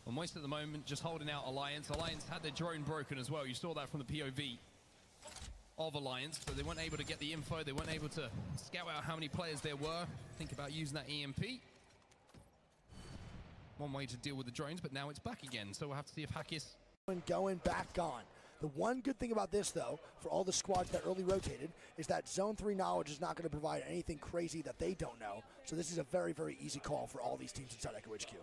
Well, Moist at the moment just holding out Alliance. Alliance had their drone broken as well. You saw that from the POV of Alliance, but they weren't able to get the info. They weren't able to scout out how many players there were. Think about using that EMP. One way to deal with the drones, but now it's back again. So we'll have to see if Hackis... Going back on. The one good thing about this, though, for all the squads that early rotated, is that Zone 3 knowledge is not going to provide anything crazy that they don't know. So this is a very, very easy call for all these teams inside Echo HQ.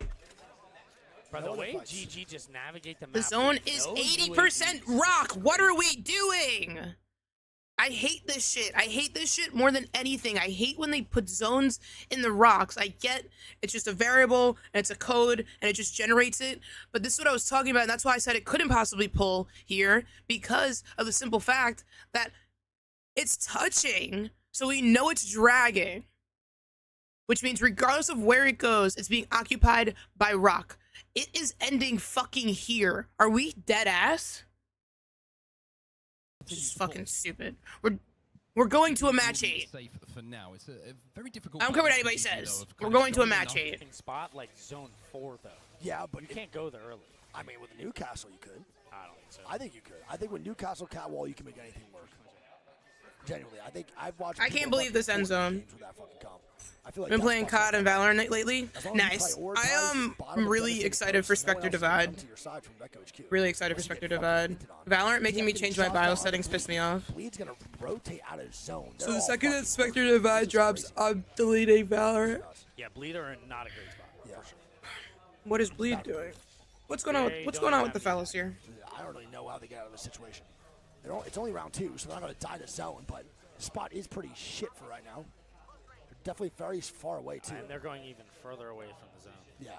By the way, GG just navigate the map. The zone is 80% rock. What are we doing? I hate this shit. I hate this shit more than anything. I hate when they put zones in the rocks. I get it's just a variable and it's a code and it just generates it. But this is what I was talking about, and that's why I said it couldn't possibly pull here, because of the simple fact that it's touching, so we know it's dragging. Which means regardless of where it goes, it's being occupied by rock. It is ending fucking here. Are we dead ass? This is fucking stupid. We're going to a match 8. For now. It's a very difficult. I don't care what anybody says. We're going to a match 8. Spot like zone 4 though. Yeah, but you can't go there early. I mean, with Newcastle, you could. I don't think so. I think you could. I think with Newcastle Catwall, you can make anything work. Genuinely, I think I've watched. I can't believe this end zone. I feel like been playing COD and Valorant lately. Nice. I am really excited for Spectre Divide. Really excited for Spectre Divide. Valorant making me change my BIOS settings pissed me off. So the second that Spectre Divide drops, I'm deleting Valorant. Yeah, Bleed are not a great spot. Yeah. For sure. What is Bleed doing? What's going on with the fellas here? I don't really know how they get out of this situation. It's only round 2, so they're not going to die to zone, but the spot is pretty shit for right now. They're definitely very far away, too. And they're going even further away from the zone. Yeah.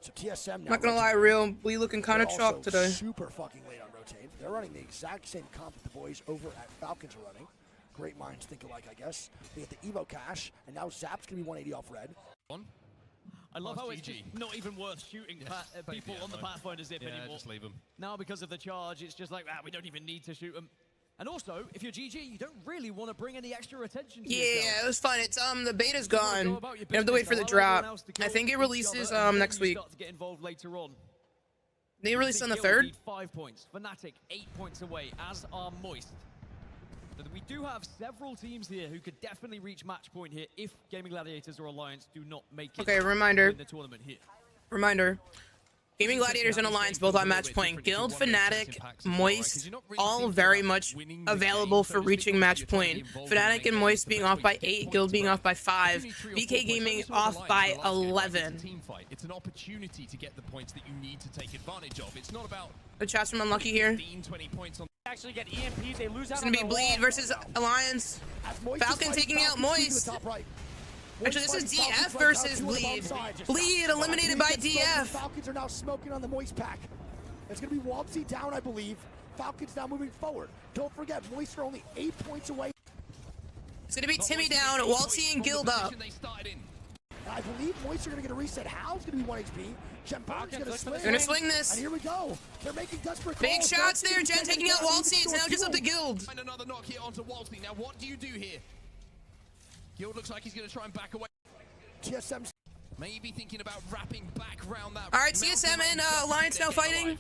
So TSM now... Not going to lie, real, we looking kind of chalk today. Super fucking late on rotate. They're running the exact same comp that the boys over at Falcons are running. Great minds think alike, I guess. They get the Evo cash, and now Zap's going to be 180 off red. I love how it's just not even worth shooting people on the Pathfinder zip anymore. Just leave them. Now because of the charge, it's just like, we don't even need to shoot them. And also, if you're GG, you don't really want to bring any extra attention to yourself. Yeah, it was fun. It's the beta's gone. You have to wait for the drop. I think it releases next week. To get involved later on. They released on the 3rd. 5 points. Fnatic 8 points away, as are Moist. But we do have several teams here who could definitely reach match point here if Gaming Gladiators or Alliance do not make it. Okay, reminder. In the tournament here. Reminder. Gaming Gladiators and Alliance both on match point. Guild, Fnatic, Moist, all very much available for reaching match point. Fnatic and Moist being off by 8, Guild being off by 5, BK Gaming off by 11. It's an opportunity to get the points that you need to take advantage of. It's not about the chats from Unlucky here. 20 points on. Actually get EMPs, they lose out. It's gonna be Bleed versus Alliance. Falcon taking out Moist. Actually, this is DF versus Bleed. Bleed eliminated by DF. Falcons are now smoking on the Moist pack. It's going to be Walpsy down, I believe. Falcons now moving forward. Don't forget, Moist are only 8 points away. It's going to be Timmy down, Waltzy and Guild up. I believe Moist are going to get a reset. Hal's going to be 1 HP. Jembo's going to swing. They're going to swing this. And here we go. They're making desperate big calls. shots there. Jen taking out Waltzy. It's now just up to Guild. And another knock here onto Waltzy. Now, what do you do here? Guild looks like he's going to try and back away. TSM maybe thinking about wrapping back around that. All right, TSM and Alliance now fighting.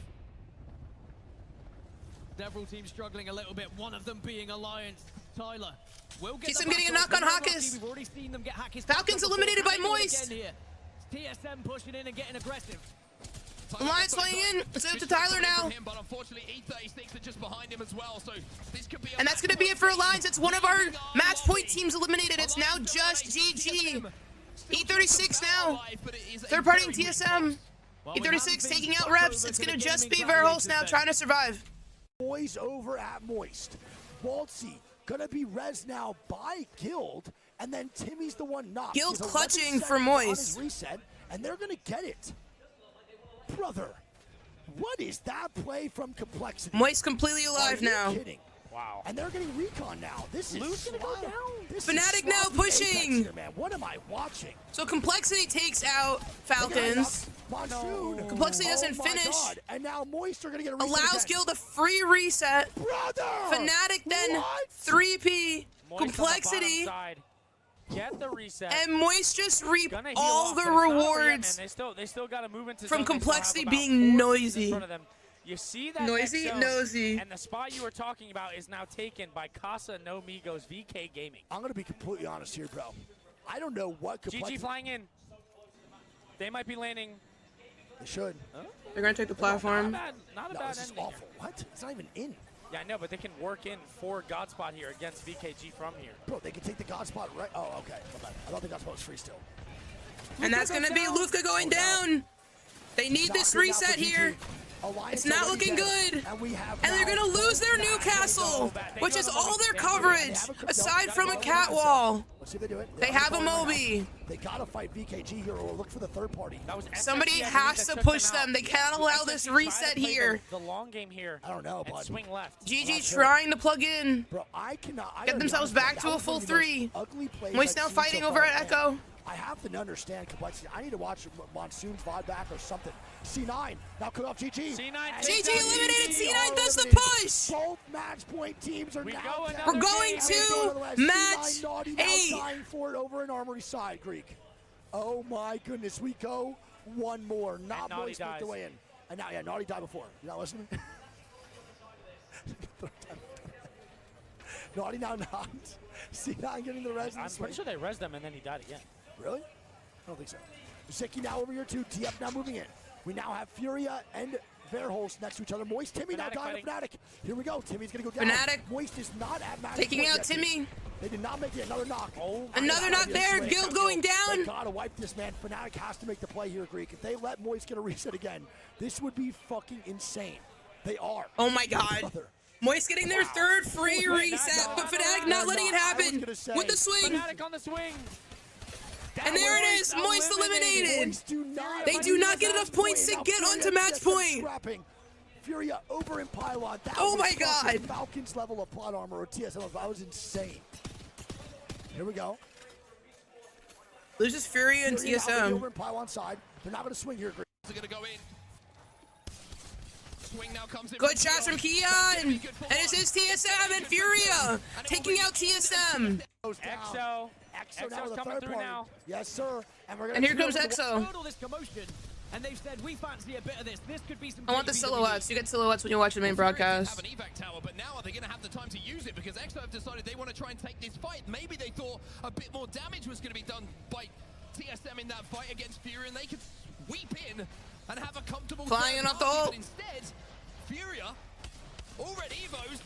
Several teams struggling a little bit. One of them being Alliance. Tyler will get TSM getting a knock on Hackis. We've already seen them get Hackis. Falcons eliminated by Moist. TSM pushing in and getting aggressive. Alliance playing in. It's up to Tyler now. But unfortunately, E36 are just behind him as well, so this could be and that's going to be it for Alliance. It's one of our match point teams eliminated. It's now just GG. E36 now. Third partying TSM. E36 taking out reps. It's going to just be Verholst now trying to survive. Boys over at Moist. Waltzy going to be res now by Guild, and then Timmy's the one knocked. Guild clutching for Moist. Reset, and they're going to get it. Brother, what is that play from Complexity? Moist completely alive now. Kidding? Wow. And they're getting recon now. This is gonna go down. Fnatic now pushing. Here, man. What am I watching? So Complexity takes out Falcons. No. Complexity doesn't finish. God. And now Moist are gonna get a reset allows again. Guild a free reset. Brother! Fnatic then what? 3P. Moist Complexity get the reset. And Moist just reap Gonna heal all off, the but it's not over yet, rewards man. They still got to move into from zone. They still have complexity about being 4 teams in noisy. front of them. You see that Noisy, next zone, nosy. and the spot you were talking about is now taken by Casa No Migos VK Gaming. I'm gonna be completely honest here, bro. I don't know what GG flying in. They might be landing. They should. They're gonna take the platform. Not a No, bad this is ending. awful. What? It's not even in. Yeah, I know, but they can work in for God spot here against VKG from here. Bro, they can take the God spot right. Oh, okay. My bad. I thought the God spot was free still. And that's gonna be Lufka going down. They need this reset here. It's not looking good. And they're gonna lose their Newcastle, which is all their coverage, aside from a cat wall. Let's see if they do it. They have a Moby. They gotta fight VKG here or look for the third party. That was Somebody SSG, I has believe, to that push took them. They out. can't allow SSG this tried to reset play here. The long game here. I don't know, and bud. swing left. GG trying to plug in. Bro, I cannot. Get themselves back to a full 3. Moist now fighting over at Echo. I have to understand complexity. I need to watch Monsoon's VOD back or something. C9 now cut off GG. C9 GG eliminated. C9 does the push. Both match point teams are now. We're going to match 8. Dying for it over in Armory side, Greek. Oh my goodness, we go one more. Not Naughty Moist make dies. the way in. And now, yeah, Naughty died before. You not listening? Naughty now not. C9 getting the res. I'm pretty sure they rezzed them and then he died again. Really? I don't think so. Ziki now over here too. TF now moving in. We now have Furia and Verholst next to each other. Moist, Timmy now dying to Fnatic. Here we go. Timmy's gonna go down. Fnatic Moist is not at match taking point out yet, Timmy. dude. They did not make it. Another knock. Oh, Another knock there. Guild going They down. gotta wipe this, man. Fnatic has to make the play here, Greek. If they let Moist get a reset again, this would be fucking insane. They are. Oh my god. Moist getting their third free reset, but Fnatic not letting it happen with the swing. Fnatic on the swing. And there it is, Moist eliminated. They do not get enough points to get onto match point. Furia over in Pylon. That Oh was my fucking god. Falcons level of plot armor or TSM. That was insane. Here we go. Loses Fury and Furia now TSM. over in Pylon side. They're not going to swing here. They're gonna go in. Swing now comes in. Good shots from Kian. And it's his TSM and Furia taking out TSM. EXO. EXO now EXO's with the coming third through party. now. Yes, sir. And we're gonna And here see comes over the- EXO. Heard all this commotion, and they've said we fancy a bit of this. This could be some. I want the gravy that we silhouettes. You get silhouettes when you watch the main broadcast. Have an evac tower, but now are they going to have the time to use it? Because EXO have decided they want to try and take this fight. Maybe they thought a bit more damage was going to be done by TSM in that fight against Furia, and they could sweep in and have a comfortable Flying third off the party, ult. But instead, Furia already evos,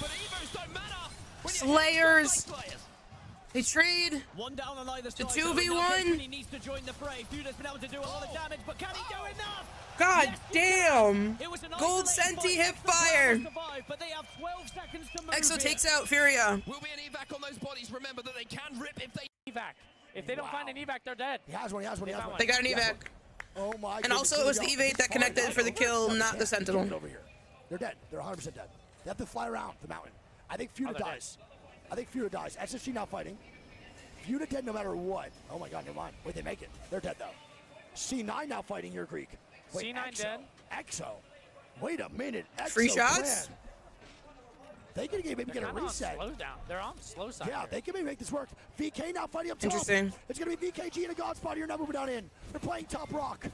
but evos don't matter. When you Slayers. have players. They trade. One down on either side. 2v1. He needs to join the fray. Fuda's been able to do a lot of damage, but can he do enough? God damn. It was an Gold isolated Senti fight. hip Extra fire. will survive, but they have 12 seconds to move EXO here. takes out Furia. Will be an evac on those bodies. Remember that they can rip if they. Evac. If they don't find an evac, they're dead. He has one. He has one. He has one. They got an He has evac. one. Oh my. And goodness, also here it was we the go. evade that connected for the kill, not the Sentinel. Get over here. They're dead. They're 100% dead. They have to fly around the mountain. I think Fuda they're dies. I think Fuda dies. SSG now fighting. Fuda dead no matter what. Oh my god, never mind. Wait, they make it. They're dead though. C9 now fighting here, Greek. Wait, C9 EXO. dead. EXO. Wait a minute. EXO Free shots? Clan. They can maybe get a Kinda on reset. slow down. They're on the slow side. Yeah, here. they can maybe make this work. VK now fighting up top. Interesting. It's going to be VKG and a God spot here. Now moving down in. They're playing top rock.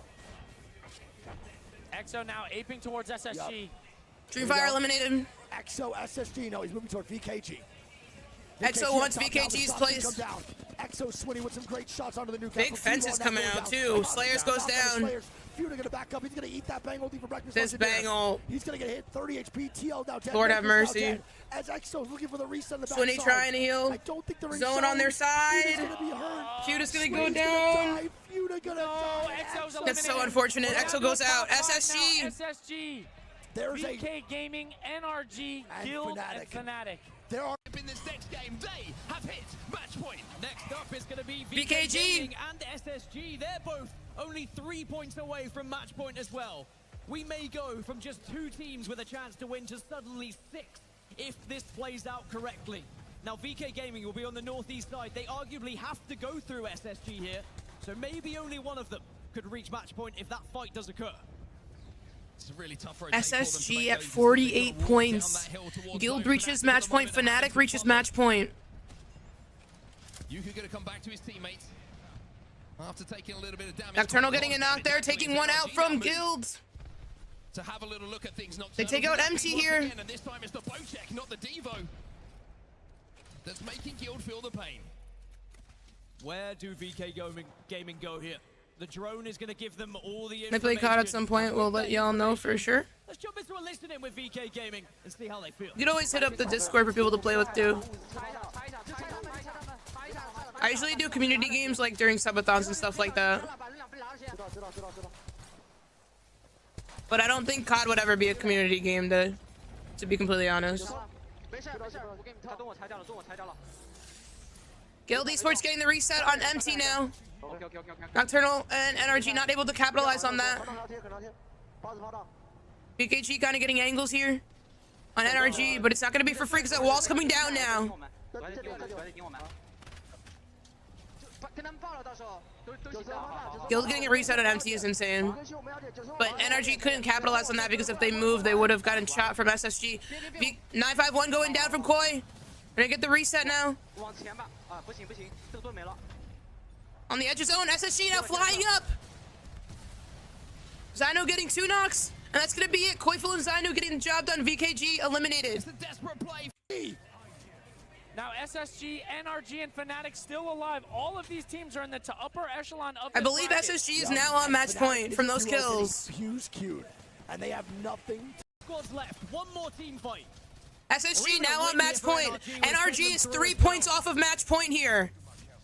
EXO now aping towards SSG. Dreamfire eliminated. EXO SSG. No, he's moving toward VKG. EXO wants up top now, the VKG's shots place. come down. EXO swinging with some great shots onto the Newcastle. Big fences coming out, too. Slayers goes down. Fuda gonna back up. He's gonna eat that bang ulti for breakfast. This bang ult. He's gonna get hit. 30 HP. TL now dead. Lord have Maker's now mercy. dead. As EXO's looking for the reset in the Swinny backside. trying to heal. I don't think they're in Zone on their side. Fuda's gonna be hurt. Fuda's gonna go Swinny's down. die. Fuda gonna die. EXO's That's so eliminated. unfortunate. We're EXO down goes to a out. top five SSG. now. SSG. There's a VK Gaming, NRG, And Guild, Fnatic. and Fnatic. there are In this next game, they have hit match point. Next up is going to be VKG. Gaming and SSG. They're both only 3 points away from match point as well. We may go from just 2 teams with a chance to win to suddenly 6 if this plays out correctly. Now VK Gaming will be on the northeast side. They arguably have to go through SSG here, so maybe only one of them could reach match point if that fight does occur. It's a really tough rotation for them to SSG make at those 48 walk down points. that hill towards Guild Low. reaches Fnatic match at the point. moment are Fnatic having reaches to match point. Yuka gonna come back to his teammates after taking a little bit of damage. Nocturnal getting a knock there, taking one out from Guild. To have a little look at things. They take out MT here. Again, and this time it's the Bocek, not the Devo, that's making Guild feel the pain. Where do VK Gaming go here? The drone is going to give them all the information. They play COD at some point. We'll let y'all know for sure. Let's jump into a listening with VK Gaming and see how they feel. You can always hit up the Discord for people to play with too. I usually do community games like during subathons and stuff like that. But I don't think COD would ever be a community game, to be completely honest. Guild Esports getting the reset on MT now. Nocturnal and NRG not able to capitalize on that. BKG kind of getting angles here on NRG, but it's not going to be for free because that wall's coming down now. Guild getting a reset on MT is insane. But NRG couldn't capitalize on that because if they moved, they would have gotten shot from SSG. 951 going down from Koi. We're going to get the reset now. On the edge of zone, SSG now flying up. Zyno getting 2 knocks. And that's going to be it. Koifel and Zyno getting the job done. VKG eliminated. It's a desperate play. Now SSG, NRG, and Fnatic still alive. All of these teams are in the upper echelon of I this believe bracket. SSG is now on match point from those kills. Fuse queued, and they have nothing. Squads left. One more team fight. SSG now on match point. NRG is 3 points off of match point here.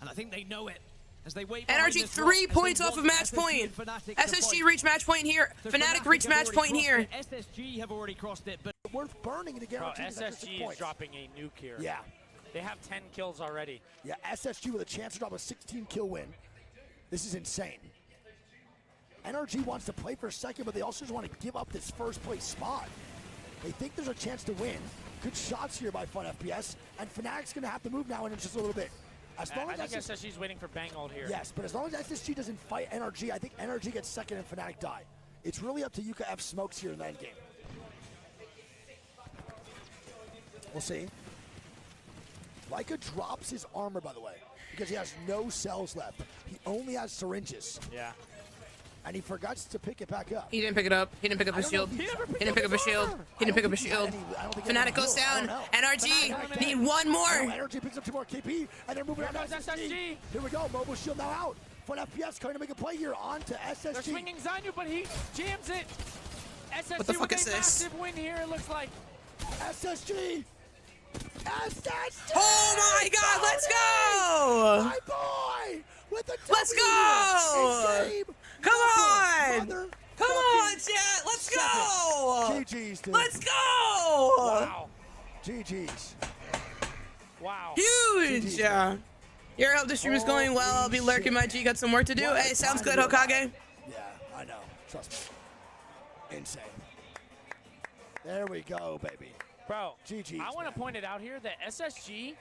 And I think they know it. As they wait NRG 3 points off of match point. SSG reached match point here. Fnatic reached match point here. SSG have already crossed it, but Worth burning to guarantee SSG is dropping a nuke here. Yeah. They have 10 kills already. Yeah, SSG with a chance to drop a 16-kill win. This is insane. NRG wants to play for a second, but they also just want to give up this first place spot. They think there's a chance to win. Good shots here by Fun FPS, and Fnatic's going to have to move now in just a little bit. As long I as think SSG's waiting for Banghold here. Yes, but as long as SSG doesn't fight NRG, I think NRG gets second and Fnatic die. It's really up to Yuka F smokes here in the end game. We'll see. Leica drops his armor, by the way, because he has no cells left. He only has syringes. Yeah. And he forgets to pick it back up. He didn't pick it up. He didn't pick up his shield. He didn't pick up his shield. He didn't pick up his shield. Fnatic goes down. NRG need one more. NRG picks up 2 more KP, and they're moving on to SSG. Here we go. Mobile shield now out. Fun FPS trying to make a play here on to SSG. They're swinging Zynu, but he jams it. SSG What the fuck with is a this? massive win here, it looks like. SSG. SSG. Oh my God! Let's go! My boy with the Let's go! Come on! Come on, chat! Let's go! GG's, dude. Let's go! Wow. GG's. Wow. Huge! Your hope the stream is going well. I'll be lurking my G. Got some work to do. Hey, sounds good, Hokage. Yeah, I know. Trust me. Insane. There we go, baby. Bro, GG's, I want man. to point it out here that SSG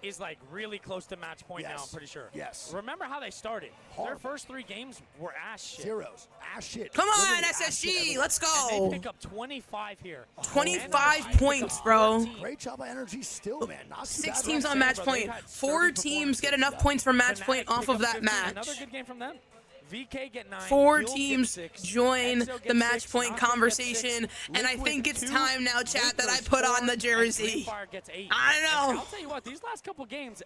is like really close to match point now, I'm pretty sure. Yes. Remember how they started? Horrible. Their first 3 games were ass shit. Zeros. Ass shit. Come on, Literally ass shit SSG. everywhere. Let's And they go. pick up 25 here. 25 NRG points, pick up bro. 14. Great job by NRG still, man. Not too 6 bad. teams on match point. 4 teams get enough points for match point Fnatic off pick of up that 15. match. Another good game from them. VK get 9. 4 Guild get teams 6, join Exo the get match 6, point Nocturne gets conversation, 6, and I Liquid think it's 2, time now, chat, that I Lakers put 4, on the and jersey. Greenfire gets 8. I And know. I'll tell you what, these last couple games,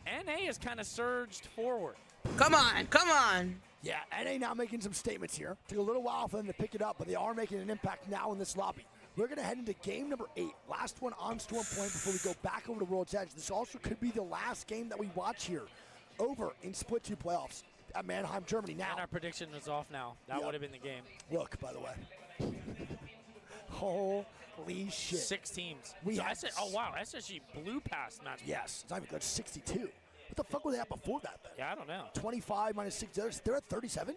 NA has kind of surged forward. Come on, come on. Yeah, NA now making some statements here. Took a little while for them to pick it up, but they are making an impact now in this lobby. We're going to head into game number 8. Last one on Storm Point before we go back over to World's Edge. This also could be the last game that we watch here over in Split 2 playoffs at Mannheim, Germany. Now, And our prediction is off now. That would have been the game. look, by the way. Holy shit. 6 teams. We So have- oh, wow. SSG blew past match. Yes, it's not even good. 62. What the fuck were they at before that then? Yeah, I don't know. 25 minus 6. They're at 37?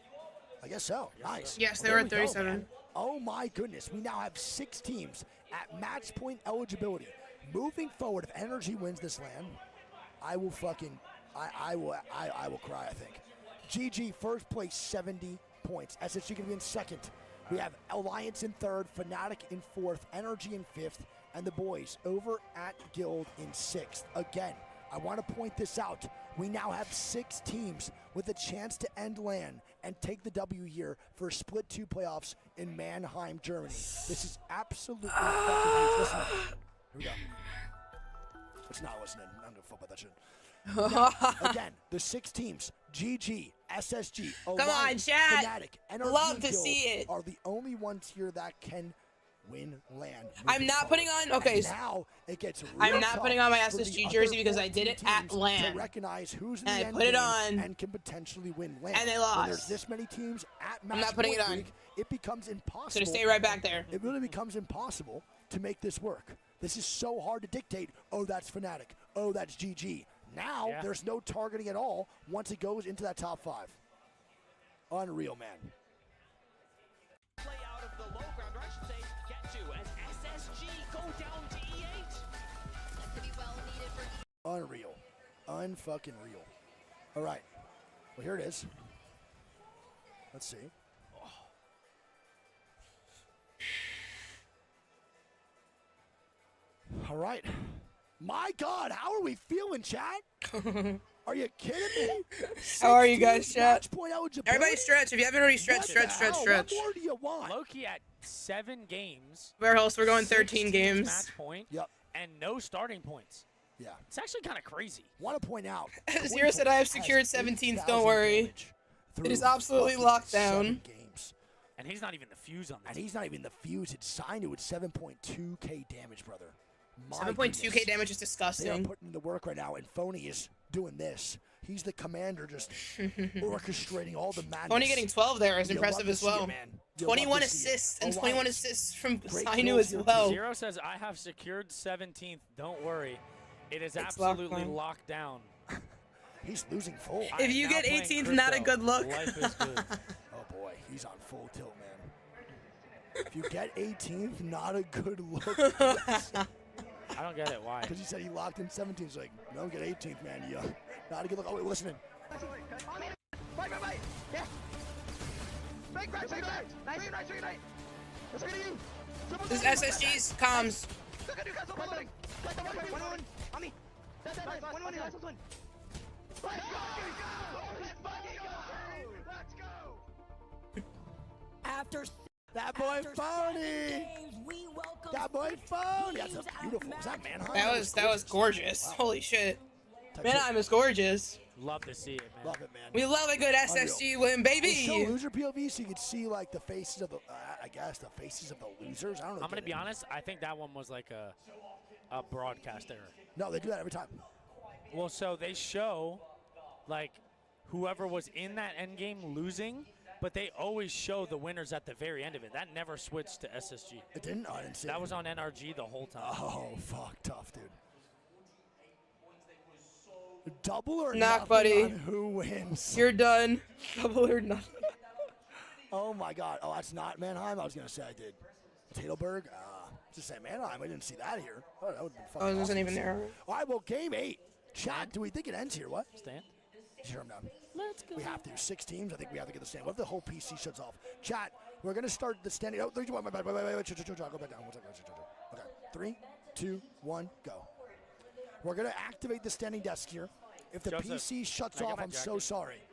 I guess so. Nice. Yes, they Well, were there at we go, 37. man. Oh my goodness. We now have 6 teams at match point eligibility. Moving forward, if NRG wins this land, I will fucking, I will cry, I think. GG, first place, 70 points. SSG going to be in second. We have Alliance in third, Fnatic in fourth, NRG in fifth, and the boys over at Guild in sixth. Again, I want to point this out. We now have 6 teams with a chance to end LAN and take the W here for Split 2 playoffs in Mannheim, Germany. This is absolutely fucking huge. Listen, here we go. It's not listening. I'm going to fuck about that shit. Now, again, the 6 teams, GG, SSG, Alliance, Come on, chat. Fnatic, and Love RG to Guild see it. are the only ones here that can win LAN. I'm not putting on. Okay, And now it gets real I'm not tough putting on my for the SSG other jersey because I 14 did it at teams LAN. To recognize who's in And the I end put it game on. and can potentially win LAN. And they When lost. there's this many teams at match I'm not putting it point on. week, it becomes impossible. So to stay right back there. It really becomes impossible to make this work. This is so hard to dictate. Oh, that's Fnatic. Oh, that's GG. Now there's no targeting at all once it goes into that top 5. Unreal, man. Play out of the low ground, or I should say, get to as SSG go down to E8. That could be well needed for Unreal. Unfucking real. All right. Well, here it is. Let's see. All right. My God, how are we feeling, chat? Are you kidding me? How are you guys, 16 chat? match point eligibility? Everybody stretch. If you haven't already stretched, What the stretch. hell? What more do you want? Loki at 7 games. Warehouse, we're going 13 16 games. Match point. Yep. And no starting points. Yeah. It's actually kind of crazy. Want to point out. Zero said I have has secured 17th, 8,000 don't worry. damage It is through absolutely fucking locked 7 down. games. And he's not even the fuse on And this. he's not even the fuse. It's signed to with 7.2k damage, brother. My 7.2k goodness. damage is They are disgusting. putting in the work right now, and Phony is doing this. He's the commander, just orchestrating all the madness. Tony getting 12 there is You impressive love to as see it, well. man. You love 21 to see it. assists and Alliance. 21 assists from Great Sainu kills as here, too. well. Zero says, I have secured 17th. Don't worry. It is It's locked absolutely down. locked down. He's losing full. I If am you now get playing 18th, not a crypto. good look. Life is good. Oh boy, he's on full tilt, man. If you get 18th, not a good look. I don't get it. Why? Because he said he locked in 17th. So like, no, get 18th, man. Yeah, not a good look. Oh wait, listen. This is SSG's comms. after That boy Phony. That boy Phony. That's a beautiful. Was that Mannheim? That was gorgeous. Wow. Holy shit. Type Mannheim is gorgeous. Love to see it, man. Love it, man. We love a good SSG win, They show baby. loser POV so you could see like the faces of the, I guess the faces of the losers. I don't know. I'm gonna be honest. I think that one was like a broadcast error. No, they do that every time. Well, so they show like whoever was in that end game losing, but they always show the winners at the very end of it. That never switched to SSG. It didn't. Oh, I didn't see That it. was on NRG the whole time. Oh fuck, tough dude. Double or Knock, nothing buddy. on who wins. You're done. Double or nothing. Oh my God. Oh, that's not Mannheim. I was gonna say I did. Tadelberg. Just say Mannheim. I didn't see that here. Oh, that would have been fucking Oh, it wasn't awesome even to see. there. All right, well, game 8. Chat, do we think it ends here? What? Stand. Sure, I'm down. Let's go. We have to. 6 teams. I think we have to get the stand. What if the whole PC shuts off? Chat, we're going to start the standing. Oh, 3, 2, 1. My bad. Wait. Go back down. 1 second. Okay. 3, 2, 1, go. We're going to activate the standing desk here. If the Joseph, PC shuts can I get off, my I'm so jacket? sorry.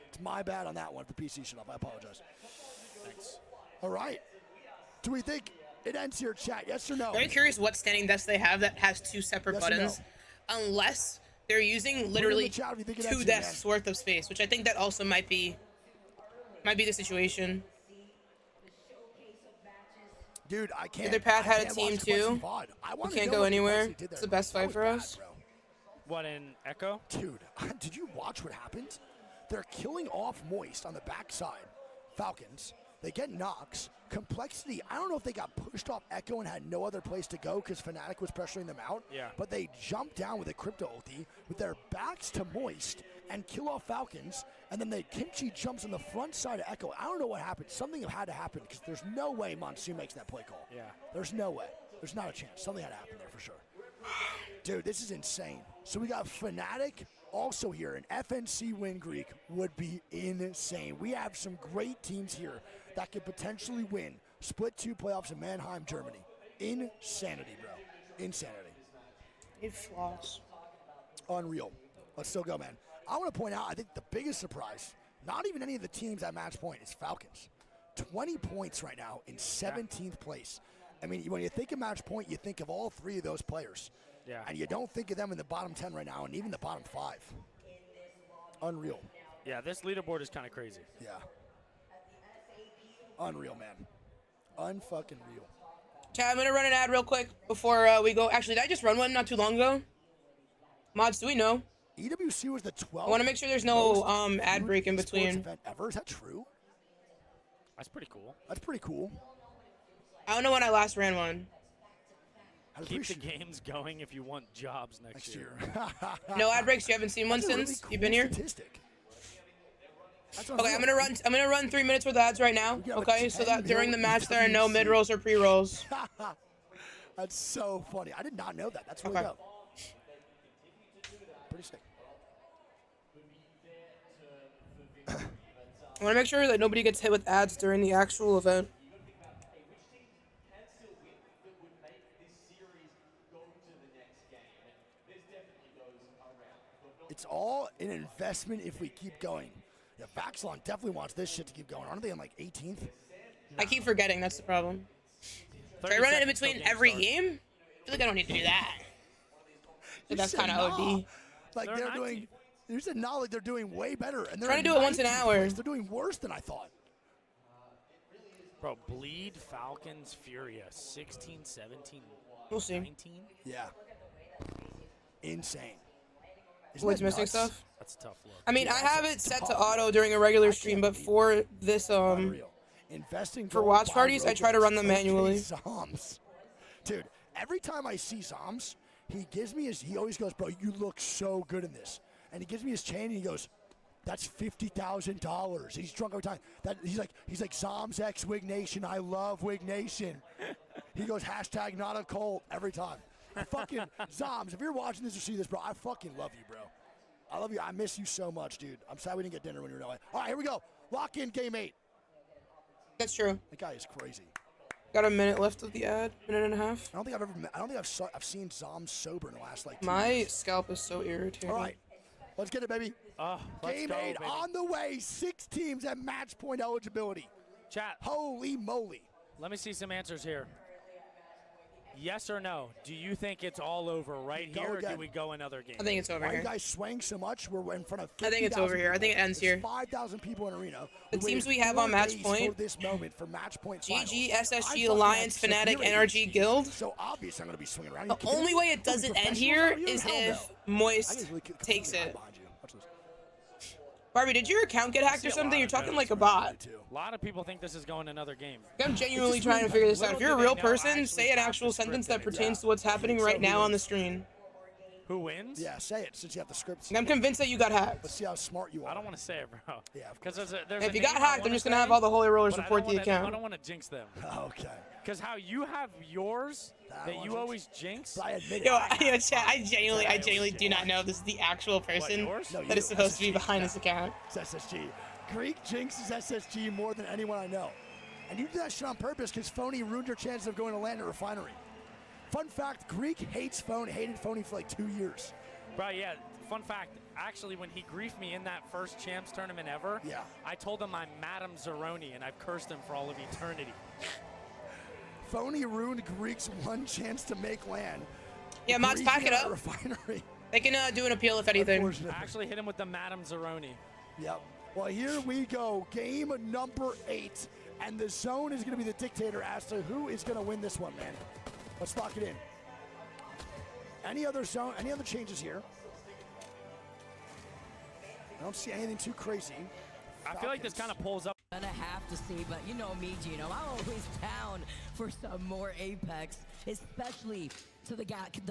It's my bad on that one. If the PC shut off, I apologize. Thanks. All right. Do we think it ends here, chat? Yes or no? Very curious what standing desk they have that has 2 separate Yes or buttons. no? Unless they're using Put it in literally the chat if you think it 2 ends here, desks man. worth of space, which I think that also might be the situation. Dude, I can't. Either Pat I had a can't team watch Complexity too. VOD. I We wanna can't know go what anywhere. Complexity did It's there. the best That fight was for bad, us. bro. What in Echo? Dude, did you watch what happened? They're killing off Moist on the backside. Falcons. They get knocks. Complexity, I don't know if they got pushed off Echo and had no other place to go because Fnatic was pressuring them out. Yeah. But they jumped down with a crypto ulti with their backs to Moist and kill off Falcons. And then Kimchi jumps on the front side of Echo. I don't know what happened. Something had to happen because there's no way Monsoon makes that play call. Yeah. There's no way. There's not a chance. Something had to happen there for sure. Dude, this is insane. So we got Fnatic also here. An FNC win Greek would be insane. We have some great teams here that could potentially win Split 2 playoffs in Mannheim, Germany. Insanity, bro. Insanity. It floss. Unreal. Let's still go, man. I want to point out, I think the biggest surprise, not even any of the teams at match point, is Falcons. 20 points right now in 17th place. I mean, when you think of match point, you think of all 3 of those players. Yeah. And you don't think of them in the bottom 10 right now, and even the bottom 5. Unreal. Yeah, this leaderboard is kind of crazy. Yeah. Unreal, man. Unfucking real. Chad, I'm going to run an ad real quick before we go. Actually, did I just run one not too long ago? Mods, do we know? EWC was the 12th. I want to make sure there's no ad break in between. Event ever. Is that true? That's pretty cool. That's pretty cool. I don't know when I last ran one. Keep the games going if you want jobs next year. No ad breaks. You haven't seen one That's a since really cool you've been here. Statistic. That's Okay, I'm unreal. gonna run 3 minutes worth of ads right now. We have a Okay, so 10 that during the mil match there are no EWC. mid rolls or pre rolls. That's so funny. I did not know that. That's really Okay. dope. Pretty sick. I want to make sure that nobody gets hit with ads during the actual event. It's all an investment if we keep going. Yeah, Vaxilon definitely wants this shit to keep going. Aren't they on like 18th? I keep forgetting. That's the problem. Should I run it in between every game? I feel like I don't need to do that. So that's said kind of nah. OD. Like they're doing. You said not like they're doing way better, and they're Trying to in do it once an 19th hour. place. They're doing worse than I thought. Bro, Bleed, Falcons, Furia, 16, 17, We'll see. 19? Yeah. Insane. Isn't Void's that missing nuts? stuff. That's a tough look. I mean, Dude, I that's have a it set to tough- auto during a regular I stream, can't but for this Unreal. Investing for gold watch by parties, I try to run them Rogan. manually. Zoms. Dude, every time I see Zoms, he always goes, bro, you look so good in this. And he gives me his chain and he goes, that's $50,000. He's drunk every time. He's like Zoms X Wig Nation. I love Wig Nation. He goes hashtag not a cult every time. I fucking Zoms, if you're watching this or see this, bro, I fucking love you, bro. I love you. I miss you so much, dude. I'm sad we didn't get dinner when you were in LA. All right, here we go. Lock in game 8. That's true. That guy is crazy. Got a minute left of the ad. Minute and a half. I don't think I've seen Zoms sober in the last like 2 My years. scalp is so irritating. All right, let's get it, baby. Let's Game go, 8 baby. on the way. 6 teams at match point eligibility. Chat, Holy moly. let me see some answers here. Yes or no? Do you think it's all over right Go here, or again. do we go another game? I think it's over Why are you here. guys swaying so much? We're in front of 50,000 I think it's over here. I think it ends There's here. 5,000 people in arena. The teams we have on match point. For this moment, for match point GG, finals. I SSG, fucking Alliance, have Fnatic, severe NRG, ADHD. Guild. So obviously I'm going to be swinging around. The You kidding only me? way it Are we doesn't end professionals here out is Hell if no. I Moist guess really takes completely it. behind you. Watch this. Barbie, did your account get hacked see or a something? lot You're of talking those like a Me bot. too. A lot of people think this is going another game. I'm genuinely It's just trying to really figure this out. little If you're a do real they know I person, actually say an have actual the script sentence that in it. pertains to what's happening right now on the screen. Who wins? Yeah, say it since you have the scripts. I'm convinced that you got hacked. Let's see how smart you are. I don't want to say it, bro. Yeah, of Because course. there's If a you got name I hacked, I'm wanna just gonna say, have all the holy rollers but report the I account. don't want to jinx them. Okay. Because how you have yours I that want you jinx. always jinx. But I admit Yo, it. chat, I genuinely do not know if this is the actual person yours? No, that you. is supposed to be SSG. behind this account. It's SSG. Greek jinxes SSG more than anyone I know. And you do that shit on purpose because Phony ruined your chances of going to land at Refinery. Fun fact, Greek hated Phony for like 2 years. Bro, yeah, fun fact. Actually, when he griefed me in that first champs tournament ever, Yeah. I told him I'm Madam Zeroni, and I've cursed him for all of eternity. Phony ruined Greek's one chance to make land. Yeah, mods, Greek pack it at up. Refinery. They can do an appeal if anything. I Unfortunately. actually hit him with the Madam Zeroni. Yep. Well, here we go. Game number 8. And the zone is going to be the dictator as to who is going to win this one, man. Let's lock it in. Any other changes here? I don't see anything too crazy. I feel like this kind of pulls up. Gonna have to see, but you know me, Gino. I'm always down for some more Apex, especially to the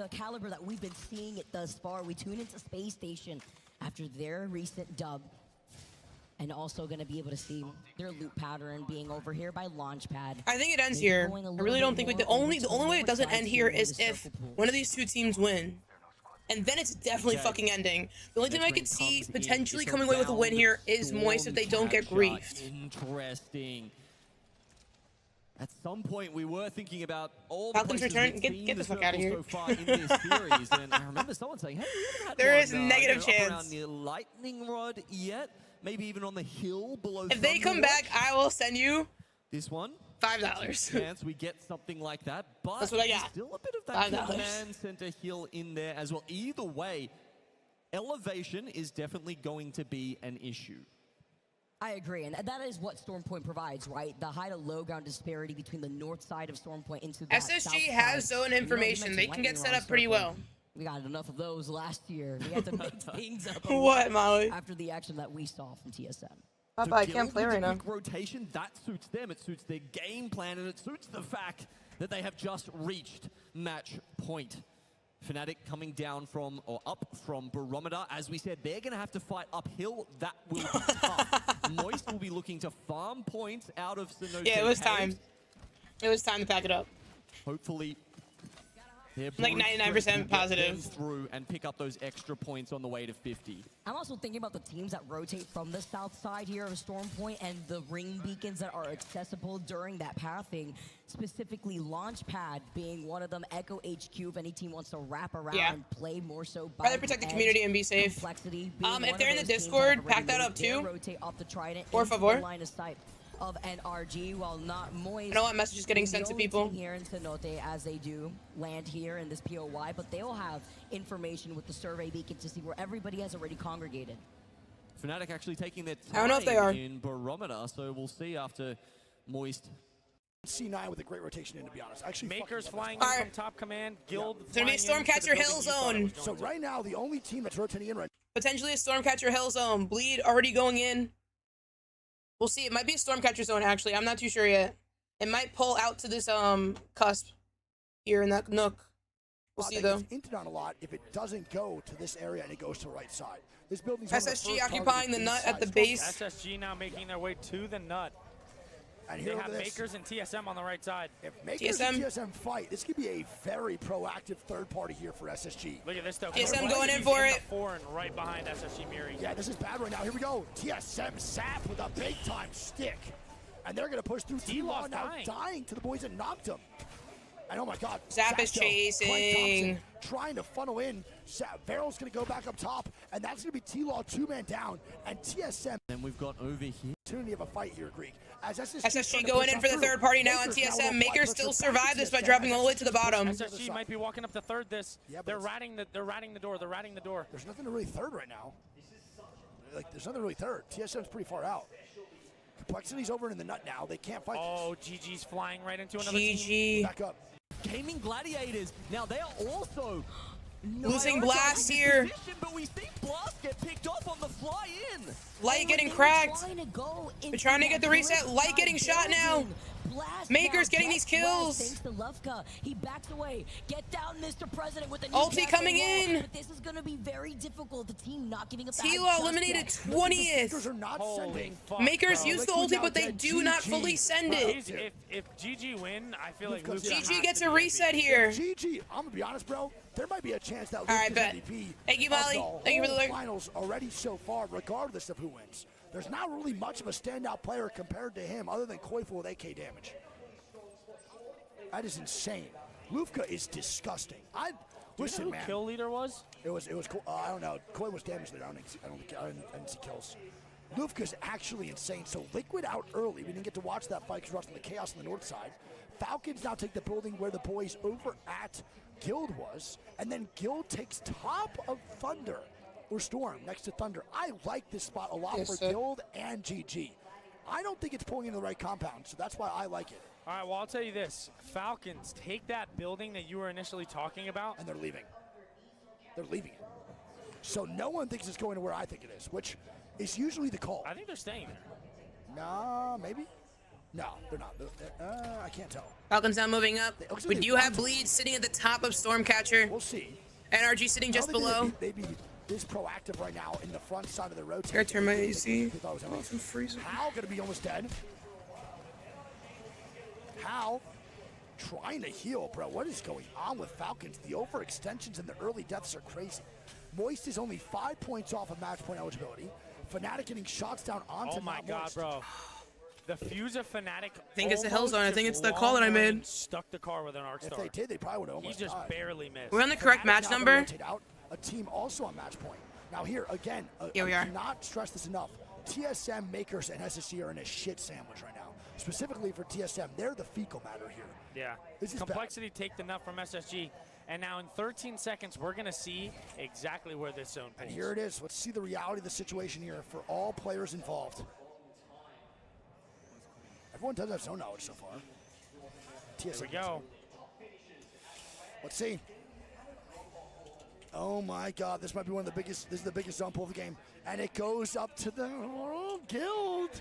caliber that we've been seeing it thus far. We tune into Space Station after their recent dub, and also gonna be able to see their loot pattern being over here by Launchpad. I think it ends Maybe here. going a I little really bit don't think more the only over to way it doesn't north end side here to is the if circle pool. one of these two teams win. And then it's definitely fucking ending. The only thing I could see potentially coming away with a win here is Moist if they don't get griefed. Interesting. At some point, we were thinking about all Falcons the places return. we've Get the seen fuck outta here. so far in this series, and I remember someone saying, "Hey, we haven't had There one, is negative up around chance. the lightning rod yet. Maybe even on the hill below." If they come back, I will send you this one, $5. chance we get something like that, but That's what I there's got. still a bit of that $5. command center hill in there as well. Either way, elevation is definitely going to be an issue. I agree, and that is what Storm Point provides, right? The high to low ground disparity between the north side of Storm Point into that south SSG has side. zone And you information. mentioned They can get lightning set rod up pretty circle. well. We got enough of those last year. We had to make things up a What, lot Molly? after the action that we saw from TSM. Papa, I Guild can't play with right the now. quick rotation, that suits them. It suits their game plan, and it suits the fact that they have just reached match point. Fnatic coming down from, or up from Barometer. As we said, they're going to have to fight uphill. That will be tough. Moist will be looking to farm points out of Sanoke. Yeah, it was Caves. time. It was time to pack it up. Hopefully, their Like brute 99% strength will get them positive. through and pick up those extra points on the way to 50. I'm also thinking about the teams that rotate from the south side here of Storm Point and the ring beacons that are accessible during that pathing, specifically Launchpad being one of them, Echo HQ if any team wants to wrap around Yeah. and play more so by Rather protect the community and be safe. Complexity being If one they're of in the those teams Discord, that have pack that already up moved their too. rotate off the Trident Por into the favor. line of sight of NRG, while not Moist. I don't want messages getting being sent the to only people. team here in Cenote as they do land here in this POY, but they'll have information with the survey beacon to see where everybody has already congregated. Fnatic actually taking their time I don't know if they are. in Barometer, so we'll see after Moist. C9 with a great rotation in, to be honest. Actually, Makers fucking love flying this. in Alright. from top command, Guild. It's gonna be a flying into the Stormcatcher building Hill you thought it was zone. So going to. right now, the only team that's rotating in right Potentially a Stormcatcher Hill zone. Bleed already going in. We'll see. It might be a Stormcatcher zone, actually. I'm not too sure yet. It might pull out to this cusp here in that nook. We'll see, though. It's hinted on a lot if it doesn't go to this area and it goes to the right side. This building's one of the SSG first occupying the targeted nut at the inside. base. SSG now making their way to the nut. And They here, look have at this. Makers and TSM on the right side. If Makers TSM. and TSM fight, this could be a very proactive third party here for SSG. Look at this though. TSM Corey going in He's for the it. foreign right behind SSG Miri. Yeah, this is bad right now. Here we go. TSM Sap with a big time stick. And they're going to push through. T-Law's T-Law now dying to the boys that knocked him. And oh my god. Zap is Zapdo, Clay chasing. Thompson trying to funnel in. Barrel's going to go back up top. And that's going to be T-Law 2-man down. And TSM. Then we've got over here. Opportunity of a fight here, Greek. As SSG going in for the third party now on TSM. Makers still survive this by dropping all the way to the bottom. SSG might be walking up to third this. Yeah, but they're it's- ratting the door. They're ratting the door. There's nothing to really third right now. Like, there's nothing really third. TSM's pretty far out. Complexity's over in the nut now. They can't fight Oh, GG's flying right into another team. this. GG. Back up. Gaming Gladiators. Now they are also Losing prioritizing Blast this here. position, but we see Blast get picked off on the fly in. Light getting cracked. They're trying to get the reset. Light getting shot now. Makers getting these kills. Thanks to Lufka. He backs away. Get down, Mr. President, with a Ulti coming in. But this is going to be very difficult. The team not giving up that T-Law just eliminated yet. 20th. Makers are not Holy sending. fuck, Makers bro. use the Liquid ulti, now but they dead. do not GG. fully send Bro, it. If GG win, I feel like Lucas Luca GG GG gets to a be reset here. GG. I'm gonna be honest, bro. There might be a chance that right, Lucas bet. MVP Thank you, of Molly. the Thank you for the whole lurk. finals already so far, regardless of who wins. There's not really much of a standout player compared to him, other than Koifu with AK damage. That is insane. Lufka is disgusting. Do you Listen, know who man. kill leader was? It was cool. I don't know. Koi was damaged there. I didn't see kills. Lufka's actually insane. So Liquid out early. We didn't get to watch that fight because we're watching the chaos on the north side. Falcons now take the building where the boys over at Guild was, and then Guild takes top of Thunder or Storm next to Thunder. I like this spot a lot Yes, for sir. Guild and GG. I don't think it's pulling into the right compound, so that's why I like it. All right, well, I'll tell you this. Falcons, take that building that you were initially talking about. And they're leaving. They're leaving it. So no one thinks it's going to where I think it is, which is usually the call. I think they're staying there. Nah, maybe? No, they're not. I can't tell. Falcons now moving up. looks like We they do have want to. Bleed sitting at the top of Stormcatcher. We'll see. NRG sitting just I don't think below. They'd be this proactive right now in the front side of the rotation. Gotta turn my AC. They thought it was empty. Hal gonna be almost dead. Hal trying to heal, bro. What is going on with Falcons? The overextensions and the early deaths are crazy. Moist is only 5 points off of match point eligibility. Fnatic getting shots down onto Oh my not God, Moist. bro. The fuse of Fnatic. I think it's the Hell almost Zone. I just think it's the long call that I made. range Stuck the car with an arc If star. they did, they probably would have He almost just died. barely missed. We're on the correct Fnatic match now gonna number. rotate out. A team also on match point. Now here, again, Here we I are. cannot stress this enough. TSM, Makers, and SSG are in a shit sandwich right now. Specifically for TSM, they're the fecal matter here. Yeah. This is Complexity take the nut from SSG. And now in 13 seconds, we're going to see exactly where this zone pulls. And here it is. Let's see the reality of the situation here for all players involved. Everyone does have zone knowledge so far. Here TSM we go. Let's see. Oh my God, this might be one of the biggest. This is the biggest zone pull of the game, and it goes up to the Guild.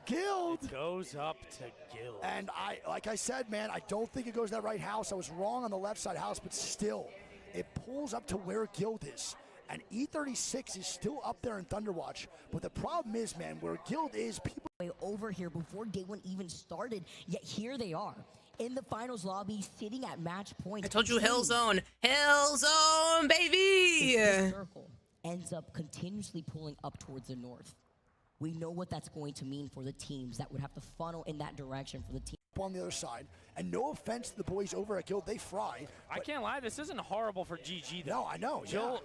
It goes up to Guild. And like I said, man, I don't think it goes to that right house. I was wrong on the left side house, but still, it pulls up to where Guild is. And E36 is still up there in Thunderwatch. But the problem is, man, where Guild is, people over here before day one even started, yet here they are in the finals lobby sitting at match point. I told you Hell Zone. Hell Zone, baby! This circle ends up continuously pulling up towards the north. We know what that's going to mean for the teams that would have to funnel in that direction for the team. on the other side. And no offense to the boys over at Guild, they fry. I can't lie, this isn't horrible for GG though. No, I know. Yeah.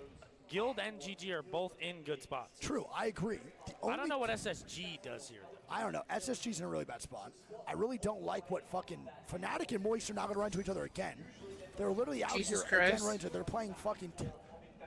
Guild and GG are both in good spots. True, I agree. I don't know what SSG does here though. I don't know. SSG's in a really bad spot. I really don't like what fucking Fnatic and Moist are not going to run into each other again. They're literally out Jesus here again Christ. running into. They're playing fucking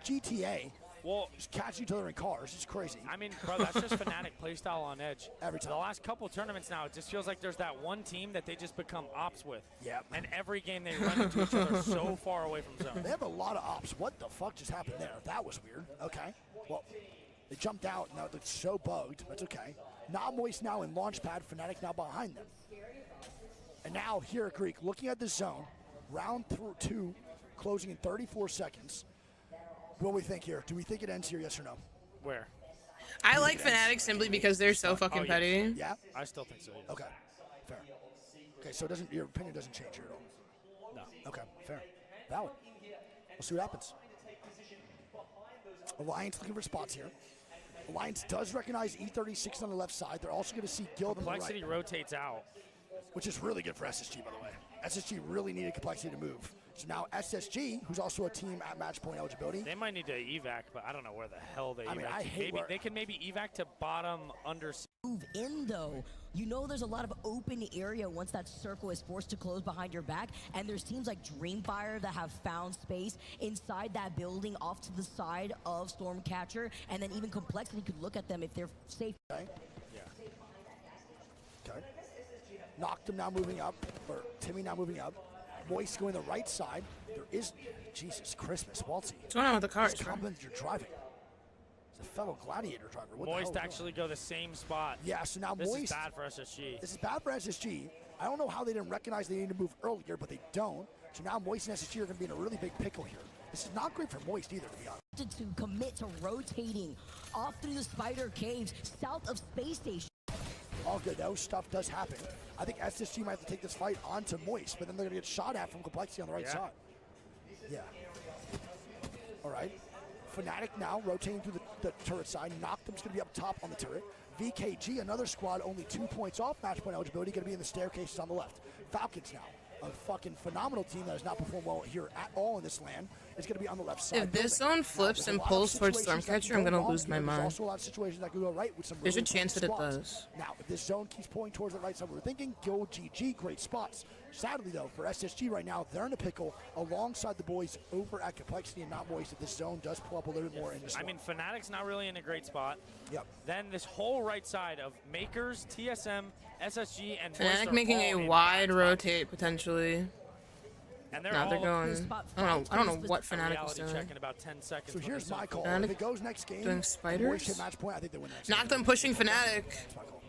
GTA. Well, Just catching each other in cars. It's crazy. I mean, bro, that's just Fnatic playstyle on edge. Every time. The last couple tournaments now, it just feels like there's that one team that they just become ops with. Yep. And every game they run into each other so far away from zone. They have a lot of ops. What the fuck just happened there? That was weird. Okay. Well, they jumped out. Now they're so bugged. That's okay. Not Moist now in Launchpad. Fnatic now behind them. And now here at Greek, looking at the zone, round 2 closing in 34 seconds. What do we think here? Do we think it ends here, yes or no? Where? I like Fnatic simply because they're so fucking yes. petty. Yeah? I still think so, yes. Okay. Fair. Okay, so it doesn't, your opinion doesn't change here at all? No. Okay, fair. Valid. We'll see what happens. Alliance looking for spots here. Alliance does recognize E36 on the left side. They're also going to see Guild on the right, Complexity rotates out. which is really good for SSG, by the way. SSG really needed Complexity to move. So now SSG, who's also a team at match point eligibility. They might need to evac, but I don't know where the hell they evac. mean, I to. hate Maybe where- they can maybe evac to bottom under. Move in though. You know there's a lot of open area once that circle is forced to close behind your back, and there's teams like Dreamfire that have found space inside that building off to the side of Stormcatcher, and then even Complexity could look at them if they're safe. Okay. Yeah. Okay. Knocked him now moving up, or Timmy now moving up. Moist going the right side. There is, Jesus Christmas, Waltzy. What's going on with the cars, Just bro? compliment you're driving. It's a fellow Gladiator driver. What the Moist hell? actually go the same spot. Yeah, so now This Moist. is bad for SSG. This is bad for SSG. I don't know how they didn't recognize they needed to move earlier, but they don't. So now Moist and SSG are going to be in a really big pickle here. This is not great for Moist either, to be honest. To commit to rotating off through the Spider Caves south of Space Station. All good though, stuff does happen. I think SSG might have to take this fight onto Moist, but then they're going to get shot at from Complexity on the right Yeah. side. Yeah. All right. Fnatic now rotating through the turret side. Noctum's going to be up top on the turret. VKG, another squad, only 2 points off match point eligibility, going to be in the staircases on the left. Falcons now, a fucking phenomenal team that has not performed well here at all in this land, is going to be on the left side. If this building. zone flips Now, there's a and lot of pulls towards situations that Stormcatcher, can I'm go gonna wrong lose my here. There's mind. also a lot of situations that could go right with some There's a really chance close that it squads. does. Now, if this zone keeps pulling towards the right side, we're thinking Guild, GG, great spots. Sadly, though, for SSG right now, they're in a pickle alongside the boys over at Complexity and not Moist. If this zone does pull up a little bit more in this I one. mean, Fnatic's not really in a great spot. Yep. Then this whole right side of Makers, TSM, SSG, and Moist Fnatic are making all a in wide bad spots. rotate potentially. And they're Now they're all going. I don't know what Fnatic is reality doing. check in about 10 seconds. So when here's this zone my call. Fnatic If it goes next game, doing and spiders? Moist hit match point, I think they win the next Knock game. them pushing Fnatic. That's my call.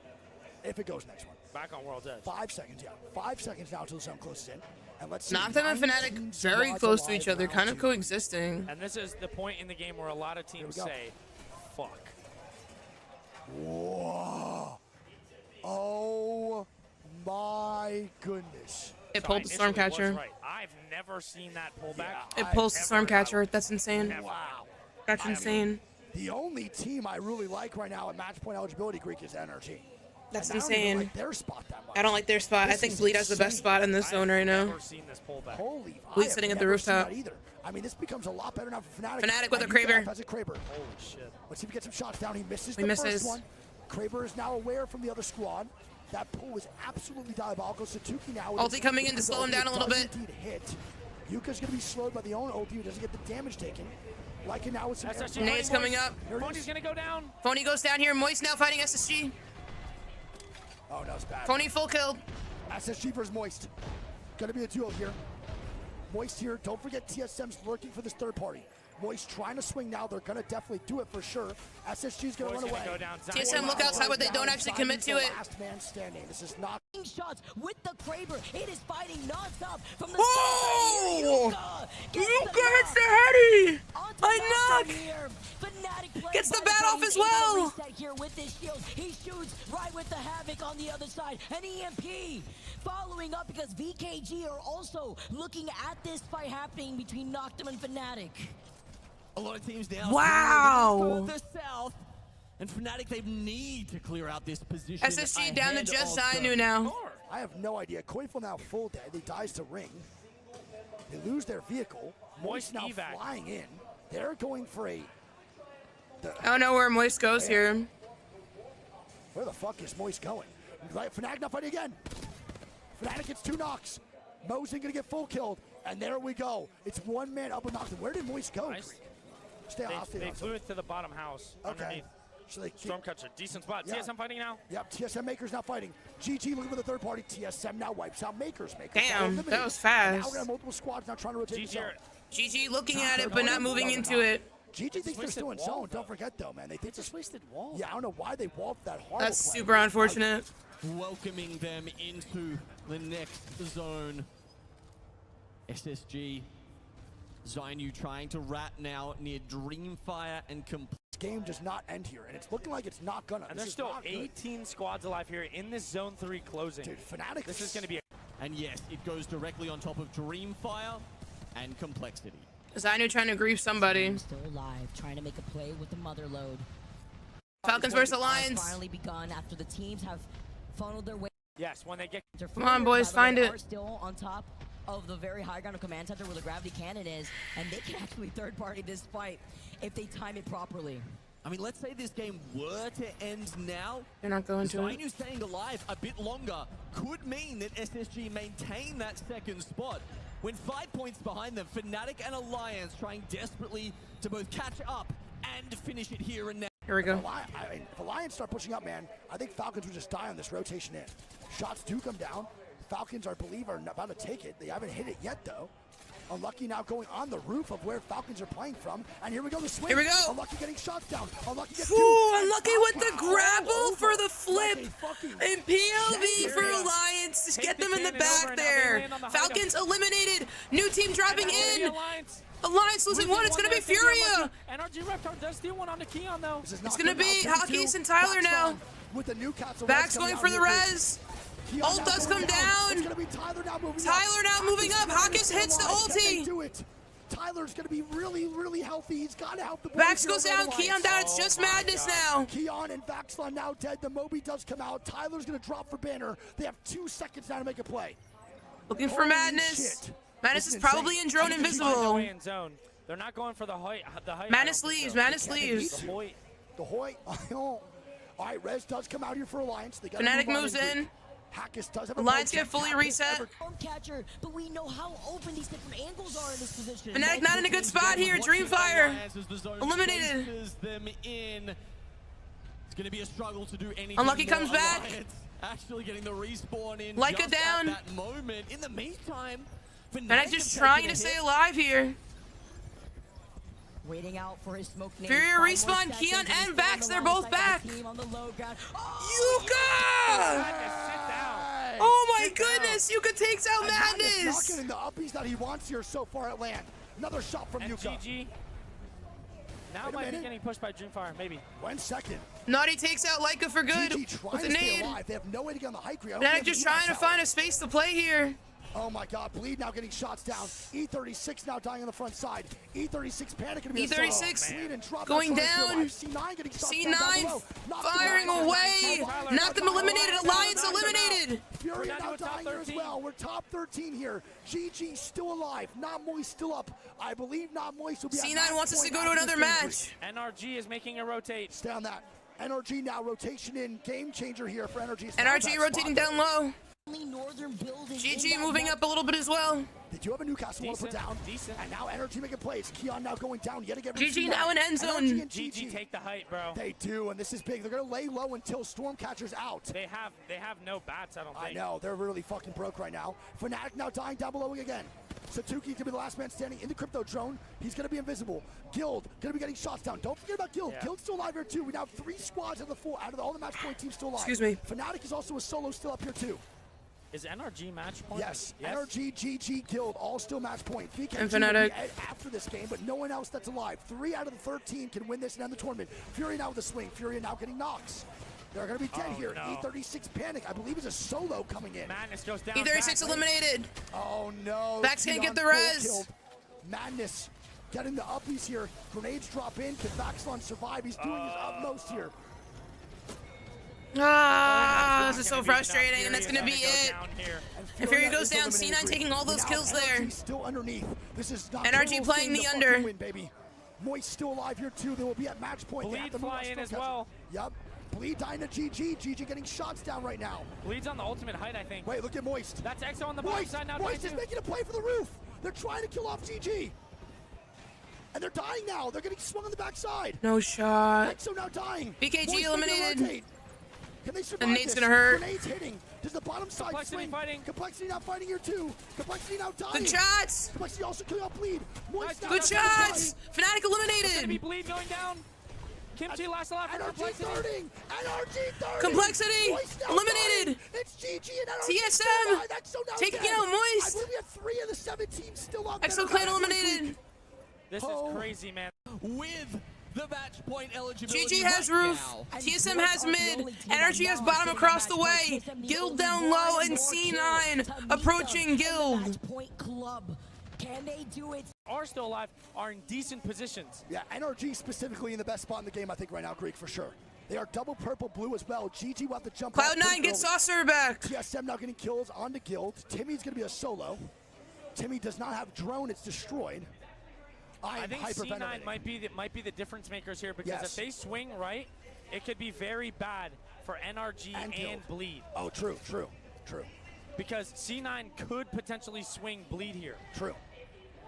If it goes next one. back on World's Edge. 5 seconds, yeah. 5 seconds now until the zone closes in. And let's see. Knock them and 19 Fnatic very squads close to alive each other, round kind of 2. coexisting. And this is the point in the game where a lot of teams we go. say, fuck. Whoa. Oh my goodness. It So pulled the initially was Stormcatcher. Right. I've never seen that pullback. It pulls the Never have. Stormcatcher. That's insane. Never. Wow. That's insane. The only team I really like right now at match point eligibility, Greek, is NRG. That's And I don't even insane. like their spot that much. I don't like their spot. I This think is Bleed has the best insane. spot in this zone right now. Never seen this pullback. Holy, Bleed I have sitting at the never seen rooftop. that either. I mean, this becomes a lot better now for Fnatic. Fnatic with And a Kraber. UKF has a Kraber. Holy shit. Let's see if he gets some shots down. He misses He the misses. first one. Kraber is now aware from the other squad. That pull was absolutely diabolical. Satuki now with Ulti coming in to slow him down a little bit. Does indeed hit. Yuka's going to be slowed by the own ulti, who doesn't get the damage taken. Like it now with some SSG. air- Nade's coming up. Here it Phony's is. gonna go down. Phony goes down here. Moist now fighting SSG. Oh, no, it's bad. Phony full killed. SSG versus Moist. Gonna be a duo here. Moist here. Don't forget TSM's lurking for this third party. Moist trying to swing now. They're gonna definitely do it for sure. SSG's gonna Boys run gonna away. go down. TSM look outside, but they don't actually commit to it. Last man standing. This is not. Shots with the Kraber. It is fighting nonstop from the Oh! Yuka Yuka hits the heady. onto I Malcolm knock. here. Fnatic plays Gets the by bat off game. as He's gonna well. reset here with his shield. He shoots right with the Havoc on the other side. An EMP following up because VKG are also looking at this fight happening between Noctum and Fnatic. A lot of teams now. Wow. Further south. And Fnatic, they need to clear out this position. SSG down to ahead just of Zainu the now. car. I have no idea. Coinful now full dead. He dies to Ring. They lose their vehicle. Moist now evac. flying in. They're going for a. I don't know where Moist goes here. Where the fuck is Moist going? Fnatic not fighting again. Fnatic gets 2 knocks. Mosin gonna get full killed. And there we go. It's one man up with Noctum. Where did Moist go? Nice. Stay off. They flew it to the bottom house. Okay. Underneath. So they keep, Stormcatcher, decent spot. Yeah. TSM fighting now. Yep, TSM Maker's now fighting. GG looking for the third party. TSM now wipes out Makers. Makers Damn, now eliminated. that was And fast. now we're gonna have multiple squads now trying to rotate the GG. zone. GG looking at it, but not moving into it. GG thinks they're Twisted still in wall, zone. though. Don't forget though, man. They think Just wasted wall. Yeah, I don't know why they walled that hard. That's super unfortunate. Welcoming them into the next zone. SSG. Zainu trying to rat now near Dreamfire and complete. This game does not end here, and it's looking like it's not gonna. And This there's is still not good. 18 squads alive here in this zone 3 closing. Dude, Fnatic. This is going to be a And yes, it goes directly on top of Dreamfire and Complexity. Zainu trying to grief somebody. Still alive, trying to make a play with the mother load. Falcons versus Has Alliance. finally begun after the teams have funneled their way. yes. When they get Come on, boys, find it. Are still on top of the very high ground of Command Center where the gravity cannon is, and they can actually third party this fight if they time it properly. I mean, let's say this game were to end now. They're not going to it. Zainu staying alive a bit longer could mean that SSG maintain that second spot. When 5 points behind them, Fnatic and Alliance trying desperately to both catch up and finish it here and now. Here we go. If Alliance start pushing up, man, I think Falcons would just die on this rotation in. Shots do come down. Falcons, I believe, are about to take it. They haven't hit it yet, though. Unlucky now going on the roof of where Falcons are playing from. And here we go, the swing. Here we go. Unlucky getting shots down. Unlucky gets Ooh, two. unlucky And with the Falcons grapple all for over the flip. like a fucking And PLV jet for here. Alliance. Just Take get the them in the cannon over back and now they there. land on the Falcons eliminated. New team dropping in. Alliance. Alliance losing one. It's going to be Furia. NRG Reptar does steal one on the Keon though. This is It's not gonna good be now. 3-2. Hawkeyes and Tyler Backs now. on With the Newcastle Backs Reds going coming for out the here. res. Keon Ult now does going come down. It's gonna be Tyler now moving Tyler up. now moving up. Hawkins Hawkins hits the alive. Can they ulti. do it? Tyler's gonna be really, really healthy. He's gotta help the boys. Vax here goes on the down. line. Keon down. It's just madness now. Keon and Vaxlon now dead. The Moby does come out. Tyler's gonna drop for banner. They have 2 seconds now to make a play. Looking for Holy madness. shit. Madness This is is probably insane. in drone Away invisible. in zone. They're not going for the height. Madness leaves. Madness leaves. The Hoyt. The Hoy. All right, Rez does come out here for Alliance. They gotta Fnatic move on moves and in. Hackis does have a Alliance blow get fully check. reset. Catcher, but we know how open these different angles are in this position. Fnatic not in a good spot here. Dreamfire eliminated. Chases them in. It's going to be a struggle to do anything. Unlucky more. comes back. Alliance actually getting the respawn in Leica just down. at that moment. In the meantime, Fnatic just trying to stay alive here. Waiting out for his smoke nade. Furia 5 more respawn, seconds, Keon and he's and still Vax, on the they're line both side of back. the team on the low ground. Yuka! Sit down. Oh my goodness, Yuka takes out And Madness not Madness. getting the uppies that he wants here so far at land. Another shot from And Yuka. GG. Now Wait a might be minute. getting pushed by Dreamfire, maybe. 1 second. Naughty takes out Leica for good GG trying with to a stay nade. alive. They have no way to get on the high ground. Fnatic just trying to find a space to play here. Oh my God, Bleed now getting shots down. E36 now dying on the front side. E36 panicking to be a solo. E36 Bleed and drop going now trying to down. stay alive. C9 getting shots down below. C9 Knocked him firing out. away. Tyler, Knocked them eliminated. Alliance knocked them out. eliminated. Fury down now to top dying here as 13. well. We're top 13 here. GG still alive. Not Moist still up. I believe Not Moist will be at C9 match wants us to point go to after another this game. match. NRG is making a rotate. Stay on that. NRG now rotation in. Game changer here for NRG. It's not NRG that rotating spot. down low. Only northern building. GG moving up a little bit as well. They do have a Newcastle one to put Decent, down. decent. And now NRG making plays. Keon now going down yet again. GG now in end zone. NRG and GG take the height, bro. They do, and this is big. They're going to lay low until Stormcatcher's out. They have no bats, I don't I think. know, they're really fucking broke right now. Fnatic now dying down below again. Satuki's going to be the last man standing in the crypto drone. He's going to be invisible. Guild going to be getting shots down. Don't forget about Guild. Yeah. Guild's still alive here too. We now have 3 squads out of all the match point teams still alive. Excuse me. Fnatic is also a solo still up here too. Is NRG match point? Yes, NRG, GG, Guild, all still match point. VK And will be Fnatic. after this game, but no one else that's alive. 3 out of the 13 can win this and end the tournament. Fury now with a swing. Fury now getting knocks. They're going to be dead here. no. E36 Panic, I believe, is a solo coming in. Madness goes down. E36 eliminated. Oh no. Vax gonna Keon get the full res. killed. Madness getting the uppies here. Grenades drop in. Can Vaxlon survive? He's doing his utmost here. Ah, this is so frustrating, and that's gonna be it. And Fury goes down. is C9 eliminated. taking all those Now kills there. NRG still underneath. This is not NRG Turtles playing getting the fucking under. Win, baby. Moist still alive here too. They will be at match point. They have Bleed to move fly on in as Stormcatcher. well. Yep. Bleed dying to GG. GG getting shots down right now. Bleed's on the ultimate height, I think. Wait, look at Moist. That's EXO on the bottom Moist, side now. Moist is 22. making a play for the roof. They're trying to kill off GG. And they're dying now. They're getting swung on the backside. No shot. Exo now dying. BKG Moist eliminated. rotate. Can they survive And Nate's this? gonna hurt. Grenades hitting. Does the bottom side Complexity swing? fighting. Complexity now fighting here too. Complexity now dying. Good shots. Complexity also killing off Bleed. Moist now Good Good dying. shots. Fnatic Gonna be eliminated. Bleed going down. Kimchi last alive for NRG Complexity. 30. NRG 30. Complexity Moist now eliminated. dying. It's GG and NRG TSM still alive. Exo now taking dead. out Moist. I believe we have 3 of the 7 teams still on. Exo Clan eliminated. This Oh. is crazy, man. With the match point eligibility GG has right roof. now. TSM has mid. NRG has bottom across the way. Guild down low and C9 approaching Guild. Point club. Can they do it? Are still alive, are in decent positions. Yeah, NRG specifically in the best spot in the game, I think, right now, Greek, for sure. They are double purple blue as well. GG will have to jump out Cloud9 pretty gets early. Saucer back. TSM now getting kills onto Guild. Timmy's going to be a solo. Timmy does not have drone. It's destroyed. I I am think hyperventilating. C9 might be the difference makers here because Yes. if they swing right, it could be very bad for NRG And Guild. and Bleed. Oh, true. Because C9 could potentially swing Bleed here. True.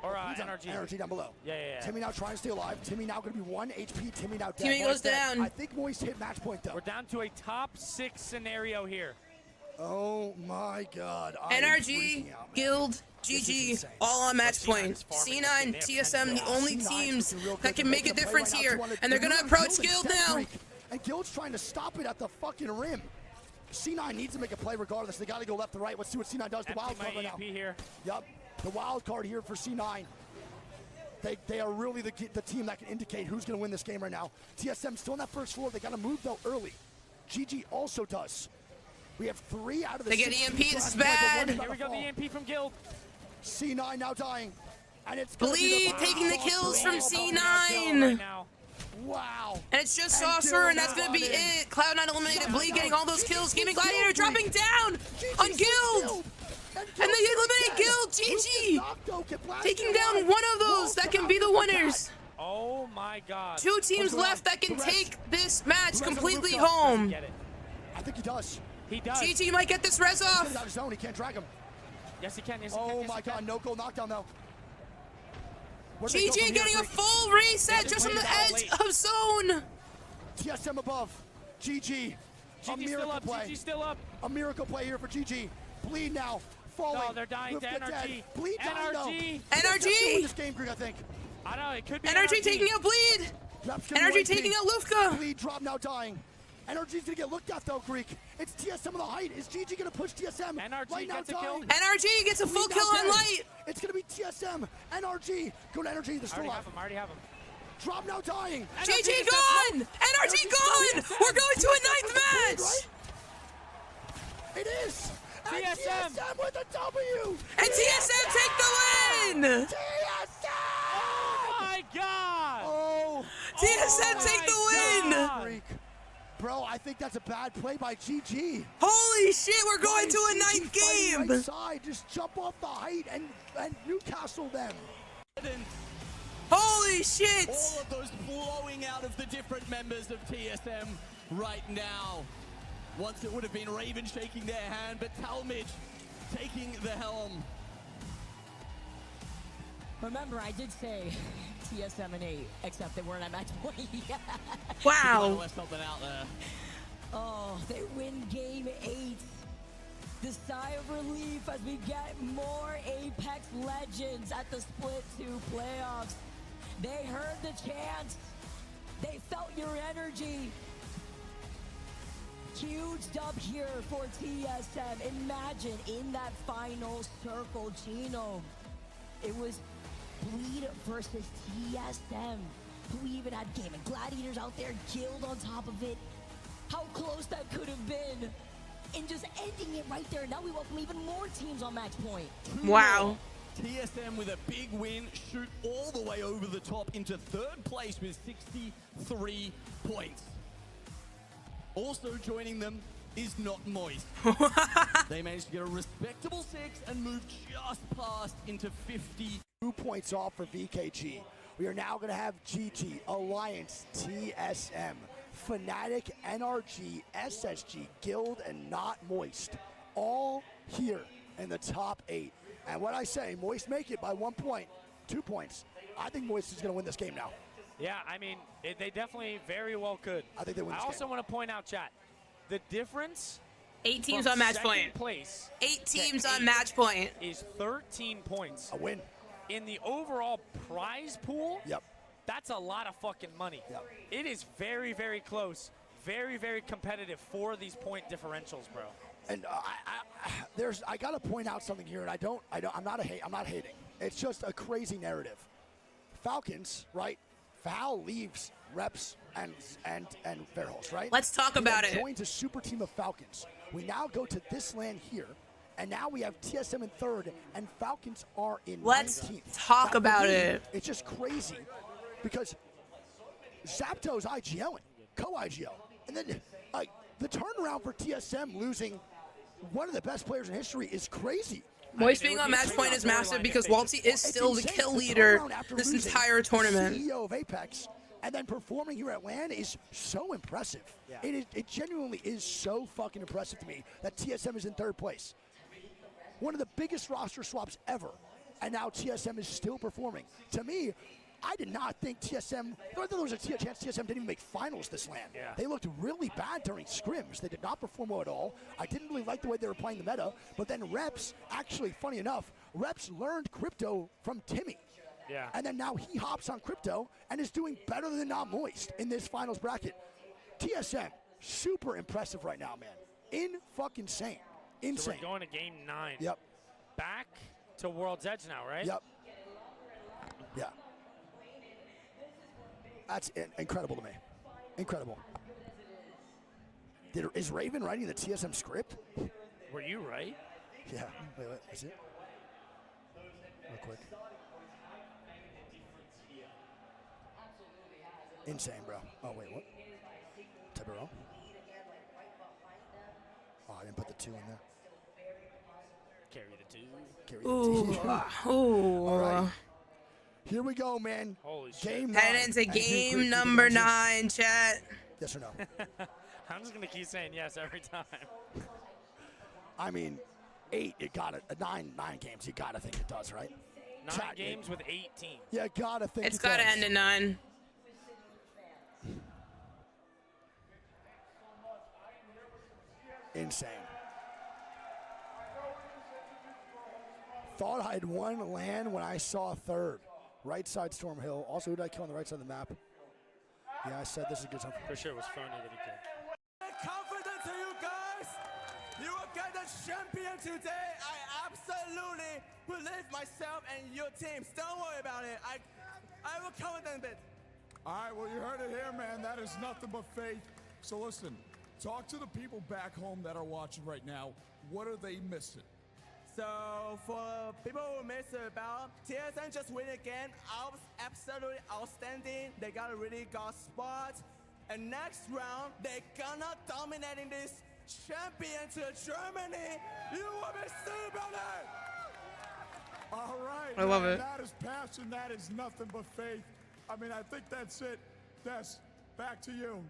Or NRG. NRG. NRG down below. Yeah. Timmy now trying to stay alive. Timmy now going to be 1 HP. Timmy now dead. Timmy goes Moist dead. down. I think Moist hit match point, though. We're down to a top 6 scenario here. Oh, my God. I am NRG, freaking out, man. Guild, is GG, insane. all on match Well, C9 point. is farming. C9, They have TSM, the Yeah, only C9's teams looking real that good. can They're make a making play difference right now, here. 200. And they're going to doing approach Guild Guild and Step now. Freak. And Guild's trying to stop it at the fucking rim. C9 needs to make a play regardless. They got to go left to right. Let's see what C9 does. The Empty wild my card right now. EMP here. Yep. The wild card here for C9. They are really the team that can indicate who's going to win this game right now. TSM still on that first floor. They got to move, though, early. GG also does. We have 3 out of the They get 6 EMP, teams this is left. bad. One Here we go, the fall. EMP from Guild. C9 now dying. And it's gonna be Bleed the taking the final kills ball. from Right C9. now. Wow. And it's just And Saucer, Guild and that's going to be got in. it. Cloud9 eliminated, Bleed getting all those kills. Gaming Gladiator dropping down GG on Guild. And they eliminate Guild, GG. Taking down one of those that can be the winners. Oh my God. 2 teams left that can take this match completely home. Get it. I think he does. He does. GG might get this res He's off. out of zone. He can't drag him. Yes, he can. Yes, he can. Oh yes, my he can. God. No goal knockdown though. Where do they go from GG here, getting a Greek? full reset just on the edge of zone. TSM above. GG. A GG still miracle up. play. GG still up. A miracle play here for GG. Bleed now. Falling. No, they're dying Roof to the dead. NRG. Bleed dying though. NRG. TSM still NRG. win this game, Greek, I think. I don't know. It could be NRG taking out Bleed. Reps gonna be NRG taking waiting. out Lufka. Bleed drop now dying. NRG's gonna get looked at though, Greek. It's TSM on the height. Is GG gonna push TSM? NRG Light now gets a kill. dying. NRG gets a full Bleed kill now on dead. Light. It's gonna be TSM. NRG. Go to NRG. They're I still already alive. have him. I already have him. Drop now dying. GG gone. NRG gone. We're going to a 9th match. It is. TSM with a W. And TSM take the win! TSM! Oh my God! Oh, TSM take the win! God. freak. Bro, I think that's a bad play by GG. Holy shit, we're Why going is to a GG ninth fighting game! Right side? Just jump off the height and Newcastle them. Holy shit! All of those flowing out of the different members of TSM right now. Once it would have been Raven shaking their hand, but Talmadge taking the helm. Remember, I did say TSM and 8, except they weren't at match point yet. Wow. Left something out there. Oh, they win game 8. The sigh of relief as we get more Apex legends at the Split 2 playoffs. They heard the chants. They felt your energy. Huge dub here for TSM. Imagine in that final circle, Gino. It was Bleed versus TSM, who even had Gaming Gladiators out there, Guild on top of it. How close that could have been. And just ending it right there. Now we welcome even more teams on match point. Wow. TSM with a big win, shoot all the way over the top into third place with 63 points. Also joining them is Not Moist. They managed to get a respectable 6 and move just past into 50. 2 points off for VKG. We are now going to have GG, Alliance, TSM, Fnatic, NRG, SSG, Guild, and Not Moist. All here in the top 8. And what I say, Moist make it by 1 point, 2 points. I think Moist is going to win this game now. Yeah, I mean, they definitely very well could. I think they win this I also game. want to point out, chat, the difference 8 teams from on match second point. place 8 to teams on 8 match point. is 13 points. A win. In the overall prize pool, Yep. that's a lot of fucking money. Yep. It is very, very close. Very, very competitive for these point differentials, bro. And I got to point out something here, and I'm not hating. It's just a crazy narrative. Falcons, right? Val leaves Reps and Verholst, right? Let's talk about it. Joins a super team of Falcons. We now go to this land here, and now we have TSM in 3rd, and Falcons are in 19th. Let's talk about it. It's just crazy because Zapto's IGLing, co-IGL, and then like the turnaround for TSM losing one of the best players in history is crazy. Moist being on match point is massive because Waltzy is still the kill leader this entire tournament. CEO of Apex, and then performing here at LAN is so impressive. Yeah. It genuinely is so fucking impressive to me that TSM is in 3rd place. One of the biggest roster swaps ever, and now TSM is still performing. To me, I did not think TSM, I thought there was a chance TSM didn't even make finals this LAN. Yeah. They looked really bad during scrims. They did not perform well at all. I didn't really like the way they were playing the meta, but then Reps, actually, funny enough, Reps learned crypto from Timmy. Yeah. And then now he hops on crypto and is doing better than Not Moist in this finals bracket. TSM, super impressive right now, man. In-fucking-sane. So Insane. we're going to game 9. Yep. Back to World's Edge now, right? Yep. Yeah. That's incredible to me. Incredible. Is Raven writing the TSM script? Were you right? Yeah. Wait, is it? Real quick. Insane, bro. Oh, wait, what? Tibero? Oh, I didn't put the 2 in there. Carry the 2. Carry the Ooh. 2. Ooh. All right. Here we go, man. Holy shit. Game 9. Heading into And who game created the number engine? 9, chat. Yes or no? I'm just going to keep saying yes every time. I mean, 8, you got it. 9 games, you got to think it does, right? 9 Chat, games with 8 teams. You got to think It's it got to does. end in 9. Insane. Thought I'd won LAN when I saw 3rd. Right side Storm Hill. Also, who did I kill on the right side of the map? Yeah, I said this is a good time. For sure it was phony that he killed. Confident to you guys. You will get the champion today. I absolutely believe myself and your teams. Don't worry about it. I will confident it. All right, well, you heard it here, man. That is nothing but faith. So listen, Talk to the people back home that are watching right now. What are they missing? So for people who miss about TSM just win again, absolutely outstanding. They got a really good spot. And next round, they're gonna dominating this champion to Germany. You will be seeing about it. All right. I love it. That is passion. That is nothing but faith. I mean, I think that's it. Des, back to you.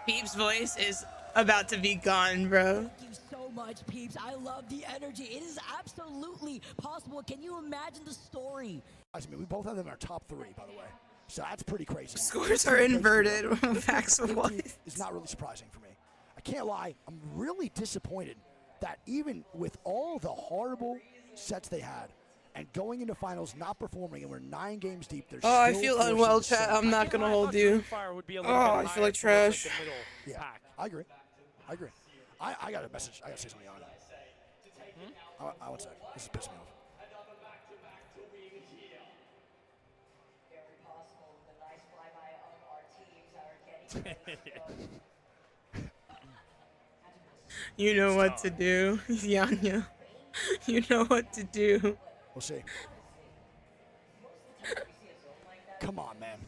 Peeps' voice is about to be gone, bro. Thank you so much, Peeps. I love the energy. It is absolutely possible. Can you imagine the story? I mean, we both have them in our top 3, by the way. So that's pretty crazy. Scores are inverted. Facts of life. It's not really surprising for me. I can't lie. I'm really disappointed that even with all the horrible sets they had and going into finals not performing, and we're 9 games deep. Oh, I feel unwell, chat. I'm not gonna hold you. Oh, I feel like trash. Yeah, I agree. I agree. I got a message. I got to say something on it. I one sec. This is pissing me off. You know what to do, Yanya. You know what to do. We'll see. Come on, man.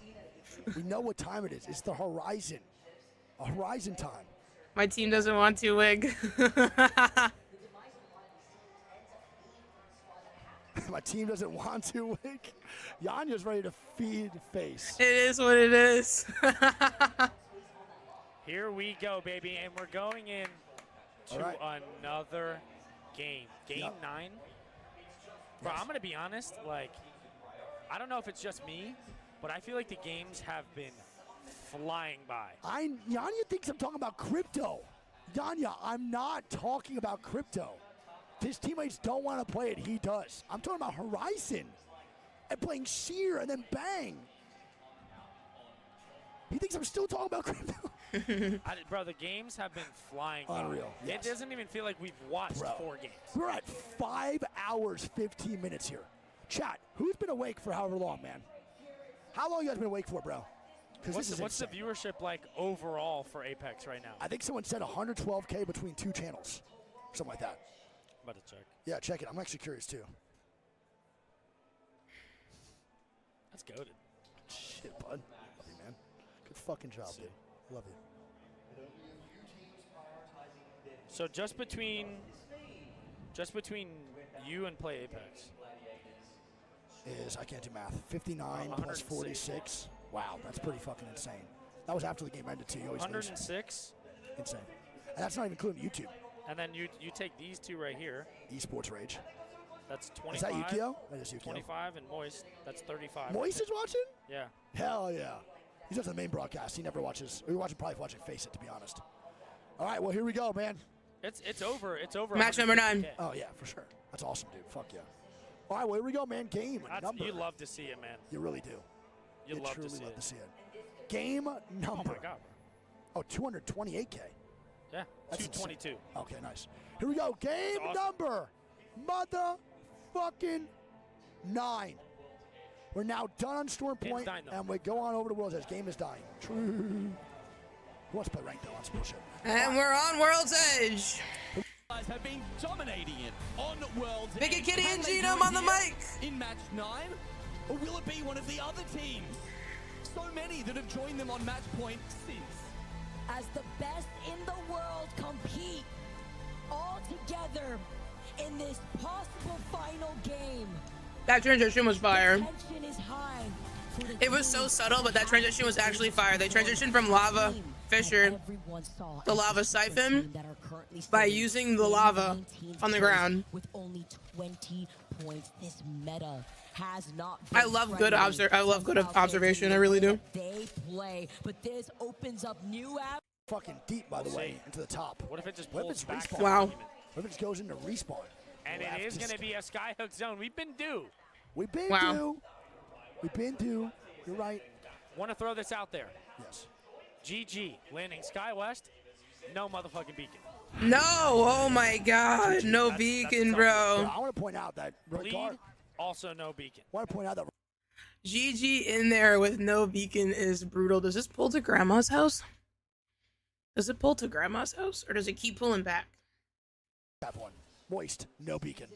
We know what time it is. It's the horizon. A horizon time. My team doesn't want to, Wig. My team doesn't want to, Wick. Yanya's ready to feed face. It is what it is. Here we go, baby, and we're going in to another game. Game 9. Bro, I'm going to be honest, like, I don't know if it's just me, but I feel like the games have been flying by. Yanya thinks I'm talking about crypto. Yanya, I'm not talking about crypto. His teammates don't want to play it. He does. I'm talking about Horizon and playing Sheer and then Bang. He thinks I'm still talking about crypto. Bro, the games have been flying. Unreal. Yes. It doesn't even feel like we've watched 4 games. We're at 5 hours, 15 minutes here. Chat, who's been awake for however long, man? How long you guys been awake for, bro? What's the viewership like overall for Apex right now? I think someone said 112K between 2 channels. Something like that. I'm about to check. Yeah, check it. I'm actually curious, too. That's goated. Shit, bud. Love you, man. Good fucking job, dude. Love you. So just between you and Play Apex is, I can't do math, 59 plus 46. Wow, that's pretty fucking insane. That was after the game ended, too. You always 106. Insane. And that's not even including YouTube. And then you take these 2 right here. Esports Rage. That's 25. Is that Yukio? That is Yukio. 25 and Moist. That's 35. Moist is watching? Yeah. Hell yeah. He's on the main broadcast. He never watches. We're probably watching Face It, to be honest. All right, well, here we go, man. It's over. It's over. Match number 9. Oh, yeah, for sure. That's awesome, dude. Fuck yeah. All right, well, here we go, man. Game number. You love to see it, man. You really do. You love truly to see love it. to see it. Game number. Oh, my God. Oh, 228K. Yeah, That's 222. Insane. Okay, nice. Here we go. Game number motherfucking 9. We're now done on Storm Point, and we go on over to World's Edge. Game is dying. True. Who wants to play ranked though? That's bullshit. And we're on World's Edge. Have been dominating it on World's Big Edge. Kitty and Can they Genome do it on the here mic. in match 9, or will it be one of the other teams? So many that have joined them on match point since. As the best in the world compete all together in this possible final game. That transition was fire. Tension is high. It was so subtle, but that transition was actually fire. They transitioned from Lava Fissure to Lava Siphon by using the lava on the ground. With only 20 points, this meta has not. I love good observation. I really do. They play, but this opens up new fucking deep, by the way, into the top. What if it just What if pulls it's back? respawn? Wow. What if it just goes into respawn? And it is going to be a skyhook zone. We've been due. We've been Wow. due. We've been due. You're right. Want to throw this out there. Yes. GG landing Sky West. No motherfucking beacon. No, oh my God, no beacon, bro. I want to point out that Bleed, also no beacon. I want to point out that GG in there with no beacon is brutal. Does this pull to grandma's house? Does it pull to Grandma's house, or does it keep pulling back? Have one. Moist, no beacon.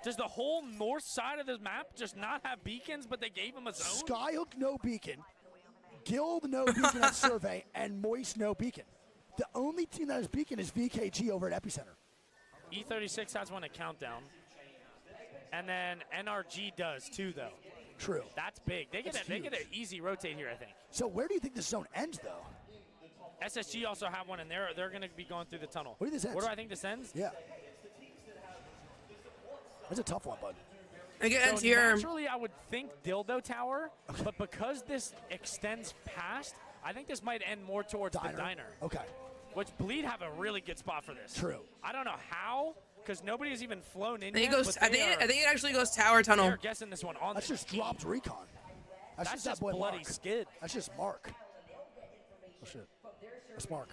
Does the whole north side of the map just not have beacons, but they gave him a zone? Skyhook, no beacon. Guild, no beacon at Survey, and Moist, no beacon. The only team that has beacon is VKG over at Epicenter. E36 has one at Countdown. And then NRG does too, though. True. That's big. They get an easy rotate here, I think. So where do you think this zone ends, though? SSG also have one in there. They're going to be going through the tunnel. Where do this ends? Where do I think this ends? Yeah. That's a tough one, bud. I get So ends here. naturally, I would think Dildo Tower, but because this extends past, I think this might end more towards the diner. Okay. Which Bleed have a really good spot for this. True. I don't know how, because nobody has even flown in I think yet. it goes. but I think it actually goes tower tunnel. They're guessing this one on That's the just team. dropped recon. That's just that boy bloody Mark. skid. That's just Mark. Oh, shit. That's Mark.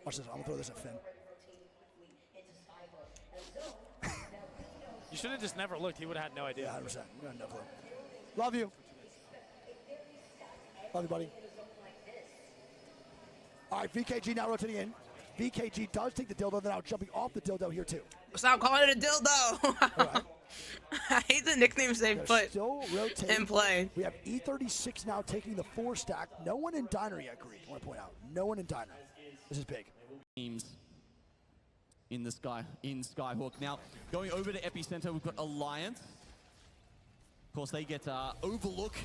Watch this. I'm going to throw this at Finn. You should have just never looked. He would have had no idea. Yeah, 100%. You got no clue. Love you. Love you, buddy. All right, VKG now rotating in. VKG does take the dildo. They're now jumping off the dildo here, too. Stop calling it a dildo. All right. I hate the nicknames they They're put still rotating. in play. We have E36 now taking the 4 stack. No one in Diner yet, Greek. I want to point out. No one in Diner. This is big. Teams in the Skyhawk. Now, going over to Epicenter, we've got Alliance. Of course, they get Overlook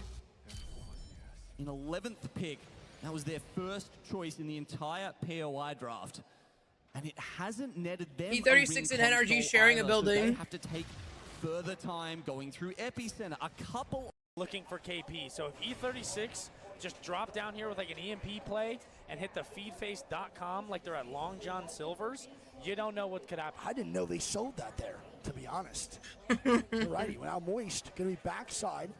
in 11th pick. That was their first choice in the entire POI draft. And it hasn't netted them E36 and NRG sharing a building. So they have to take further time going through Epicenter. A couple Looking for KP. So if E36 just drop down here with like an EMP play and hit the feedface.com like they're at Long John Silver's, you don't know what could happen. I didn't know they sold that there, to be honest. Alrighty, well, now Moist going to be backside.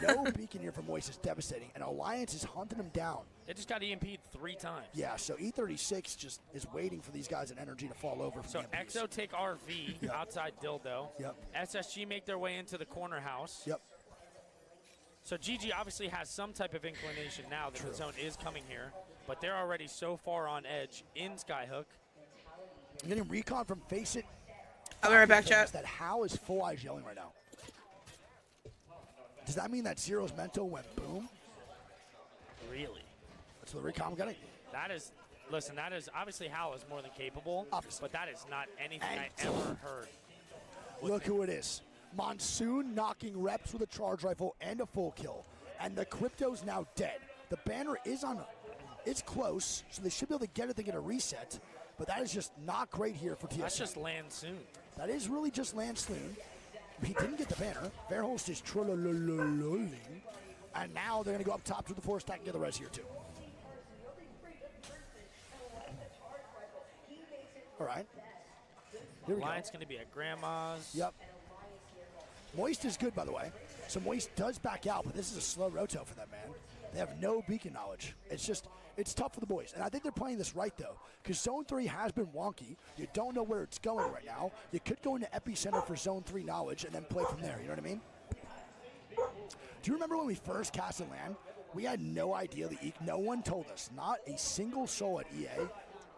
No beacon here for Moist is devastating, and Alliance is hunting him down. They just got EMP'd 3 times. Yeah, so E36 just is waiting for these guys in energy to fall over. From So the EMPs. Exo take RV outside Dildo. Yep. SSG make their way into the corner house. Yep. So GG obviously has some type of inclination now that the zone is coming here, but they're already so far on edge in Skyhook. I'm getting recon from Face It. I'll be right back, chat. That How is full eyes yelling right now. Does that mean that Zero's mental went boom? Really? That's the recon I'm getting. That is, listen, that is, obviously Hal is more than capable, Obviously. but that is not anything I ever heard. Look who it is. Monsoon knocking reps with a charge rifle and a full kill. And the Crypto's now dead. The banner is on, it's close, so they should be able to get it to get a reset. But that is just not great here for TSM. That's just land soon. That is really just land soon. He didn't get the banner. Verholst is trollololololling. And now they're going to go up top to the 4 stack and get the res here too. All right. Here we go. Line's going to be at Grandma's. Yep. Moist is good, by the way. So Moist does back out, but this is a slow roto for them, man. They have no beacon knowledge. It's just, it's tough for the boys. And I think they're playing this right, though, because Zone 3 has been wonky. You don't know where it's going right now. You could go into Epicenter for Zone 3 knowledge and then play from there. You know what I mean? Do you remember when we first casted LAN? We had no idea no one told us. Not a single soul at EA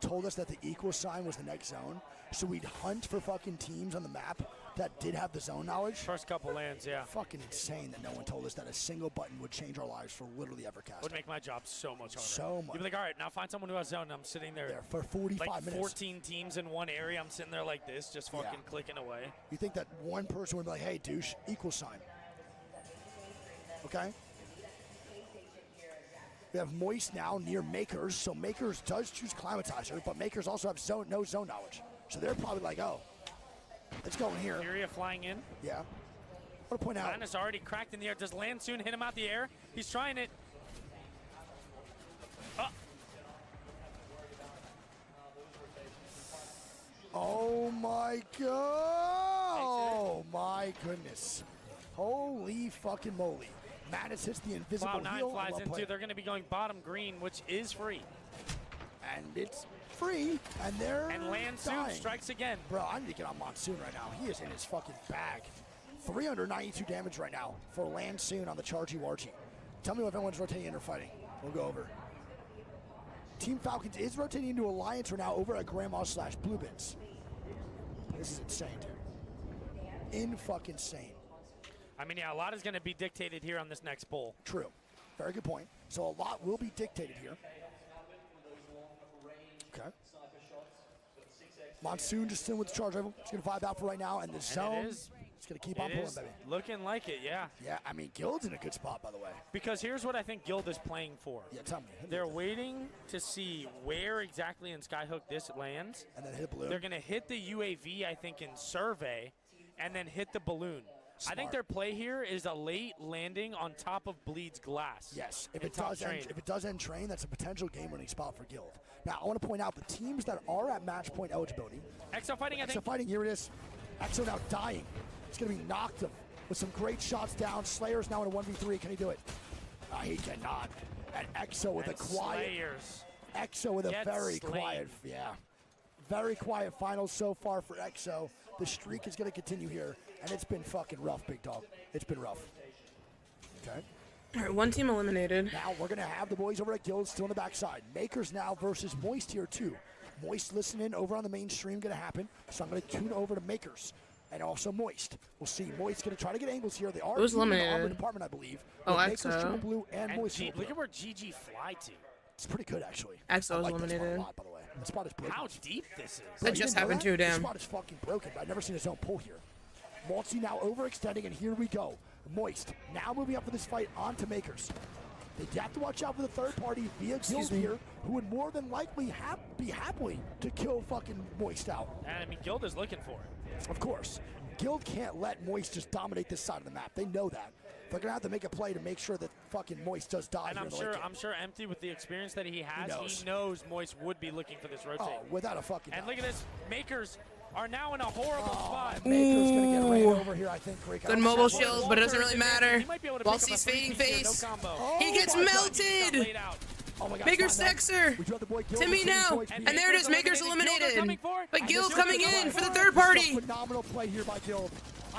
told us that the equal sign was the next zone. So we'd hunt for fucking teams on the map that did have the zone knowledge. First couple lands, yeah. Fucking insane that no one told us that a single button would change our lives for literally ever casting. Would make my job so much harder. So much. You'd be like, all right, now find someone who has zone. And I'm sitting there For 45 like minutes. 14 teams in one area. I'm sitting there like this, just fucking clicking away. You think that one person would be like, hey, douche, equal sign. Okay? We have Moist now near Makers, so Makers does choose Climatizer, but Makers also have no zone knowledge. So they're probably like, oh, let's go in here. Furia flying in. Yeah. I want to point out. Linus already cracked in the air. Does land soon hit him out the air? He's trying it. Oh my god! Oh my goodness. Holy fucking moly. Madness hits the invisible Cloud9 heel. flies into. They're going to be going bottom green, which is free. And it's free, and they're And land soon dying. strikes again. Bro, I need to get on Monsoon right now. He is in his fucking bag. 392 damage right now for Land Soon on the Chargy Wargy. Tell me if everyone's rotating in or fighting. We'll go over. Team Falcons is rotating into Alliance right now over at Grandma/Blue Bins. This is insane, dude. In-fucking-sane. I mean, yeah, a lot is going to be dictated here on this next bowl. True. Very good point. So a lot will be dictated here. Okay. Monsoon just in with the charge rifle. He's going to vibe out for right now. And the zone is going to keep on pulling, baby. Looking like it, yeah. Yeah, I mean, Guild's in a good spot, by the way. Because here's what I think Guild is playing for. Yeah, tell me. They're waiting to see where exactly in Skyhook this lands. And then hit balloon. They're going to hit the UAV, I think, in survey, and then hit the balloon. Smart. I think their play here is a late landing on top of Bleed's glass. Yes, if it does end train, that's a potential game-winning spot for Guild. Now, I want to point out the teams that are at match point eligibility. Exo fighting, I think. Exo fighting, here it is. Exo now dying. It's going to be knocked with some great shots down. Slayer's now in a 1v3. Can he do it? He cannot. And Exo with a quiet. Slayers. Exo with a very slain. quiet, very quiet finals so far for Exo. The streak is going to continue here, and it's been fucking rough, big dog. It's been rough. Okay. All right, one team eliminated. Now we're going to have the boys over at Guild still on the backside. Makers now versus Moist here, too. Moist listening over on the main stream going to happen, so I'm going to tune over to Makers. And also Moist. We'll see. Moist going to try to get angles here. They are Who's in the armor eliminated? department, I believe. Oh, Makers, Exo. Triple Blue, and Moist. Look at where GG fly to. It's pretty good, actually. Exo is I like that spot eliminated. a lot, by the way. The spot is broken. How deep this is. Bro, That you just didn't know happened that? too, damn. The spot is fucking broken, but I've never seen his own pull here. Maltzy now overextending, and here we go. Moist now moving up for this fight onto Makers. They have to watch out for the third party via Guild here, who would more than likely be happy to kill fucking Moist out. And I mean, Guild is looking for it. Of course. Guild can't let Moist just dominate this side of the map. They know that. They're gonna have to make a play to make sure that fucking Moist does die. And I'm sure Empty, with the experience that he has, he knows Moist would be looking for this rotate. Oh, without a fucking And doubt. look at this, Makers are now in a horrible spot. Makers gonna get ran over here, I think. Greek. Good mobile shield, but it doesn't really matter. He might be able to While pick up he's a 3 fading piece here, face, no combo. he gets my God. melted. Laid out. Oh my God, Maker it's fine, Sexer. We do have the boy Guild Timmy receiving now. points. And there it is. Makers eliminated. coming for it. But And Guild this coming is in the for the play. third party. Phenomenal play here by Guild.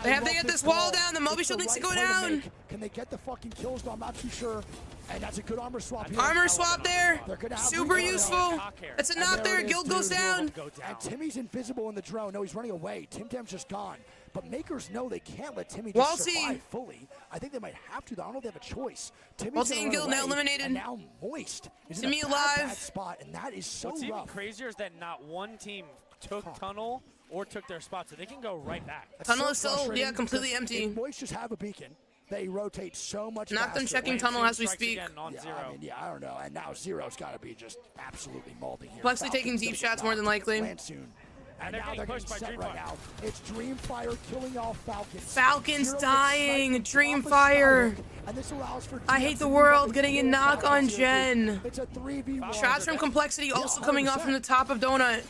They have to I get love this wall wall. down. The Moby It's shield the needs to right go play down. make. Can they get the fucking kills? No, I'm not too sure. And that's a good armor swap here. Armor swap there. They're gonna have Super reload. useful. It's a And knock there. it is, Guild goes dude. down. And Timmy's invisible in the drone. No, he's running away. Tim Tam's just gone. But Makers know they can't let Timmy just Waltzy. survive fully. I think they might have to, though. I don't know if they have a choice. Timmy's Waltzy gonna and run Guild now away, eliminated. And now Moist is Timmy in a alive. bad spot, and that is so What's even rough. crazier is that not one team took Tunnel or took their spot, so they can go right back. That's Tunnel so is still, frustrating yeah, completely because empty. If Moist just have a beacon, they rotate so much Not them faster. checking Lane tunnel team as we strikes speak. again on Yeah, Zero. I mean, yeah, I don't know. And now Zero's got to be just absolutely molding here. Plexley taking Falcons deep gonna shots get more than knocked. likely. Land soon. And they're now getting they're getting pushed by set right Dreamfire. now. It's Dreamfire killing off Falcons. Falcons Zero dying. gets sniped off of Dreamfire. Skyhook, and this allows for I TF hate to the move world up and getting a kill knock on Falcons here. Jen. It's a 3v1. Shots from Complexity also Yeah, coming off 100%. from the top of Donut.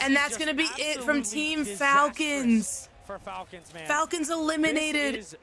And that's going to be it from Team Falcons. For Falcons, man. Falcons eliminated This is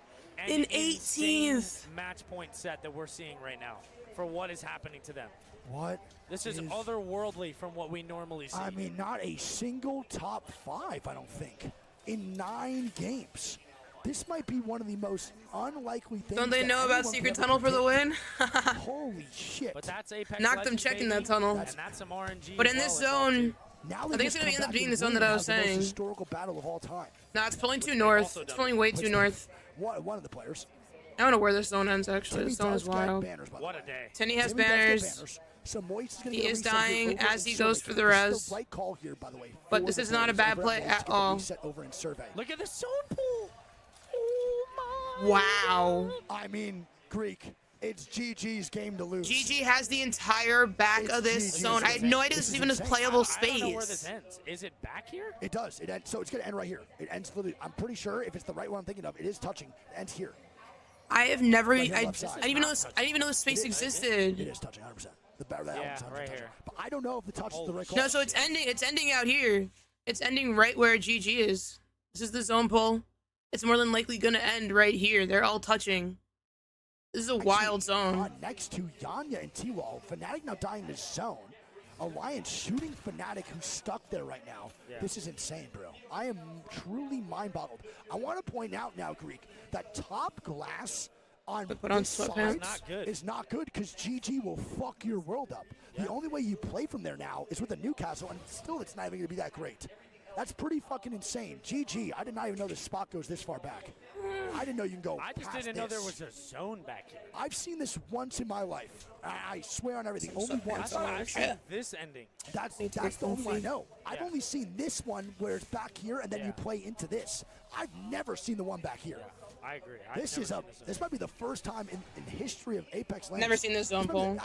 in an insane 18th. match point set that we're seeing right now for what is happening to them. What? This is otherworldly from what we normally see. I mean, not a single top 5, I don't think, in 9 games. This might be one of the most unlikely things. Don't they that know about anyone Secret could Tunnel ever for the predict. win? Holy shit. But that's Apex Knocked them Legends, checking baby. that tunnel. And that's some RNG. But as in this well involved, zone, too. Now I think it's going to end up being the zone that I was The most saying. historical battle of all time. No, it's pulling too north. It's pulling way too north. One of the players. I don't know where this zone ends, actually. Timmy This zone does is get wild. banners, by the What way. a day. Timmy has Timmy does get banners. banners. So Moist is gonna He get a is reset here dying over as in he Survey. goes for the This is res. the right call here, by the way. But for this the is not a players bad over play Moist at to get the all. reset over in Survey. Look at the zone pool. Oh my. Wow. I mean, Greek, it's GG's game to lose. GG has the entire back It's of this GG's zone. I had no idea This this is even was insane. playable I don't know where this space. ends. Is it back here? It does. It ends. So it's gonna end right here. It ends literally. I'm pretty sure if it's the right one I'm thinking of, it is touching. It ends here. I have never. Right here, I left side. didn't even know. I didn't even know this space It is existed. touching 100%. The better that Yeah, one right touching. here. But I don't know if the touch is the right call. No, so it's ending. It's ending out here. It's ending right where GG is. This is the zone pull. It's more than likely gonna end right here. They're all touching. This is a wild zone. Next to Yanya and T-Wall, Fnatic now dying in the zone. Alliance shooting Fnatic, who's stuck there right now. Yeah. This is insane, bro. I am truly mind-boggled. I want to point out now, Greek, that top glass on Put on this side sweatpants. Not good. is not good because GG will fuck your world up. The only way you play from there now is with a Newcastle, and still it's not even going to be that great. That's pretty fucking insane. GG, I did not even know this spot goes this far back. I didn't know you can go I just past didn't know there this. was a zone back here. I've seen this once in my life. I swear on everything, only I once. thought I've seen this ending. That's the only one I know. I've Yeah. only seen this one where it's back here and then you play into this. I've never seen the one back here. I agree. This might be the first time in history of Apex Legends. Never seen this zone pull. This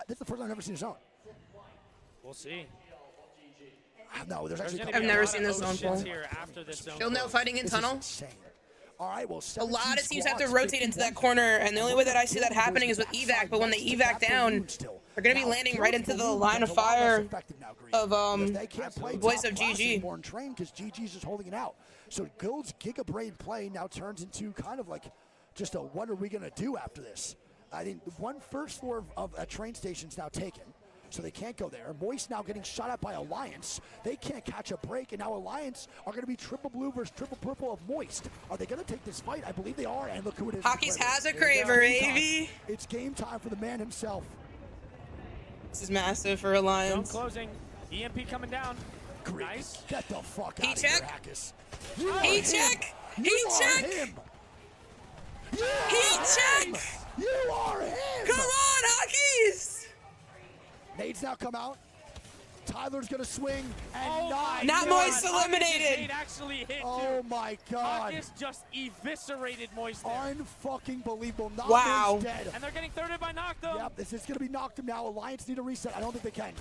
is the first time I've never seen a zone. We'll see. No, there's actually. I've never seen this zone pull. Here after this zone Still no pull. fighting in This tunnel. is insane. All right, well, A lot of teams have to squads, rotate into that 51. corner, and the only way that I see that happening is with evac. But when they evac down, they're gonna be landing right into the line of fire of Voice of GG. More trained because GG's just holding it out. So Guild's Giga Braid play now turns into kind of like just a what are we gonna do after this? I think one first floor of a train station is now taken. So they can't go there. Moist now getting shot at by Alliance. They can't catch a break, and now Alliance are going to be triple blue versus triple purple of Moist. Are they going to take this fight? I believe they are, and look who it is. Hockey's has a craver, baby. It's game time for the man himself. This is massive for Zone Alliance. closing. EMP coming down. Great. Nice. Get the fuck Heat out of here, check. Hackers. Heat check. Heat check. Heat check. You are him. Come on, Hockey's. Nades now come out. Tyler's gonna swing and Oh my Not God. Moist Huckins' eliminated. nade actually hit Oh too. my God. Huckins just eviscerated Moist there. Unfucking believable. Not Wow. Moist dead. And they're getting thirded by Noctum. Yep, this is gonna be knocked him now. Alliance need a reset. I don't think they can.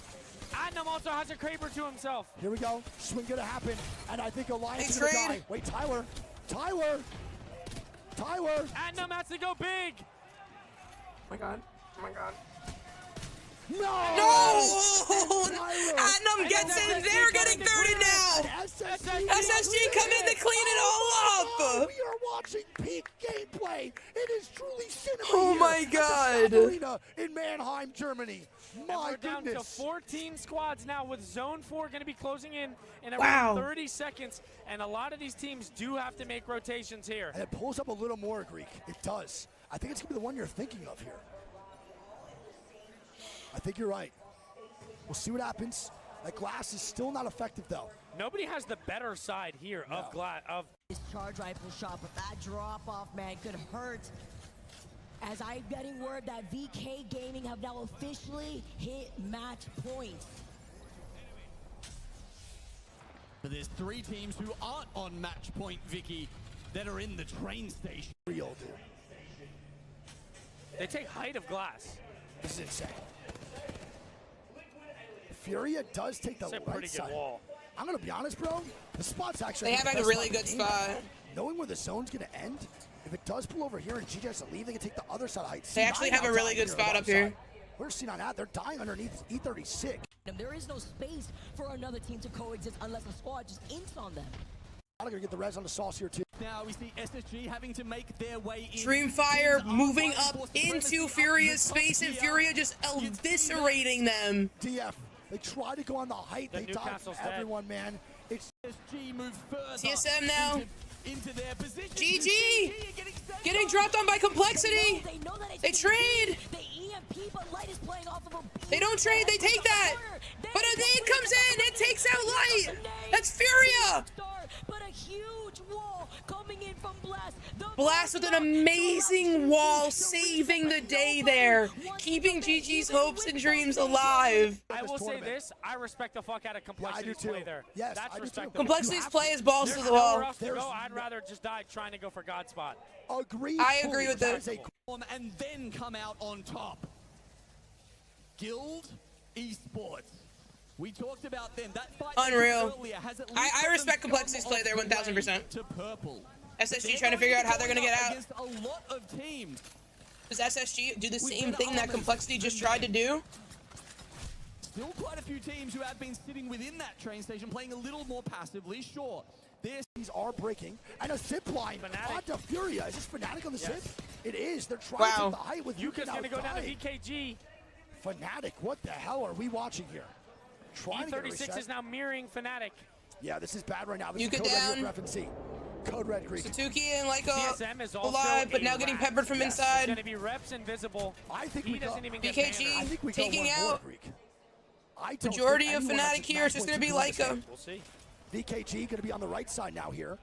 Adnam also has a Kraber to himself. Here we go. Swing gonna happen, and I think Alliance is They gonna trade. die. Wait, Tyler. Adnam has to go big. Oh my God. Oh my God. No! No! Tyler. Adnam gets in. They're getting thirded now. SSG come in to clean it all up. We are watching peak gameplay. It is truly cinema. Oh here my at the God. Stadt Arena in Mannheim, Germany. And My we're down to goodness. 14 squads now, with Zone 4 going to be closing in around Wow. 30 seconds. And a lot of these teams do have to make rotations here. And it pulls up a little more, Greek. It does. I think it's gonna be the one you're thinking of here. I think you're right. We'll see what happens. That glass is still not effective, though. Nobody has the better side here of His charge rifle shot, but that drop off, man, could hurt. As I'm getting word that VK Gaming have now officially hit match point. But there's 3 teams who aren't on match point, Vicky, that are in the train station. Real, dude. They take height of glass. This is insane. Furia does take the It's a right pretty good side. wall. I'm gonna be honest, bro. The spot's actually. They the have a best really spot good in the game. spot. Knowing where the zone's gonna end, if it does pull over here and GG has to leave, they can take the other side of height. They actually have a really good spot up here. We're seeing on that. They're dying underneath E36. And there is no space for another team to coexist unless a squad just ints on them. I'm gonna get the res on the sauce here too. Now we see SSG having to make their way in. Dreamfire moving up into Furia's space, and Furia just eviscerating them. DF. They try to go on the height. The They dive from Newcastle's dead. everyone, man. It's SSG move further TSM now. into their position. GG! Getting dropped on by Complexity. They know that it's They trade. the EMP, but Light is playing off of a They don't trade, they take that. But a nade comes in, it takes out Light. That's Furia. But a huge wall coming in from Blast. Blast with an amazing wall, saving the day there, keeping GG's hopes and dreams alive. I will say tournament. this, I respect the fuck out of Complexity's too. play there. Yes, That's I do too. respectable. Complexity's play is balls to There's the nowhere wall. else to There's go. I'd rather just die trying to go for God spot. agreed. I fully. agree with That that. is a And then come out on top. Guild Esports. We talked about them. That fight Unreal. earlier has at I least put respect them Complexity's some play there of the 1000%. way to purple. SSG trying to figure out how they're gonna get out. Against a lot of teams. Does SSG do the same thing that Complexity just tried to do? Still quite a few teams who have been sitting within that train station, playing a little more passively. Sure, These are breaking. And a zip line Fnatic. onto Furia. Is this Fnatic on the zip? It is. They're trying Wow. to get the height with Yuka's Yuka now gonna go down to dying. VKG. Fnatic, what the hell are we watching here? Trying to get a E36 reset. is now mirroring Fnatic. Yeah, this is bad right now. This Yuka is code right down. here for FNC. Code Red Greek. Satuki and like TSM is also alive, but a now getting rat. peppered from It's inside. gonna be reps invisible. I think He we doesn't go. even get BKG I think we taking go one more, out Greek. I don't majority think of anyone Fnatic has here. It's just gonna be Leica. We'll see. VKG gonna be on the right side now here.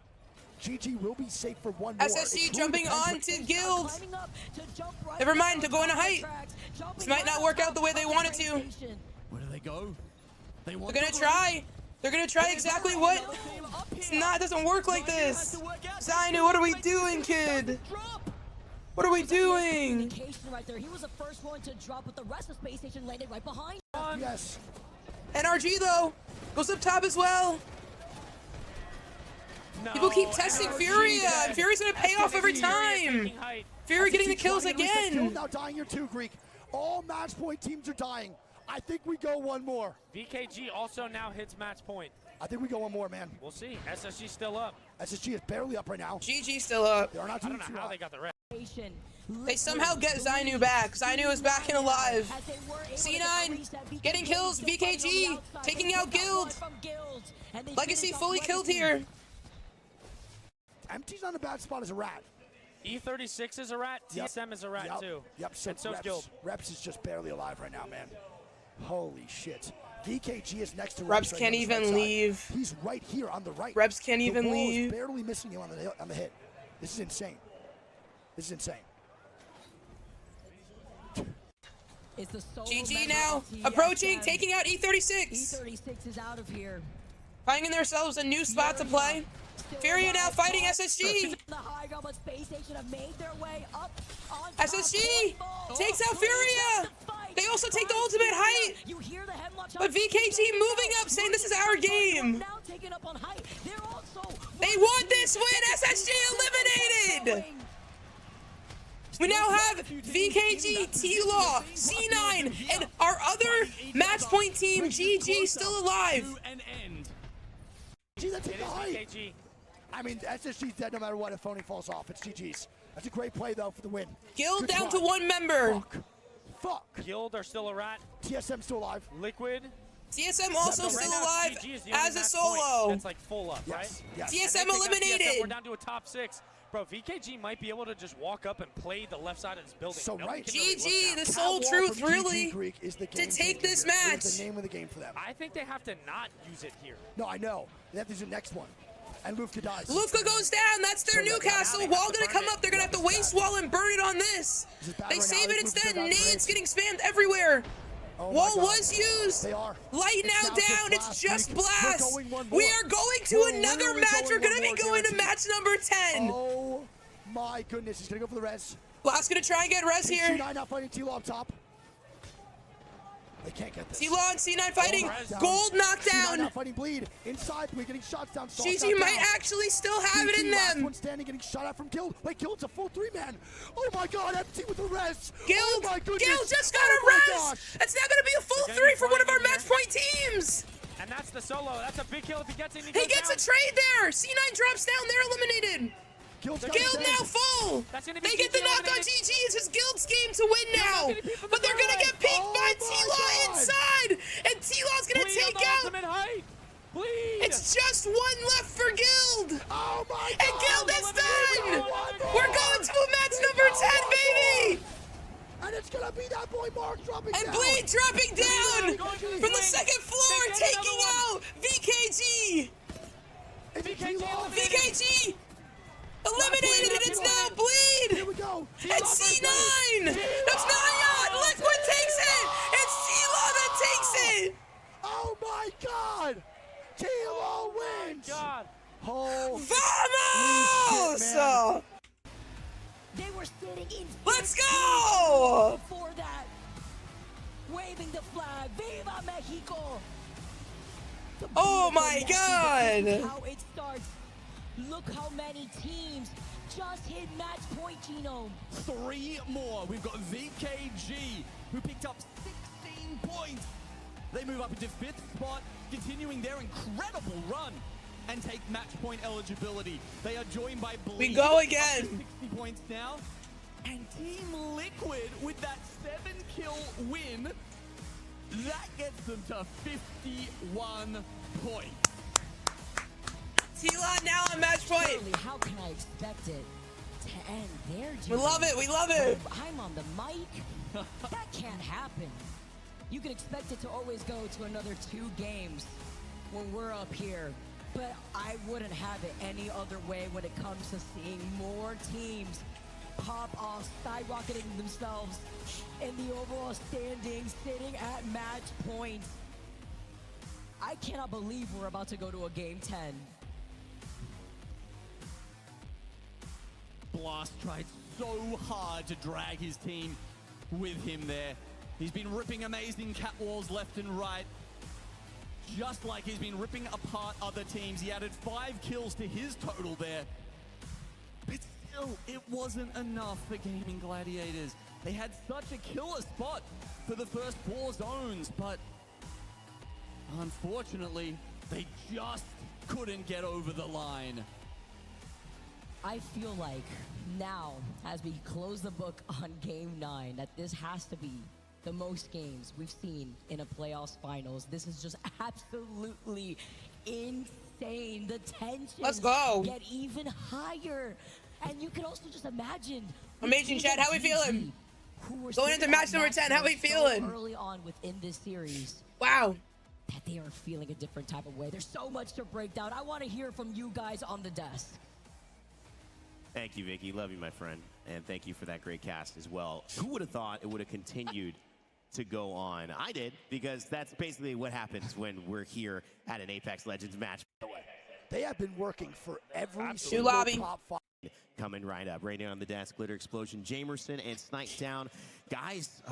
GG will be safe for one more. SSG It jumping depends on what- to Guild. Climbing up to jump right Never mind, down to go into on the height. tracks, jumping This might not right work on out the way they top of want it the to. train station. Where do they go? They want They're gonna to try. They're gonna try exactly what. It's not. It doesn't work like this. Zainu, what are we doing, kid? What are we doing? Communication right there. He was the first one to drop, but the rest of Space Station landed right behind. Yes. NRG though goes up top as well. People keep testing Furia, and Fury's gonna pay off every time. Fury getting the kills again. Now dying here too, Greek. All match point teams are dying. I think we go one more. VKG also now hits match point. I think we go one more, man. We'll see. SSG still up. SSG is barely up right now. GG still up. They are not I doing don't too know how hot. they got the rep. They somehow get Zainu back. Zainu is back and alive. C9 getting kills. VKG taking out Guild. Legacy fully killed here. Empty's on a bad spot as a rat. E36 is a rat. Yep. TSM is a rat Yep. too. Yep. And so's Guild. Reps is just barely alive right now, man. Holy shit. VKG is next to Reps right can't here on his even right side. leave. He's right here on the right. Reps can't The even wall is leave. barely missing him on the hit. This is insane. This is insane. GG now approaching, taking out E36. E36 is out of here. Finding themselves a new spot to play. Furia now fighting SSG. The high ground, but Space Station have made their way up on SSG top. takes out Furia. They also take the ultimate height. You hear the headlock. But VKG moving up, saying this is our game. Now taking up on height. They're also They won this win. SSG eliminated. We now have VKG, T-Law, C9, and our other match point team, GG, still alive. Gee, that's It the is height. VKG. I mean, SSG's dead no matter what if Phony falls off. It's GG's. That's a great play, though, for the win. Guild Good down try. to one member. Fuck. Guild are still a rat. TSM still alive. Liquid. TSM also Right still now, alive GG is the only as a match solo. point that's like full up, right? Yes. TSM And they take out TSM, eliminated. we're down to a top 6. Bro, VKG might be able to just walk up and play the left side of this building. So No one right. can really GG, look the down. sole Catwalk truth from GG really Greek is the to game take changer this here. It match. is the name of the game for them. I think they have to not use it here. No, I know. They have to do the next one. And Lufka dies. Lufka goes down. That's their So now Newcastle. they have Wall to gonna burn come it. up. They're gonna have to waste wall and burn it on this. This is bad They right save now. it Lufka instead. got Nades grazed. getting spammed everywhere. Oh my Wall God. was used. They are. Light It's now now just down. It's blast, just Greek. We're blast. going one We more. are going to We're another literally match. going We're gonna one be more, going to guaranteed. match number 10. Oh my goodness. He's going to go for the res. Blast gonna try and get res here. C9 now fighting T-Law up top. They can't get this. T-Law and C9 fighting. Down. Gold C9 now knockdown. fighting bleed. Inside, we're getting shots down. GG might actually still have it in Last them. one standing, getting shot at from Guild. Wait, Guild's a full 3-man. Oh my God, empty with the res. Guild, oh my goodness. Guild just got oh a my res. gosh. That's now gonna be a full They're gonna 3 be for one of our flying in match here. point teams. And that's the solo. That's a big kill if he gets it. He gets a trade there. C9 drops down. They're eliminated. Guild's got Guild it now dead. full. That's gonna be They get the GG knock on eliminated. GG. It's his Guild's game to win now. getting beat from But the they're gonna side. get peeked Oh by my T-Law God. inside. And T-Law's gonna take out. Bleed. It's just one left for Guild. Oh my God. And Guild is done. One We're more. going to a match number 10, baby. And it's going to be that boy Mark dropping And down. Blade dropping down VKG. from the second floor, They get taking another out VKG. Is it T-Law? VKG eliminated, and it's now Here Bleed. we go. And C9. That's not yet. Liquid takes it. It's T-Law that takes it. Oh my God. T-Law wins. God. Oh, Vamos! shit, man. They were sitting in. Let's 15 go! Before that, waving the flag, Viva Mexico! The Oh beautiful my Mexico, God. this is how it starts. Look how many teams just hit match point, Genome. 3 more. We've got VKG, who picked up 16 points. They move up into 5th spot, continuing their incredible run and take match point eligibility. They are joined by Bleed. We go up to again. 60 points now. And Team Liquid with that 7-kill win. That gets them to 51 points. T-Law now on match match point. Surely, how can I expect it to end there, We love it. We love it. I'm on the mic. That can't happen. You can expect it to always go to another 2 games when we're up here. But I wouldn't have it any other way when it comes to seeing more teams pop off, skyrocketing themselves in the overall standings, sitting at match point. I cannot believe we're about to go to a game 10. Blast tried so hard to drag his team with him there. He's been ripping amazing catwalls left and right. Just like he's been ripping apart other teams. He added 5 kills to his total there. But still, it wasn't enough for Gaming Gladiators. They had such a killer spot for the first 4 zones, but unfortunately, they just couldn't get over the line. I feel like now, as we close the book on Game 9, that this has to be the most games we've seen in a playoffs finals. This is just absolutely insane. The tension Let's go. get even higher. And you can also just imagine. Amazing, Chad. How we feeling? Who are Going into sitting match at number 10, how we so feeling? early on within this series. Wow. That they are feeling a different type of way. There's so much to break down. I want to hear from you guys on the desk. Thank you, Vicky. Love you, my friend. And thank you for that great cast as well. Who would have thought it would have continued to go on? I did, because that's basically what happens when we're here at an Apex Legends match. They have been working for every New single lobby. top 5. Coming right up. Right now on the desk, Glitter Explosion, Jamerson, and Snipe down. Guys,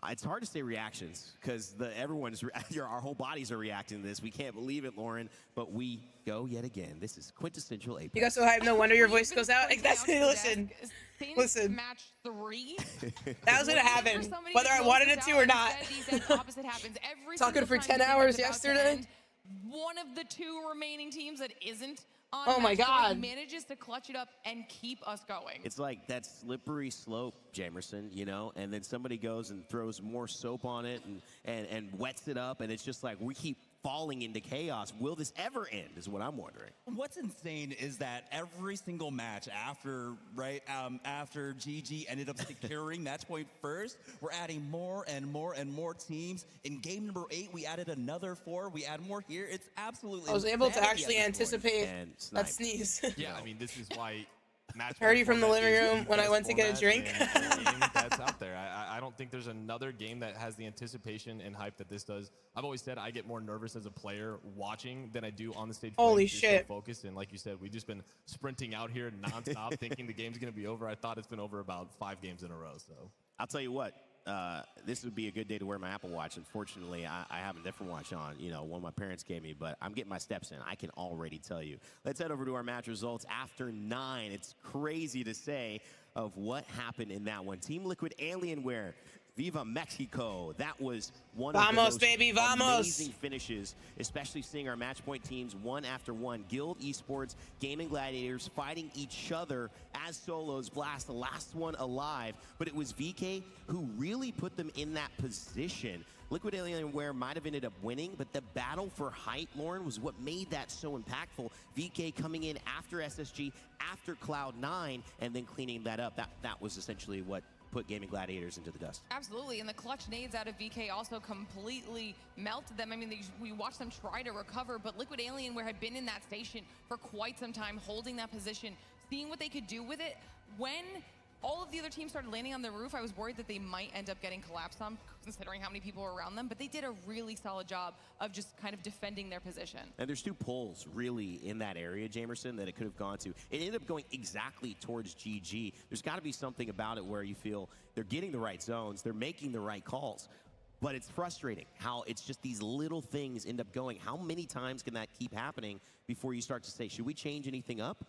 it's hard to say reactions, because everyone's, our whole bodies are reacting to this. We can't believe it, Lauren, but we go yet again. This is quintessential Apex. You got so hyped, no wonder your voice goes out. Exactly. Listen. Match 3. That was gonna happen, whether I wanted it to or not. Talking for 10 hours yesterday. One of the 2 remaining teams that isn't on Oh my match point God. manages to clutch it up and keep us going. It's like that slippery slope, Jamerson, you know, and then somebody goes and throws more soap on it and wets it up, and it's just like we keep falling into chaos. Will this ever end, is what I'm wondering. What's insane is that every single match after, after GG ended up securing match point first, we're adding more and more and more teams. In game number 8, we added another 4. We add more here. It's absolutely I was able to insanity actually at this point. anticipate And that Snipe. sneeze. Yeah, I mean, this is why match Heard you from the format living is room the when I best went to get a format drink. in game that's out there. I don't think there's another game that has the anticipation and hype that this does. I've always said I get more nervous as a player watching than I do on the stage. Holy playing, just so shit. focused, and like you said, we've just been sprinting out here nonstop thinking the game's going to be over. I thought it's been over about 5 games in a row. So I'll tell you what, this would be a good day to wear my Apple Watch. Unfortunately, I have a different watch on, you know, one my parents gave me, but I'm getting my steps in. I can already tell you. Let's head over to our match results after 9. It's crazy to say of what happened in that one. Team Liquid Alienware, Viva Mexico. That was one of the most baby, vamos. amazing finishes, especially seeing our match point teams one after one. Guild Esports, Gaming Gladiators fighting each other as solos. Blast, the last one alive. But it was VK who really put them in that position. Liquid Alienware might have ended up winning, but the battle for height, Lauren, was what made that so impactful. VK coming in after SSG, after Cloud9, and then cleaning that up. That was essentially what put Gaming Gladiators into the dust. Absolutely, and the clutch nades out of VK also completely melted them. I mean, we watched them try to recover, but Liquid Alienware had been in that station for quite some time, holding that position, seeing what they could do with it. When all of the other teams started landing on the roof, I was worried that they might end up getting collapsed on, considering how many people were around them, but they did a really solid job of just kind of defending their position. And there's 2 pulls really in that area, Jamerson, that it could have gone to. It ended up going exactly towards GG. There's got to be something about it where you feel they're getting the right zones, they're making the right calls. But it's frustrating how it's just these little things end up going. How many times can that keep happening before you start to say, should we change anything up?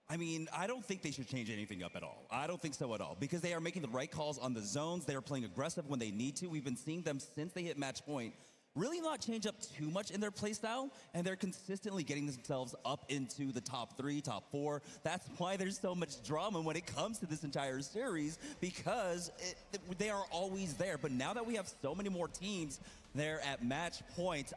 I mean, I don't think they should change anything up at all. I don't think so at all, because they are making the right calls on the zones. They are playing aggressive when they need to. We've been seeing them since they hit match point really not change up too much in their playstyle, and they're consistently getting themselves up into the top 3, top 4. That's why there's so much drama when it comes to this entire series, because they are always there. But now that we have so many more teams there at match point,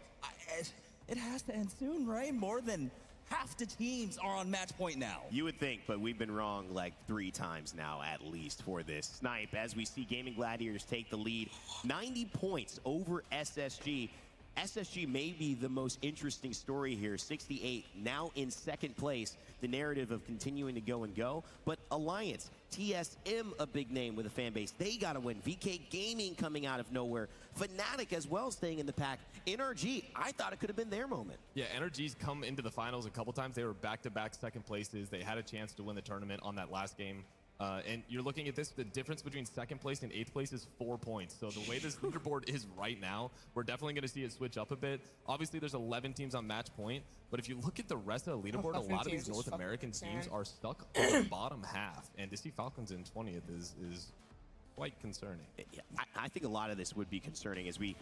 it has to end soon, right? More than Half the teams are on match point now. You would think, but we've been wrong like 3 times now at least for this. Snipe, as we see Gaming Gladiators take the lead, 90 points over SSG. SSG may be the most interesting story here, 68, now in second place. The narrative of continuing to go and go, but Alliance, TSM, a big name with a fan base, they got to win. VK Gaming coming out of nowhere. Fnatic as well staying in the pack. NRG, I thought it could have been their moment. Yeah, NRG's come into the finals a couple times. They were back-to-back second places. They had a chance to win the tournament on that last game. And you're looking at this, the difference between second place and 8th place is 4 points. So the way this leaderboard is right now, we're definitely going to see it switch up a bit. Obviously, there's 11 teams on match point, but if you look at the rest of the leaderboard, a lot of these North American teams are stuck on the bottom half. And to see Falcons in 20th is quite concerning. Yeah, I think a lot of this would be concerning as we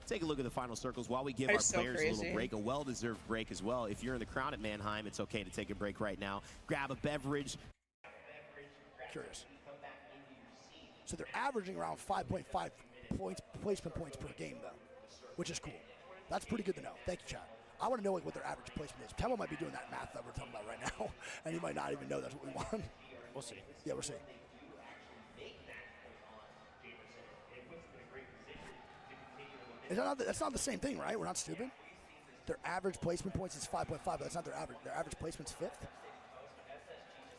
take a look at the final circles while we give our That's so players a crazy. little break, a well-deserved break as well. If you're in the crowd at Mannheim, it's okay to take a break right now. Grab a beverage. Curious. So they're averaging around 5.5 points, placement points per game, though, which is cool. That's pretty good to know. Thank you, Chad. I want to know like what their average placement is. Temple might be doing that math that we're talking about right now, and he might not even know that's what we want. We'll see. Yeah, we'll see. That's not the same thing, right? We're not stupid. Their average placement points is 5.5, but that's not their average. Their average placement's 5th.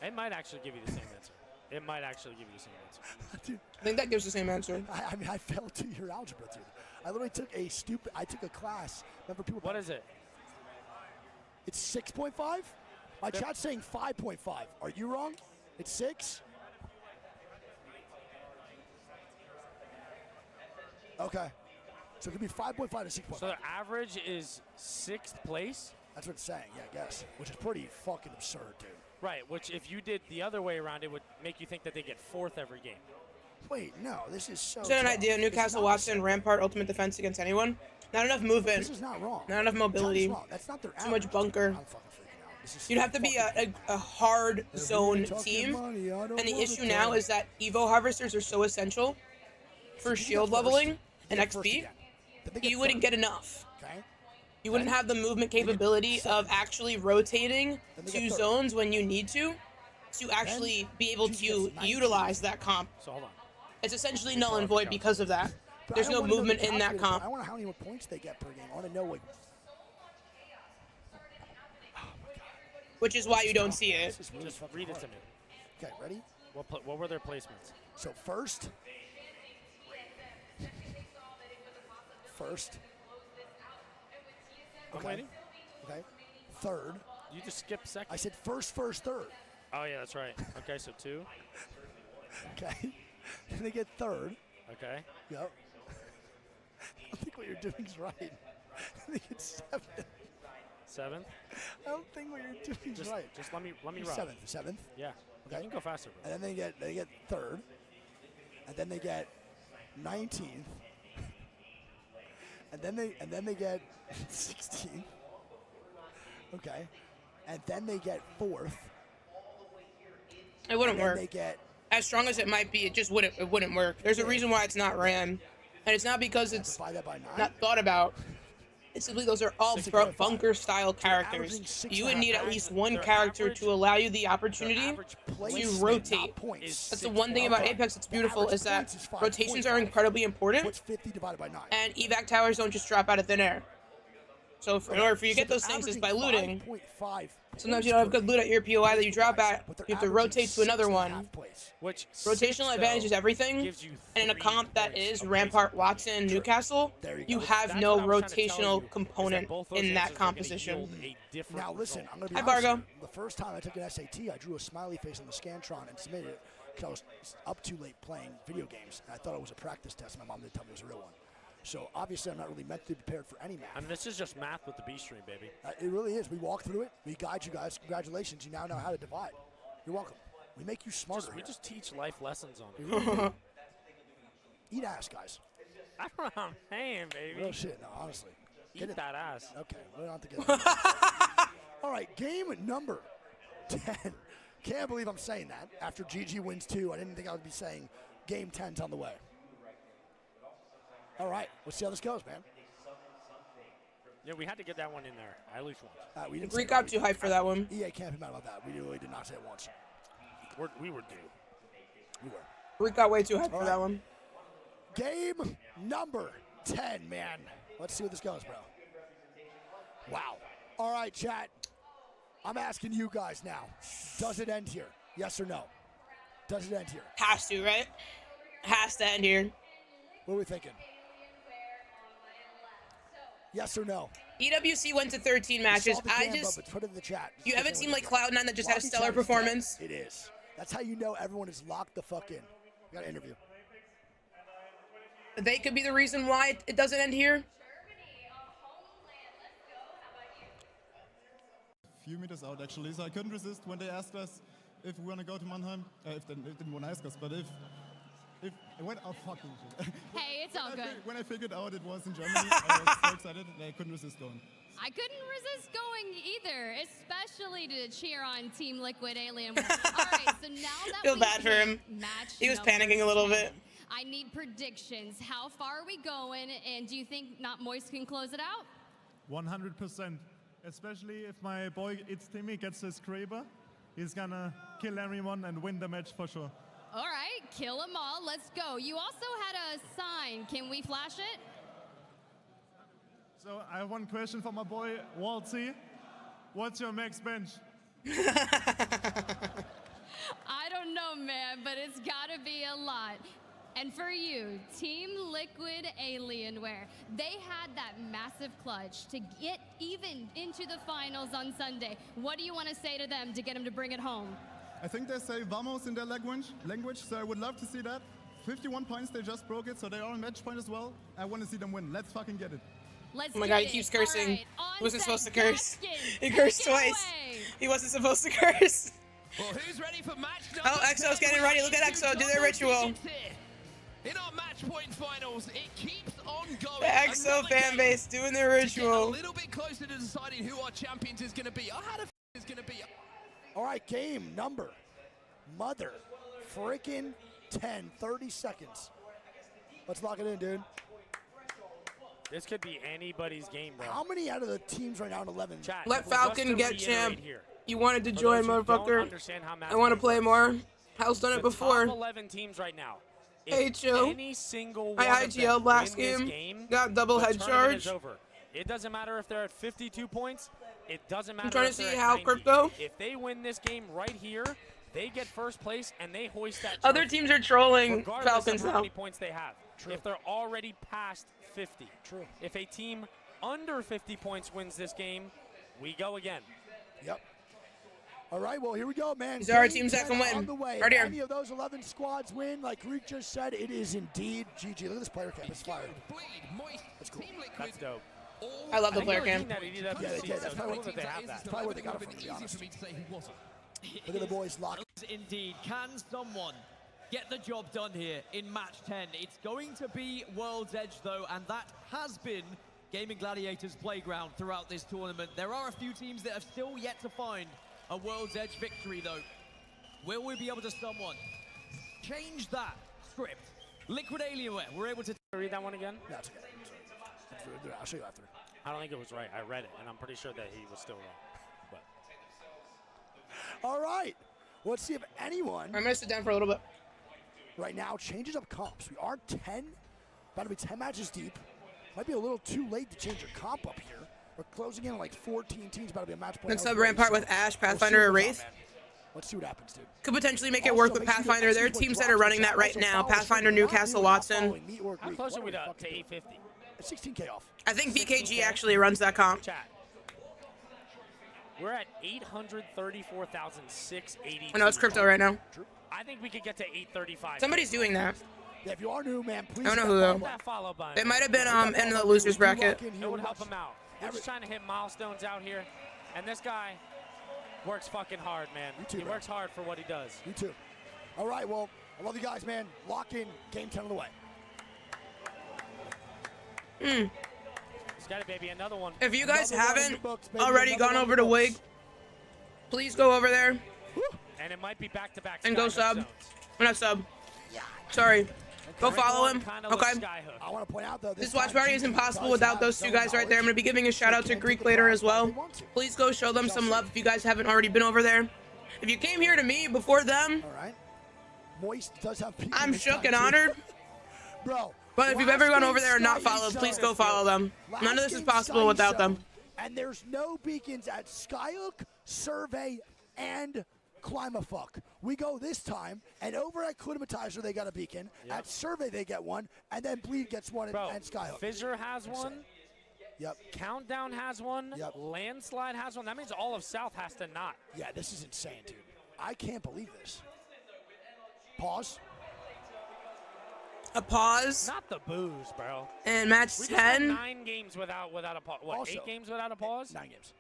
It might actually give you the same answer. It might actually give you the same answer. Dude, I think that gives the same answer. I mean, I failed 2-year algebra, dude. I literally took a class. Remember people. What is it? It's 6.5? My chat's saying 5.5. Are you wrong? It's 6? Okay. So it could be 5.5 to 6.5. So the average is 6th place? That's what it's saying, yeah, I guess. Which is pretty fucking absurd, dude. Right, which if you did the other way around, it would make you think that they get 4th every game. Wait, no, this is so. Is that an tough. idea? Newcastle, Watson, Rampart, ultimate defense against anyone? Not enough movement. This is not wrong. Not enough mobility. Wrong. That's not their Too much bunker. I'm fucking freaking out. This is You'd have to be a hard zone team. And the issue now is that Evo harvesters are so essential for shield leveling and XP. You wouldn't get enough. Okay. You wouldn't have the movement capability of actually rotating to zones when you need to actually be able to utilize that comp. So hold on. It's essentially null and void because of that. There's no movement in that comp. I want to know how many points they get per game. I want to know what. Which is why you don't see it. Just read it to me. Okay, ready? What were their placements? So first. I'm waiting. Okay. Third. You just skipped second. I said first, third. Oh, yeah, that's right. Okay, so 2. Okay. Then they get third. Okay. Yep. I don't think what you're doing is right. They get 7th. 7th? I don't think what you're doing is right. Just let me run. 7th. Yeah. Okay. You can go faster, bro. And then they get third. And then they get 19th. And then they get 16th. Okay. And then they get 4th. It wouldn't work. They get As strong as it might be, it wouldn't work. There's a reason why it's not ran. And it's not because it's not thought about. It's simply those are all bunker style characters. You would need at least one character to allow you the opportunity to rotate. That's the one thing about Apex that's beautiful is that rotations are incredibly important. What's 50 divided by 9? And evac towers don't just drop out of thin air. So in order for you to get those things is by looting. Sometimes you don't have good loot at your POI that you drop at. You have to rotate to another one. Which rotational advantage is everything. And in a comp that is Rampart, Watson, Newcastle, you have no rotational component in that composition. Now listen, I'm going to be Hi, honest. Bargo. The first time I took an SAT, I drew a smiley face on the Scantron and submitted it because I was up too late playing video games. And I thought it was a practice test. My mom didn't tell me it was a real one. So obviously I'm not really mentally prepared for any math. I mean, this is just math with the B stream, baby. It really is. We walk through it. We guide you guys. Congratulations. You now know how to divide. You're welcome. We make you smarter. We just teach life lessons on We it. really do. Eat ass, guys. I don't know what I'm saying, baby. Real shit. No, honestly. Eat that ass. Okay. We don't have to get it. All right. Game number 10. Can't believe I'm saying that. After GG wins 2, I didn't think I would be saying game 10's on the way. All right, let's see how this goes, man. Yeah, we had to get that one in there at least once. We didn't Greek got too hyped for that one. EA can't be mad about that. We really did not say it once. We were due. We were. Greek got way too hyped for that one. Game number 10, man. Let's see where this goes, bro. Wow. All right, chat. I'm asking you guys now. Does it end here? Yes or no? Does it end here? Has to, right? Has to end here. What are we thinking? Yes or no? EWC went to 13 matches. Put it in the chat. You haven't seen like Cloud9 that just had a stellar performance? It is. That's how you know everyone is locked the fuck in. We got an interview. They could be the reason why it doesn't end here. Few meters out actually, so I couldn't resist when they asked us if we want to go to Mannheim. If they didn't want to ask us, but if when oh fucking shit. Hey, it's all good. When I figured out it was in Germany, I was so excited and I couldn't resist going. I couldn't resist going either, especially to cheer on Team Liquid Alien. All right, so now that Feel bad for him. He was panicking a little bit. I need predictions. How far are we going, and do you think Not Moist can close it out? 100%. Especially if my boy It's Timmy gets his Kraber, he's gonna kill everyone and win the match for sure. All right, kill them all. Let's go. You also had a sign. Can we flash it? So I have one question for my boy Waltzy. What's your max bench? I don't know, man, but it's gotta be a lot. And for you, Team Liquid Alienware, they had that massive clutch to get even into the finals on Sunday. What do you want to say to them to get them to bring it home? I think they say vamos in their language, so I would love to see that. 51 points, they just broke it, so they are on match point as well. I want to see them win. Let's fucking get it. Let's oh my god, he keeps cursing. He wasn't supposed to curse. He cursed twice. He wasn't supposed to curse. Well, who's ready for match number Oh, EXO's getting ready. Look at EXO do their ritual. In our match point finals, it keeps on going. The EXO fan base doing their ritual. A little bit closer to deciding who our champions is going to be. I had a is going to be. All right, game number. Mother freaking 10. 30 seconds. Let's lock it in, dude. This could be anybody's game, bro. How many out of the teams right now in 11? Chat, let Falcon get champ. Here. You wanted to join, motherfucker. I want to play more. Hal's done it before. Top 11 teams right now. Hey, chill. Any single I one IGL'd last game, got double head charge. Over. It doesn't matter if they're at 52 points. It doesn't matter. I'm trying if to they're see at how 90. crypto. If they win this game right here, they get first place and they hoist that. Other trophy, teams are trolling regardless Falcons of how now. many points they have. True. If they're already past 50. True. If a team under 50 points wins this game, we go again. Yep. All right, well, here we go, man. These are our teams that can win. On the way. Right if here. any of those 11 squads win, like Greek just said, it is indeed GG. Look at this player cam. It's fire. That's cool. That's dope. I love the player cam. Yeah, they did. That's probably where they got it from, to be honest. Look at the boys locked. Indeed. Can someone get the job done here in match 10? It's going to be World's Edge, though, and that has been Gaming Gladiators' playground throughout this tournament. There are a few teams that have still yet to find a World's Edge victory, though. Will we be able to someone change that script? Liquid Alienware, we're able to read that one again? No, it's okay. I'll show you after. I don't think it was right. I read it, and I'm pretty sure that he was still wrong. But all right. Let's see if anyone. I'm gonna sit down for a little bit. Right now, changes up comps. We are 10, about to be 10 matches deep. Might be a little too late to change your comp up here. We're closing in on like 14 teams, about to be a match point. Then sub Rampart with Ash, Pathfinder, or Wraith. Let's see what happens, dude. Could potentially make it work with Pathfinder. There are teams that are running that right now. Pathfinder, Newcastle, Watson. How close are we to 850? 16K off. I think BKG actually runs that comp. Chat. We're at 834,680. I know it's crypto right now. I think we could get to 835. Somebody's doing that. Yeah, if you are new, man, please. I don't know who though. It might have been in the losers bracket. It would help him out. We're just trying to hit milestones out here, and this guy works fucking hard, man. He works hard for what he does. You too. All right, well, I love you guys, man. Lock in. Game 10 of the way. He's got it, baby. Another one. If you guys haven't already gone over to Wig, please go over there. And it might be back-to-back. And go sub. Or not sub. Sorry. Go follow him. Okay. I want to point out though, This watch party is impossible without those two guys right there. I'm going to be giving a shout out to Greek later as well. Please go show them some love if you guys haven't already been over there. If you came here to me before them, Moist does have I'm shook and honored. Bro. But if you've ever gone over there and not followed, please go follow them. None of this is possible without them. And there's no beacons at Skyhook, Survey, and Climafuck. We go this time, and over at Climatizer they got a beacon. Yep. At Survey they get one, and then Bleed gets one and Skyhook. Fissure has one. Yep. Countdown has one. Yep. Landslide has one. That means all of South has to not. Yeah, this is insane, dude. I can't believe this. Pause. A pause. Not the booze, bro. And match We just went 10. 9 games without a pause. What, Also, 8 games without a pause? 9 games.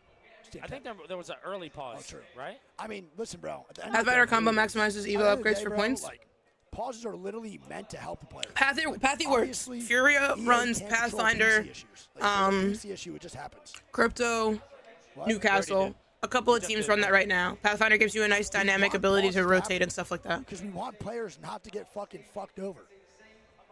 I think there was an early pause. Oh, true. Right? I mean, listen, bro. Pathfinder combo maximizes evil upgrades for points. Like, pauses are literally meant to help the player. Pathy works. Furia runs Pathfinder. PC issue, it just happens. Crypto, Newcastle. A couple of teams run that right now. Pathfinder gives you a nice dynamic ability to rotate and stuff like that. Because we want players not to get fucking fucked over.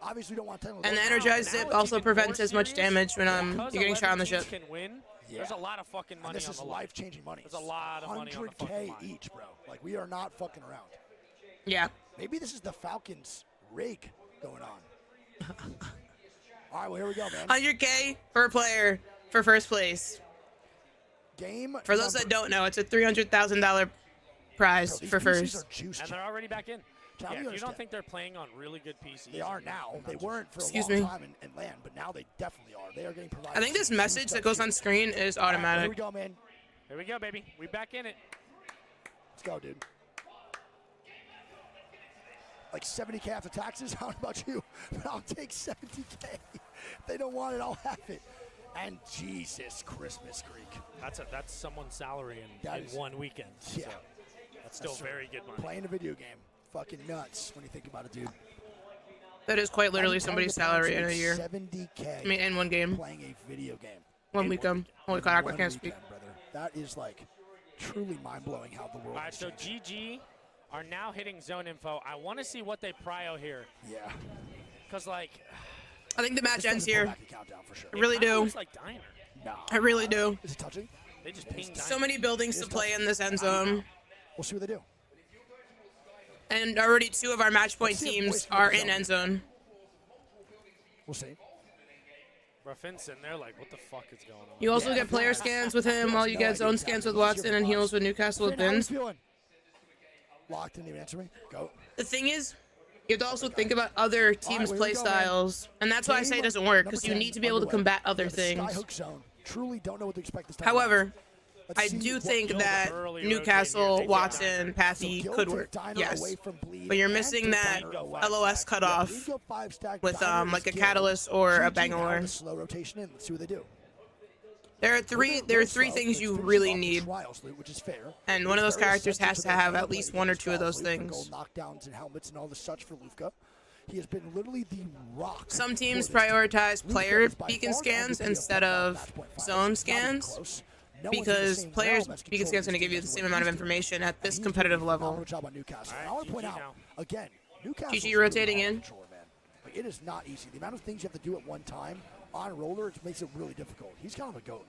Obviously, we don't want 10. And the energized zip also prevents as much damage when you're getting shot on the ship. Can win. Yeah. There's a lot of fucking money this on is the line. life-changing money. There's a lot of money on the fucking 100K line. each, bro. Like, we are not fucking around. Yeah. Maybe this is the Falcons rig going on. All right, well, here we go, man. 100K per player for first place. Game. For those that don't know, it's a $300,000 prize for first. And they're already back in. John, Yeah, you if you don't understand. think they're playing on really good PCs. They are now. They weren't for Excuse a long me. time in LAN, but now they definitely are. They are getting provided. I think this message that goes on screen is All right, automatic. here we go, man. Here we go, baby. We back in it. Let's go, dude. Like 70K after taxes? How about you? I'll take 70K. If they don't want it, I'll have it. And Jesus Christmas, Greek. That's someone's salary in That is- one weekend. Yeah. So that's still true. very good money. Playing a video game. Fucking nuts when you think about it, dude. That is quite literally I'm telling somebody's the parents salary in a it's year. 70K I mean, in one game. playing a video game. One weekend. Holy crap, I One can't speak. weekend, brother. That is like truly mind-blowing how the world All right, has so changed. GG are now hitting zone info. I want to see what they prio here. Yeah. Because, like, I think the match It's gonna ends pull here. back a countdown for sure. I really kinda do. looks like Diner. No. I really do. Is it touching? They just pinged So Diner. many buildings to play in this end zone. We'll see what they do. And already 2 of our match point Let's see if teams Boyce are moves in up. end zone. We'll see. Bro, Finn's in there like, what the fuck is going on? You also get player scans with him, while you get zone scans with Watson and heals with Newcastle with Finn, how you Bins. feeling? Locked, didn't even answer me. Go. The thing is, you have to also think about other teams' well, here play we go, man. styles. And that's why I say it doesn't work, because you Number need 10 to be able to underway. combat other Yeah, the things. Skyhook zone. Truly don't know what to expect this time. However, Let's I see do what think Gil that early Newcastle, rotating here. Watson, Pathy Gil could took work. Diner Yes. away from Bleed But you're and missing took that Diner away. LOS cutoff Bleed go 5-stack, with Diner like a is Gil. catalyst or a GG now Bangalore. the slow rotation in. Let's see what they do. There are three things you really need. Trials loot, which is fair. And one of those Very characters essential has to their have gameplay at least one or against two of those Trials loot for things. gold knockdowns and helmets and all the such for Lufka. He has been literally the rock. Some teams for this team. prioritize Lufka player is by beacon far the scans MVP instead that of match point five. zone It's not even scans, close. No one's in the because same players' realm as beacon controlling scans are going to this give you team the as same what amount of he's doing. information at And this he's doing competitive a level. phenomenal job on Newcastle. And I want to point GG out now. again, Newcastle. GG rotating in. Like, it is not easy. The amount of things you have to do at one time on roller, it makes it really difficult. He's kind of a goat.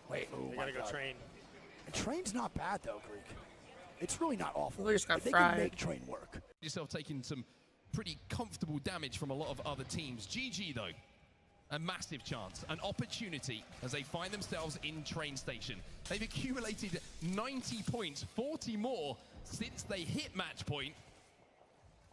Wait, oh They my gotta go God. train. And Train's not bad though, Greek. It's really not awful. We just got Like, they fried. can make Train work. Yourself taking some pretty comfortable damage from a lot of other teams. GG though, a massive chance, an opportunity as they find themselves in train station. They've accumulated 90 points, 40 more since they hit match point.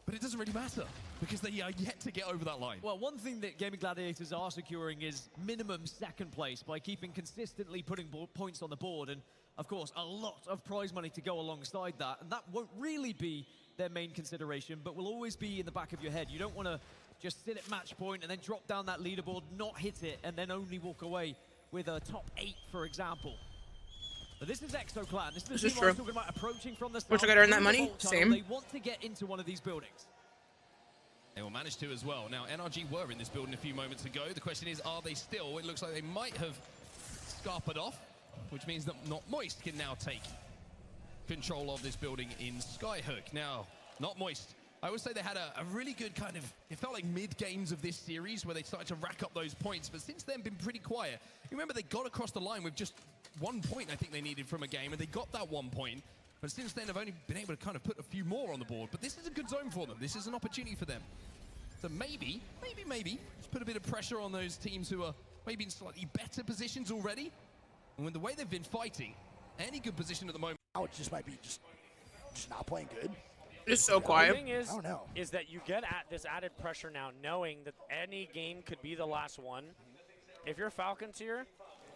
But it doesn't really matter because they are yet to get over that line. Well, one thing that Gaming Gladiators are securing is minimum second place by keeping consistently putting points on the board. And of course, a lot of prize money to go alongside that. And that won't really be their main consideration, but will always be in the back of your head. You don't want to just sit at match point and then drop down that leaderboard, not hit it, and then only walk away with a top 8, for example. But this is ExoClan. This is the This is team I was true. talking about approaching from the start. Which I gotta earn that through the money? vault tunnel. Same. They want to get into one of these buildings. They will manage to as well. Now, NRG were in this building a few moments ago. The question is, are they still? It looks like they might have scarpered off, which means that Not Moist can now take control of this building in Skyhook. Now, Not Moist I would say they had a really good kind of, it felt like mid-games of this series where they started to rack up those points, but since then been pretty quiet. You remember they got across the line with just 1 point I think they needed from a game, and they got that 1 point. But since then, they've only been able to kind of put a few more on the board. But this is a good zone for them. This is an opportunity for them. So maybe, just put a bit of pressure on those teams who are maybe in slightly better positions already. And with the way they've been fighting, any good position at the moment. Now it just might be just not playing good. It's so quiet. The thing is, I don't know. is that you get at this added pressure now, knowing that any game could be the last one. If you're Falcons here,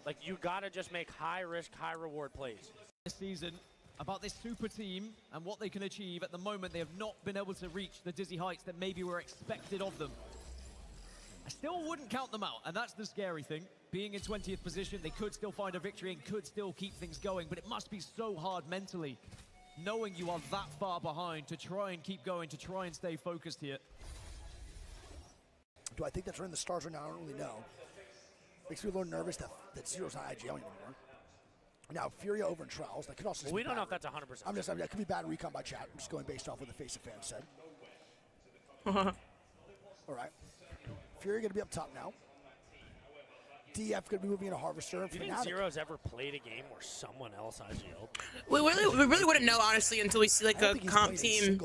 like, you gotta just make high risk, high reward plays. This season, about this super team and what they can achieve. At the moment, they have not been able to reach the dizzy heights that maybe were expected of them. I still wouldn't count them out, and that's the scary thing. Being in 20th position, they could still find a victory and could still keep things going, but it must be so hard mentally, knowing you are that far behind, to try and keep going, to try and stay focused here. Do I think that's in the stars right now? I don't really know. Makes me a little nervous that Zero's not IGL anymore. Now, Furia over in Trials. That could also just We be don't know bad. if that's 100%. I mean, that could be bad recon by chat. I'm just going based off what the face of fans said. All right. Furia going to be up top now. DF going to be moving into Harvester. Do you think Zero's ever played a game where someone else IGL'd? We really wouldn't know, honestly, until we see like a comp team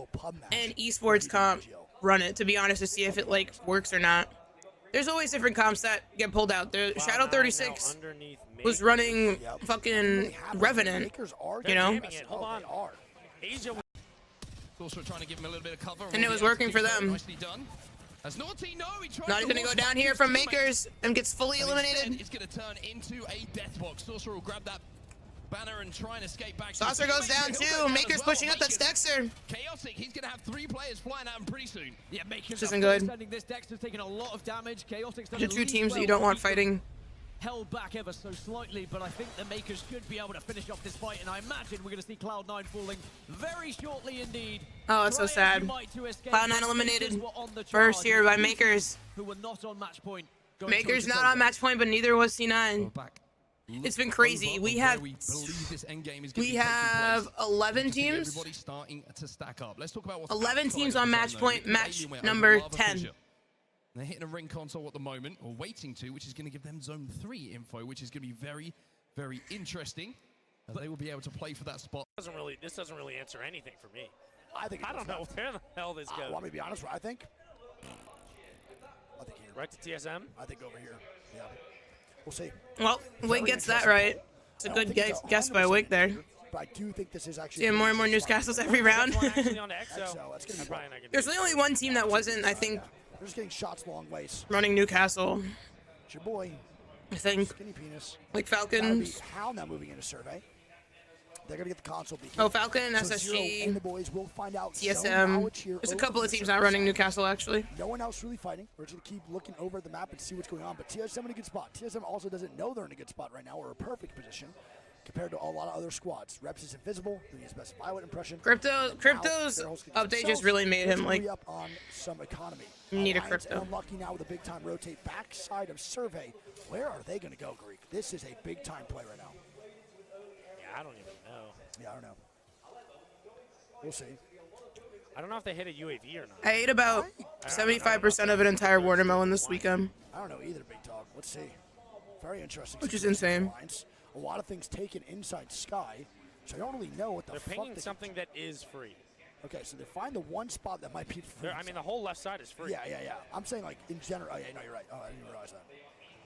and esports comp run it, to be honest, to see if it like works or not. There's always different comps that get pulled out. The Shadow 36 was running fucking Revenant, you know? Hold on. Asia. Also trying to give him a little bit of cover. And it was working for them. Nicely done. As Naughty, no, he tries Not to even gonna walk go down back here his from teammate. Makers and gets fully And eliminated. instead, it's going to turn into a death box. Sorcerer will grab that banner and try and escape back. Saucer goes down too. Makers pushing up. That's Dexter. Chaotic. He's going to have 3 players flying at him pretty soon. Yeah, Makers This isn't good. sending this. Dexter's taking a lot of damage. Chaotic's done The at two least teams that well you don't to want keep them fighting. held back ever so slightly, but I think the Makers should be able to finish off this fight, and I imagine we're going to see Cloud9 falling very shortly indeed. Oh, it's so sad. Cloud9 eliminated first here by Makers. Who were not on match point. Makers not on match point, but neither was C9. It's been crazy. We have 11 teams. Everybody starting to stack up. Let's talk about what's 11 outside teams of on the match zone, though. point, Liquid match Alien were number over 10. Fissure. They're hitting a ring console at the moment, or waiting to, which is going to give them Zone 3 info, which is going to be very, very interesting, as they will be able to play for that spot. This doesn't really answer anything for me. I think I don't know where the hell this goes. Want me to be honest? What I think? I think here. Right to TSM? I think over here. Yeah. We'll see. Well, Wig gets that right. It's a good guess by Wig there. But I do think this is actually. Seeing more and more newscastles every round. That's gonna be There's really only one team that wasn't, I think, They're just getting shots long ways. running Newcastle. It's your boy. I think. Skinny penis. Like That'll Falcons. be Hal now moving into survey. They're gonna get the console beacon. Oh, Falcon, So Zero SSG, and the boys will find out zone TSM. knowledge here There's a over couple the of teams surface not running side. Newcastle, actually. No one else really fighting. We're just gonna keep looking over the map and see what's going on. But TSM in a good spot. TSM also doesn't know they're in a good spot right now, or a perfect position compared to a lot of other squads. Reps is invisible, doing his best Violet impression. Crypto's update just really made him like up on some economy. need a Alliance crypto. Unlucky now with a big time rotate backside of survey. Where are they going to go, Greek? This is a big time play right now. Yeah, I don't even know. Yeah, I don't know. We'll see. I don't know if they hit a UAV or not. I ate about 75% of an entire watermelon this weekend. I don't know either, Big Dog. Let's see. Very interesting. Which is situation insane. for Alliance. A lot of things taken inside Sky, so I don't really know what the They're fuck pinging they something that is free. Okay, so they find the one spot that might be free. I mean, the whole left side is free. Yeah. I'm saying like in general. Oh, yeah, no, you're right. Oh, I didn't even realize that.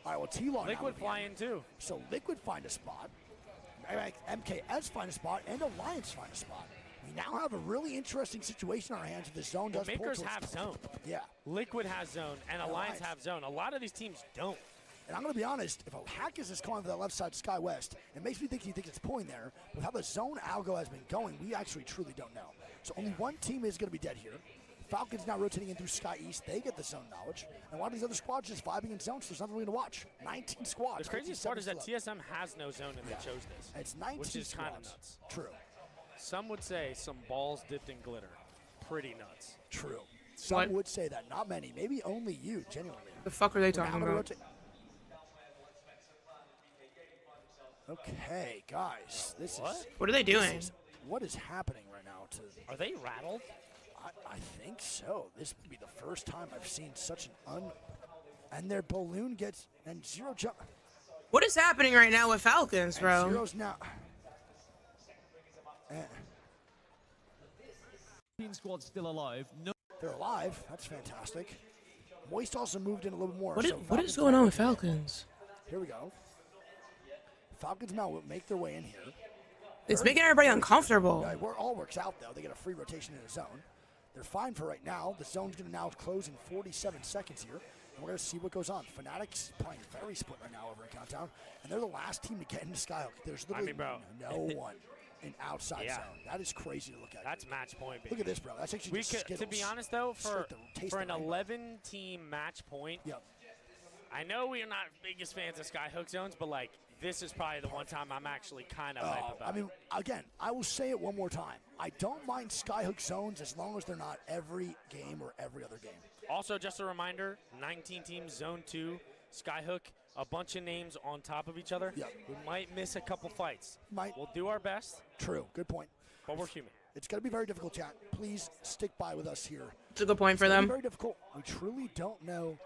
All right, well, T-Long Liquid fly in too. So Liquid find a spot, MKS find a spot, and Alliance find a spot. We now have a really interesting situation on our hands if the zone does pull Makers towards have us. zone. Yeah. Liquid has zone, and Alliance have zone. A lot of these teams don't. And I'm going to be honest, if Hackers is calling for that left side Sky West, it makes me think he thinks it's pulling there. With how the zone algo has been going, we actually truly don't know. So only one team is going to be dead here. Falcons now rotating in through Sky East. They get the zone knowledge. And a lot of these other squads just vibing in zones, so there's nothing really to watch. 19 squads. The craziest part is that 57 TSM has no zone, and they chose this. It's 19 which is kind of squads. nuts. True. Some would say some balls dipped in glitter. Pretty nuts. True. Some would say that. Not many. Maybe only you, genuinely. The fuck are they Now talking I'm gonna about? rotate- Okay, guys. This is. What are they doing? What is happening right now? Are they rattled? I think so. This would be the first time I've seen such an and their balloon gets and Zero jump. What is happening right now with Falcons, bro? And Zero's now. Team squad's still alive. No. They're alive. That's fantastic. Moist also moved in a little bit more. What is going on with Falcons? Here we go. Falcons now will make their way in here. It's making everybody uncomfortable. Yeah, it all works out, though. They get a free rotation in the zone. They're fine for right now. The zone's going to now close in 47 seconds here. And we're going to see what goes on. Fnatic's playing very split right now over at Countdown. And they're the last team to get into Skyhook. There's literally no one in outside zone. That is crazy to look at. That's match point, baby. Look at this, bro. That's actually just Skittles. To be honest, though, for an 11-team match point, I know we are not biggest fans of Skyhook zones, but, like, this is probably the one time I'm actually kind of hype about. I mean, again, I will say it one more time. I don't mind Skyhook zones as long as they're not every game or every other game. Also, just a reminder, 19 teams, Zone 2, Skyhook, a bunch of names on top of each other. Yep. We might miss a couple fights. We'll do our best. True. Good point. But we're human. It's going to be very difficult, chat. Please stick by with us here. It's a good point for them. Very difficult. We truly don't know.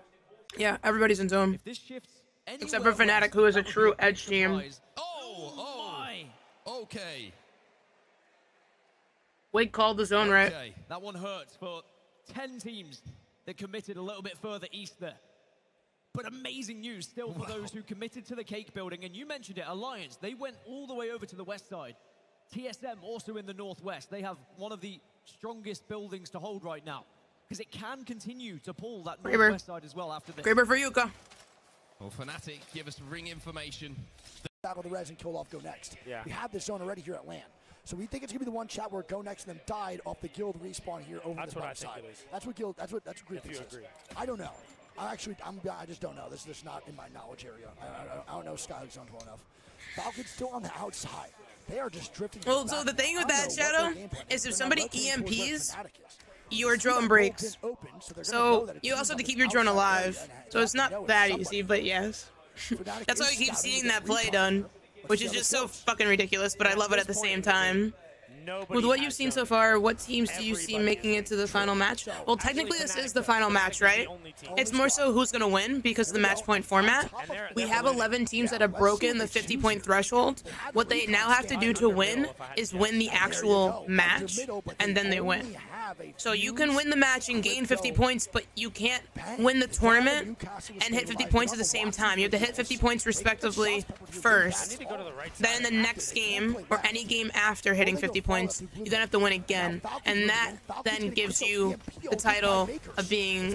Yeah, everybody's in zone. If this shifts except for Fnatic, who is a true edge team. Oh my. Okay. Wade called the zone, right? Okay, that one hurts for 10 teams that committed a little bit further east there. But amazing news still for those who committed to the cake building. And you mentioned it, Alliance, they went all the way over to the west side. TSM also in the northwest. They have one of the strongest buildings to hold right now. Because it can continue to pull that northwest side as well after this. Graber for Yuka. Well, Fnatic, give us ring information. Tackle the res and kill off Go Next. Yeah. We have this zone already here at LAN. So we think it's gonna be the one chat where Go Next and them died off the guild respawn here over the left side. That's what guild. That's what Greek If you thinks. agree. I don't know. I just don't know. This is just not in my knowledge area. I don't know Skyhook zones well enough. Falcons still on the outside. They are just drifting. Well, so the thing with that, Shadow, is if somebody EMPs, your drone breaks. So you also have to keep your drone alive. So it's not that easy, but yes. That's why we keep seeing that play done, which is just so fucking ridiculous, but I love it at the same time. With what you've seen so far, what teams do you see making it to the final match? Well, technically this is the final match, right? It's more so who's going to win because of the match point format. We have 11 teams that have broken the 50-point threshold. What they now have to do to win is win the actual match, and then they win. So you can win the match and gain 50 points, but you can't win the tournament and hit 50 points at the same time. You have to hit 50 points respectively first. Then in the next game, or any game after hitting 50 points, you then have to win again. And that then gives you the title of being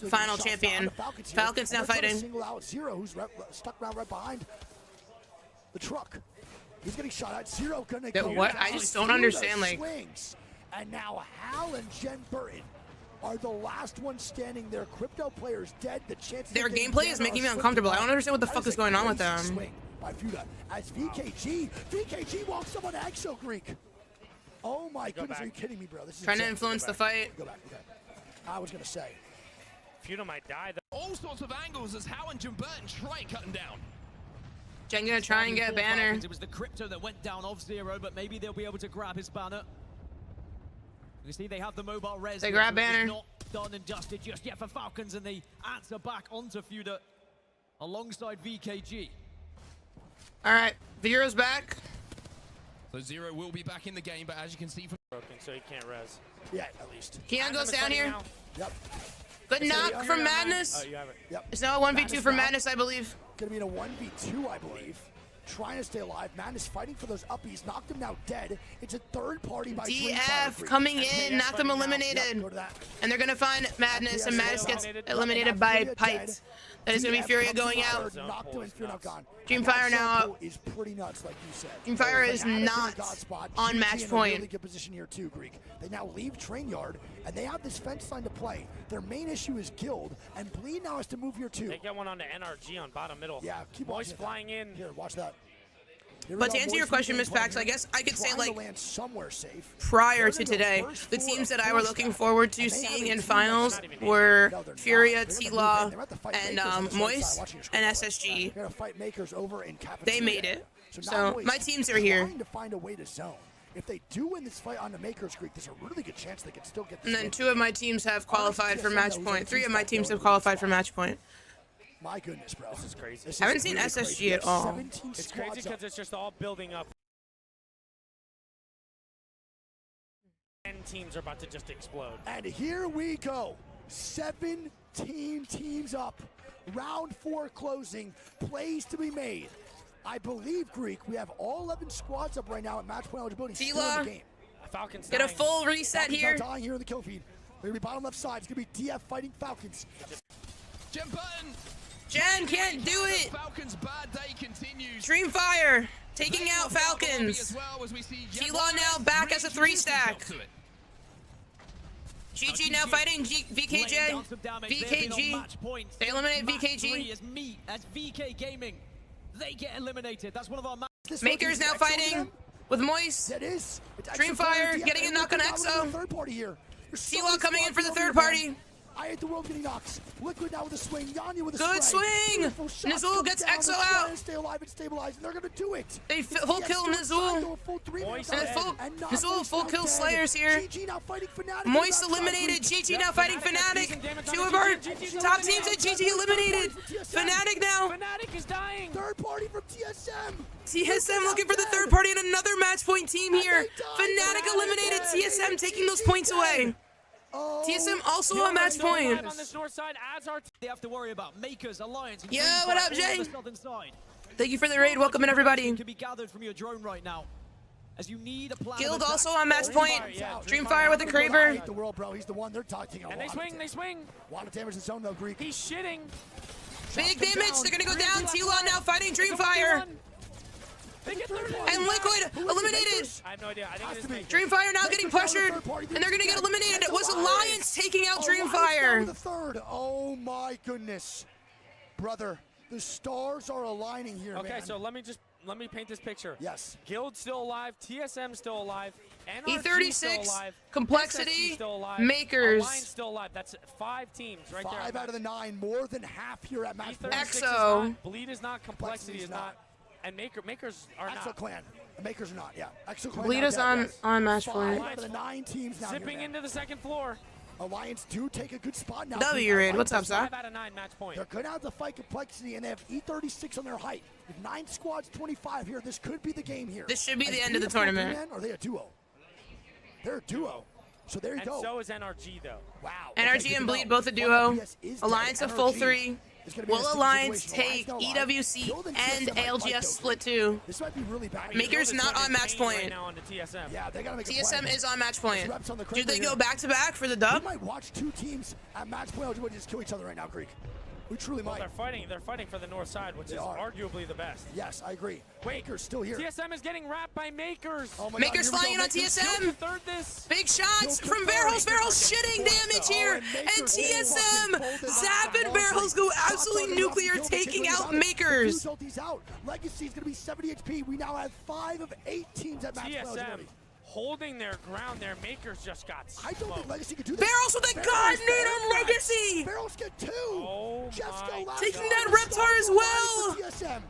final champion. Falcons now fighting. Zero, who's stuck around right behind the truck. He's getting shot at. Zero gonna go. What? I just don't understand, like. And now Hal and Jen Burton are the last ones standing there. Crypto players dead. The chances their gameplay is making me uncomfortable. I don't understand what the fuck is going on with them. By Fuda as VKG walks someone to Exo Greek. Oh my goodness, are you kidding me, bro? This is trying to influence the fight. Go back. I was gonna say. Fuda might die though. All sorts of angles as Hal and Jen Burton try cutting down. Jen gonna try and get a banner. It was the crypto that went down off Zero, but maybe they'll be able to grab his banner. You see, they have the mobile res. They grab banner. Not done and dusted just yet for Falcons, and they answer back onto Fuda alongside VKG. All right, Zero's back. So Zero will be back in the game, but as you can see from broken, so he can't res. Yeah, at least. Keon goes down here. Yep. Good knock from Madness. Oh, you have it. Yep. It's now a 1v2 for Madness, I believe. Gonna be in a 1v2, I believe. Trying to stay alive. Madness fighting for those uppies. Knocked him now dead. It's a third party by DF coming in, knocked him eliminated. And they're going to find Madness, and Madness gets eliminated by Pite. That is going to be Furia going out. Dreamfire now out. Is pretty nuts, like you said. Dreamfire is not on match point. Really good position here too, Greek. They now leave train yard, and they have this fence line to play. Their main issue is guild, and Bleed now has to move here too. They get one on the NRG on bottom middle. Yeah, keep Moist flying in. Here, watch that. But to answer your question, Miss Pax, I guess I could say, like, somewhere safe. Prior to today, the teams that I were looking forward to seeing in finals were Furia, T-Law, and Moist, and SSG. They made it. So my teams are here. To find a way to zone. If they do win this fight on the Makers Creek, there's a really good chance they can still get this And then win. 2 of my teams have qualified for match point. 3 of my teams have qualified for match point. My goodness, bro. This is crazy. This I haven't is seen really SSG crazy. at all. 17 It's squads crazy because up. it's just all building up. 10 teams are about to just explode. And here we go. 17 teams up. Round 4 closing. Plays to be made. I believe, Greek, we have all 11 squads up right now at match point eligibility. Still in the game. Falcons Get a full reset Falcons here. are dying here in the kill feed. They're going to be bottom left side. It's going to be DF fighting Falcons. Jen Burton. Jen can't do it. Falcons' bad day continues. Dreamfire taking out Falcons. As well as we see T-Law now back as a 3-stack. GG now fighting VKJ. VKG. They eliminate VKG. As me, as VK Gaming, they get eliminated. That's one of our Makers now fighting with Moist. That is. Dreamfire getting a knock on EXO. Third party here. T-Law coming in for the third party. I hate the world getting knocks. Liquid now with a swing. Yanya with a Good swing. Nizul gets EXO out. Stay alive and stabilize, and they're gonna do it. They full kill Nizul. And Nizul full kill Slayers here. Moist eliminated. GG now fighting Fnatic. 2 of our top teams at GG eliminated. Fnatic now. Fnatic is dying. Third party from TSM. TSM looking for the third party and another match point team here. Fnatic eliminated. TSM taking those points away. TSM also on match point. On this north side, as our they have to worry about Makers, Alliance. Yo, what up, Jay? Side. Thank you for the raid. Welcome in, everybody. Can be gathered from your drone right now, as you need a plan. Guild also on match point. Dreamfire with the Kraber. The world, bro. He's the one they're talking about. And they swing, they swing. A lot of damage in zone though, Greek. He's shitting. Big damage. They're gonna go down. T-Law now fighting Dreamfire. And Liquid eliminated. I have no idea. I think it is Dreamfire now getting pressured, and they're gonna get eliminated. It was Alliance taking out Dreamfire. The third. Oh my goodness, brother. The stars are aligning here. Okay, man. so let me paint this picture. Yes. Guild still alive. TSM still alive. NRG E36, still alive. Complexity, SSG still alive. Makers. Alliance still alive. That's 5 teams right there. 5 out of the 9, more than half here at match point. EXO. Bleed is not. Complexity is not. And Makers are not. EXO Clan. The Makers are not. Yeah. EXO Clan. Bleed is on match 5 point. out of the 9 teams now. Zipping into the second floor. Alliance do take a good spot now. W raid. What's up, Zach? 5 out of 9 match point. They're gonna have to fight Complexity, and they have E36 on their height. With 9 squads, 25 here. This could be the game here. This should be the Is end of the Bleed a tournament. 14 man, or are they a duo? They're a duo. So there you And go. so is NRG though. Wow. NRG and Bleed both a duo. Alliance a full 3. Will Alliance take EWC and ALGS split 2? This might be really bad. Makers not on match point. Yeah, they gotta make a TSM play. is on match point. Reps on the Do they Kraber go here. back to back for the We dub? might watch 2 teams at match point or just kill each other right now, Greek. We truly Well, might. they're fighting for the north side, which is arguably the best. Yes, I agree. Makers still here. TSM is getting wrapped by Makers. Oh my Makers God, flying in on TSM. Big shots from Verhulst. Verhulst shitting damage here. And TSM. Zap and Verhulst go absolutely nuclear, taking out Makers. Ulti's out. Legacy's going to be 70 HP. We now have 5 of 8 teams at match point. TSM holding their ground there. Makers just got I don't think smoked. Legacy can do this. Verhulst with a god-named Legacy. Verhulst get 2. Oh Taking that Reptar as well. TSM.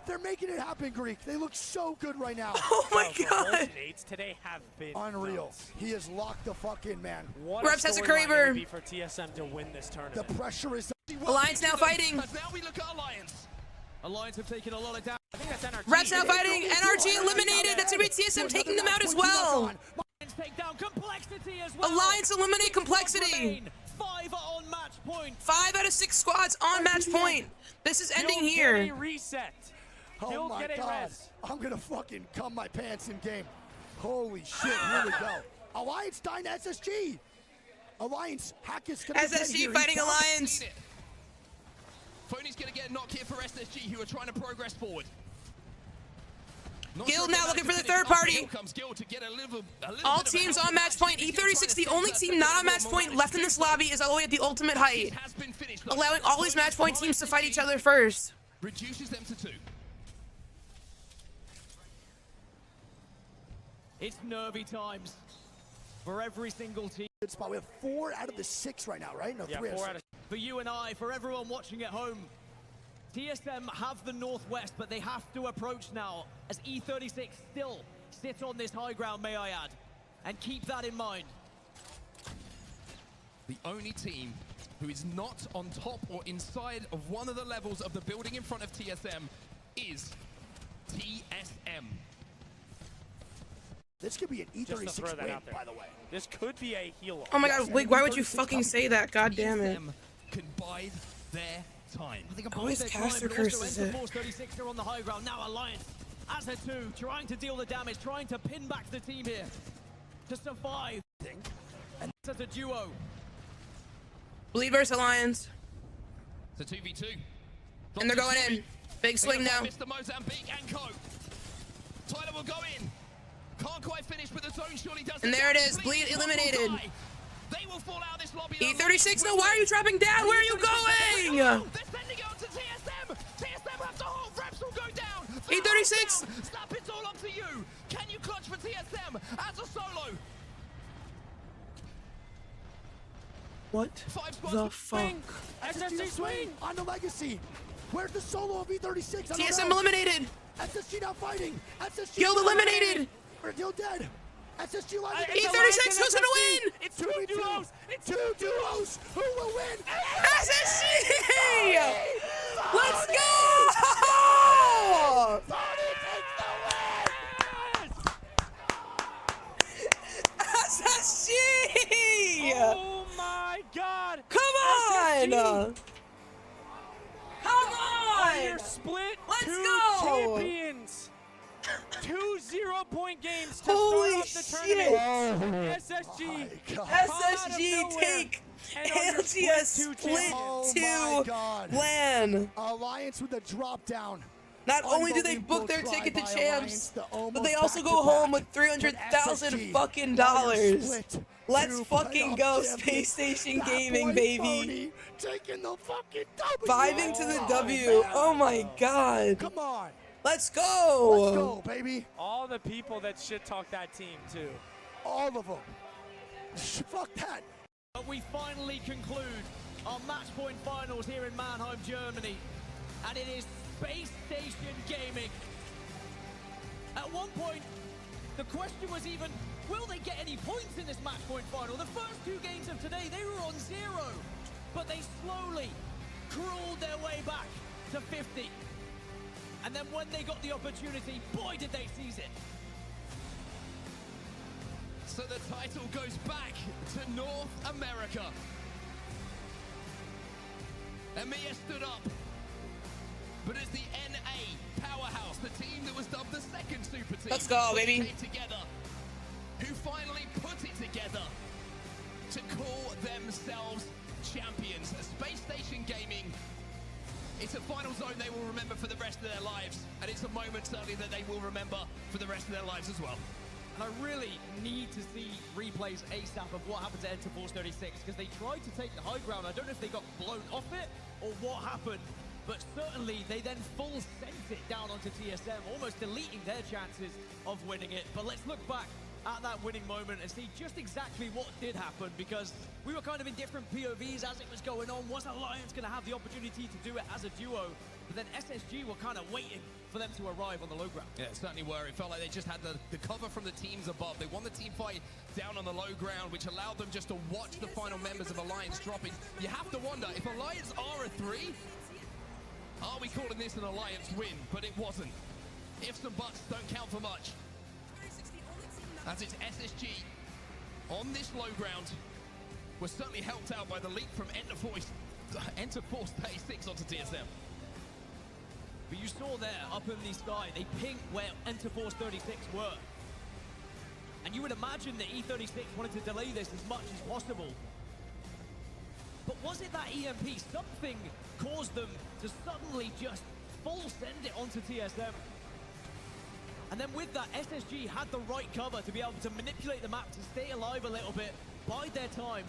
They're making it happen, Greek. They look so good right now. Oh my god. Eights today have been Unreal. nuts. He is locked the fuck in, man. What Reps has a storyline it would Kraber. be for TSM to win this tournament. The pressure is. Alliance now fighting. As now we look at Alliance. Alliance have taken a lot of damage. I think that's NRG. Reps now fighting. NRG eliminated. That's going to be TSM taking them out as well. Take down Complexity as well. Alliance eliminate Complexity. 5 are on match point. 5 out of 6 squads on match point. This is ending Guild here. Get a reset. Oh Guild my get a God. res. I'm going to fucking cum my pants in game. Holy shit, here we go. Alliance dying to SSG. Alliance, Hackett's going to be SSG here. fighting He's down. Alliance. Phony's going to get a knock here for SSG, who are trying to progress forward. Guild now looking for the third party. All teams on match point. E36, the only team not on match point left in this lobby, is all the way at the ultimate height, allowing all these match point teams to fight each other first. Reduces them to 2. It's nervy times for every single team. Good spot. We have 4 out of the 6 right now, right? No, Yeah, 3 4 out of For you and I, for everyone watching at home, TSM have the Northwest, but they have to approach now, as E36 still sit on this high ground, may I add. And keep that in mind. The only team who is not on top or inside of one of the levels of the building in front of TSM is TSM. This could be an E36 win, by the way. This could be a heal. Oh my god, wait, why would you fucking say that? God damn it. Can bide their time. I think Always caster curses it. Force 36 are on the high ground. Now Alliance as a 2, trying to deal the damage, trying to pin back the team here to survive. And as a duo. Bleed versus Alliance. It's a 2v2. And they're going in. Big swing now. Mr. Mozambique and Co. Tyler will go in. Can't quite finish, but the zone surely does. And there it is. Bleed eliminated. They will fall out this lobby. E36, no, why are you dropping down? Where are you going? They're sending it on to TSM. TSM have to hold. Reps will go down. E36. Snap, it's all up to you. Can you clutch for TSM as a solo? What the fuck? SSG swing on the Legacy. Where's the solo of E36? TSM eliminated. SSG now fighting. SSG Guild eliminated. Or Guild dead. SSG live. E36, who's gonna win? It's two duos. It's two duos. Who will win? SSG! Let's go! SSG! Oh my god! Come on! SSG. Come on! You're split. Let's two go! champions. 2 0-point games to Holy start off the tournament. Oh SSG take LGS split to LAN. Alliance with a drop down. Not only do they book their ticket to champs, but they also go home with $300,000 fucking dollars. Let's fucking go, Space Station Gaming, baby. Taking the fucking W. Vibing to the W. Oh my god. Come on. Let's go. Let's go, baby. All the people that shit talk that team too. All of them. Fuck that. We finally conclude our match point finals here in Mannheim, Germany. And it is Space Station Gaming. At one point, the question was even, will they get any points in this match point final? The first 2 games of today, they were on 0. But they slowly crawled their way back to 50. And then when they got the opportunity, boy, did they seize it. So the title goes back to North America. EMEA stood up. But as the NA powerhouse, the team that was dubbed the second super team. Let's go, baby. Came together, who finally put it together to call themselves champions. Space Station Gaming. It's a final zone they will remember for the rest of their lives, and it's a moment certainly that they will remember for the rest of their lives as well. And I really need to see replays ASAP of what happened to Enter Force 36, because they tried to take the high ground. I don't know if they got blown off it or what happened, but certainly they then full sent it down onto TSM, almost deleting their chances of winning it. But let's look back at that winning moment and see just exactly what did happen, because we were kind of in different POVs as it was going on. Was Alliance going to have the opportunity to do it as a duo? But then SSG were kind of waiting for them to arrive on the low ground. Yeah, it certainly were. It felt like they just had the cover from the teams above. They won the team fight down on the low ground, which allowed them just to watch the final members of Alliance dropping. You have to wonder, if Alliance are a 3, are we calling this an Alliance win? But it wasn't. Ifs and buts don't count for much. As it's SSG on this low ground, was certainly helped out by the leap from Enter Force 36 onto TSM. But you saw there, up in the sky, they pinged where Enter Force 36 were. And you would imagine that E36 wanted to delay this as much as possible. But was it that EMP? Something caused them to suddenly just full send it onto TSM. And then with that, SSG had the right cover to be able to manipulate the map to stay alive a little bit, bide their time.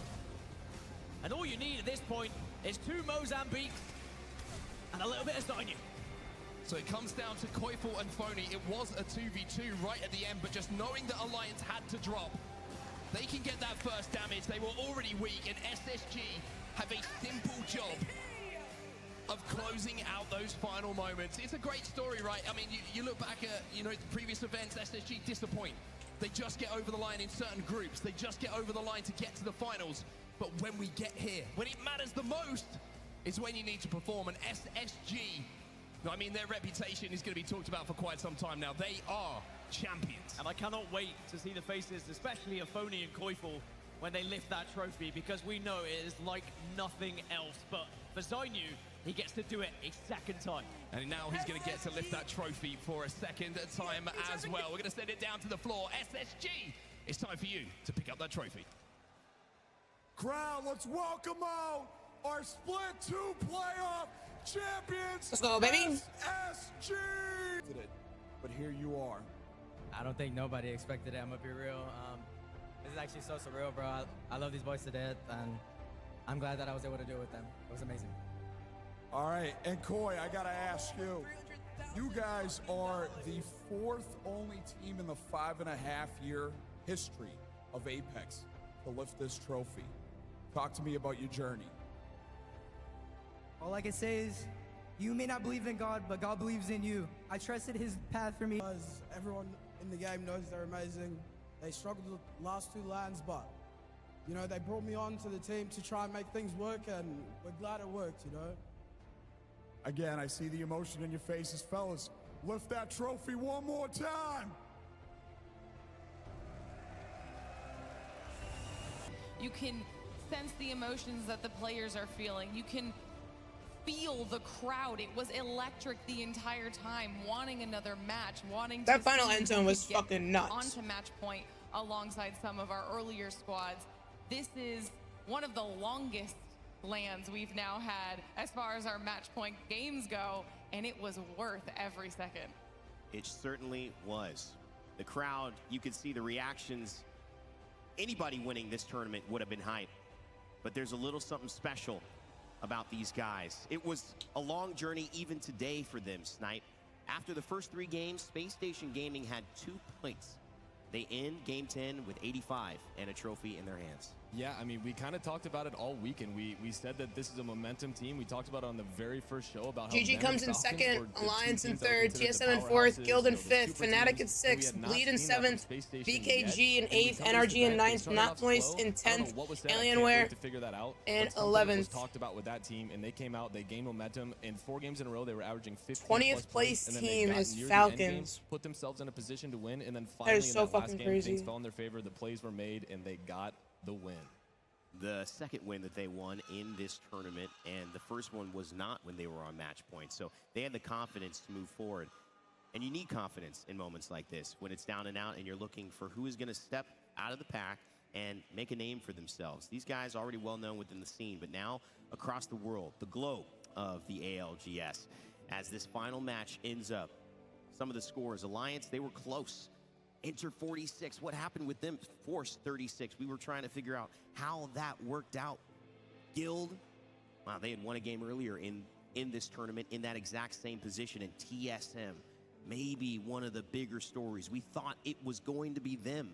And all you need at this point is 2 Mozambiques and a little bit of Sonya. So it comes down to Koifel and Phony. It was a 2v2 right at the end, but just knowing that Alliance had to drop, they can get that first damage. They were already weak, and SSG have a simple job of closing out those final moments. It's a great story, right? I mean, you look back at, previous events, SSG disappoint. They just get over the line in certain groups. They just get over the line to get to the finals. But when we get here, when it matters the most, is when you need to perform. And SSG, I mean, their reputation is going to be talked about for quite some time now. They are champions. And I cannot wait to see the faces, especially of Phony and Koifel, when they lift that trophy, because we know it is like nothing else. But for Zainu, he gets to do it a second time. And now he's going to get to lift that trophy for a second time as well. We're going to send it down to the floor. SSG, it's time for you to pick up that trophy. Crowd, let's welcome out our Split 2 playoff champions. Let's go, baby. SSG. But here you are. I don't think nobody expected it. I'm gonna be real. This is actually so surreal, bro. I love these boys to death, and I'm glad that I was able to do it with them. It was amazing. All right, and Koi, I gotta ask you. You guys are the 4th only team in the 5.5-year history of Apex to lift this trophy. Talk to me about your journey. All I can say is, you may not believe in God, but God believes in you. I trusted his path for me. As everyone in the game knows, they're amazing. They struggled with the last 2 lands, but, they brought me on to the team to try and make things work, and we're glad it worked, Again, I see the emotion in your faces, fellas. Lift that trophy one more time. You can sense the emotions that the players are feeling. You can feel the crowd. It was electric the entire time, wanting another match, wanting that to final see end zone was fucking nuts. Onto match point alongside some of our earlier squads. This is one of the longest lands we've now had as far as our match point games go, and it was worth every second. It certainly was. The crowd, you could see the reactions. Anybody winning this tournament would have been hyped, but there's a little something special about these guys. It was a long journey even today for them, Snipe. After the first 3 games, Space Station Gaming had 2 points. They end Game 10 with 85 and a trophy in their hands. Yeah, I mean, we kind of talked about it all weekend. We said that this is a momentum team. We talked about it on the very first show about how GG comes in Falcons second, were the Alliance two in teams that were third, considered TSM in the fourth, powerhouses, Guild in the fifth, super Fnatic teams, in but we sixth, had not Bleed in seen that from seventh, Space Station BKG yet. in And we eighth, covered NRG this in event. They ninth, started Not off Voice slow. in I don't know 10th, what was said. I can't Alienware wait to figure that out. in But something was 11th. talked about with that team, and they came out, they gained momentum. In 4 games in a row, they were averaging 15 20th plus place points, and then team they got is near the end game, Falcons. put themselves in a position to win, and then That finally is in so that last fucking game, crazy. things fell in their favor. The plays were made, and they got the win. The second win that they won in this tournament, and the first one was not when they were on match point. So they had the confidence to move forward. And you need confidence in moments like this, when it's down and out and you're looking for who is going to step out of the pack and make a name for themselves. These guys already well known within the scene, but now across the world, the globe of the ALGS. As this final match ends up, some of the scores, Alliance, they were close. Enter 46. What happened with them? Force 36. We were trying to figure out how that worked out. Guild, wow, they had won a game earlier in this tournament in that exact same position. And TSM, maybe one of the bigger stories. We thought it was going to be them,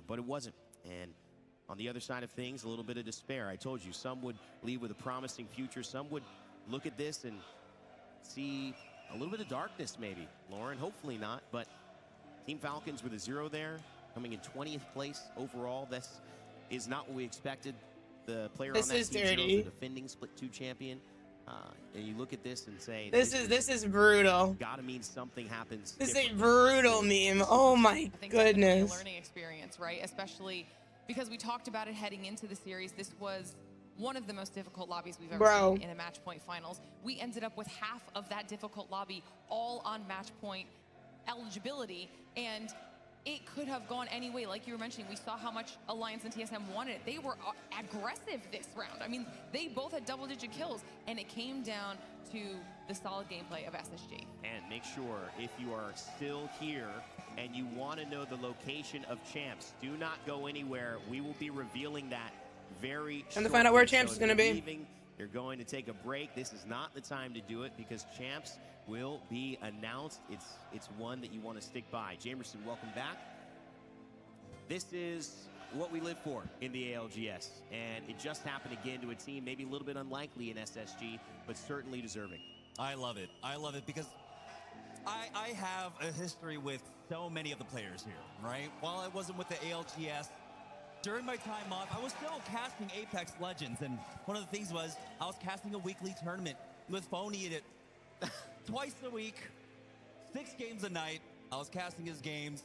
but it wasn't. And on the other side of things, a little bit of despair. I told you, some would leave with a promising future. Some would look at this and see a little bit of darkness maybe. Lauren, hopefully not, but Team Falcons with a 0 there, coming in 20th place overall. This is not what we expected. The player This on that is team dirty. is the defending Split 2 champion. And you look at this and say, This is brutal. Gotta mean something happens. This is a differently. brutal meme. Oh my I think that's gonna be a goodness. learning experience, right? Especially because we talked about it heading into the series. This was one of the most difficult lobbies we've ever Bro. seen in a match point finals. We ended up with half of that difficult lobby all on match point eligibility, and it could have gone any way. Like you were mentioning, we saw how much Alliance and TSM wanted it. They were aggressive this round. I mean, they both had double-digit kills, and it came down to the solid gameplay of SSG. And make sure, if you are still here and you want to know the location of champs, do not go anywhere. We will be revealing that very Time to find out where shortly. champs So is gonna if you're be. leaving, you're going to take a break. This is not the time to do it because champs will be announced. It's one that you want to stick by. Jamerson, welcome back. This is what we live for in the ALGS, and it just happened again to a team maybe a little bit unlikely in SSG, but certainly deserving. I love it. I love it because I have a history with so many of the players here, right? While I wasn't with the ALGS, during my time off, I was still casting Apex Legends, and one of the things was I was casting a weekly tournament with Phony in it twice a week, 6 games a night. I was casting his games,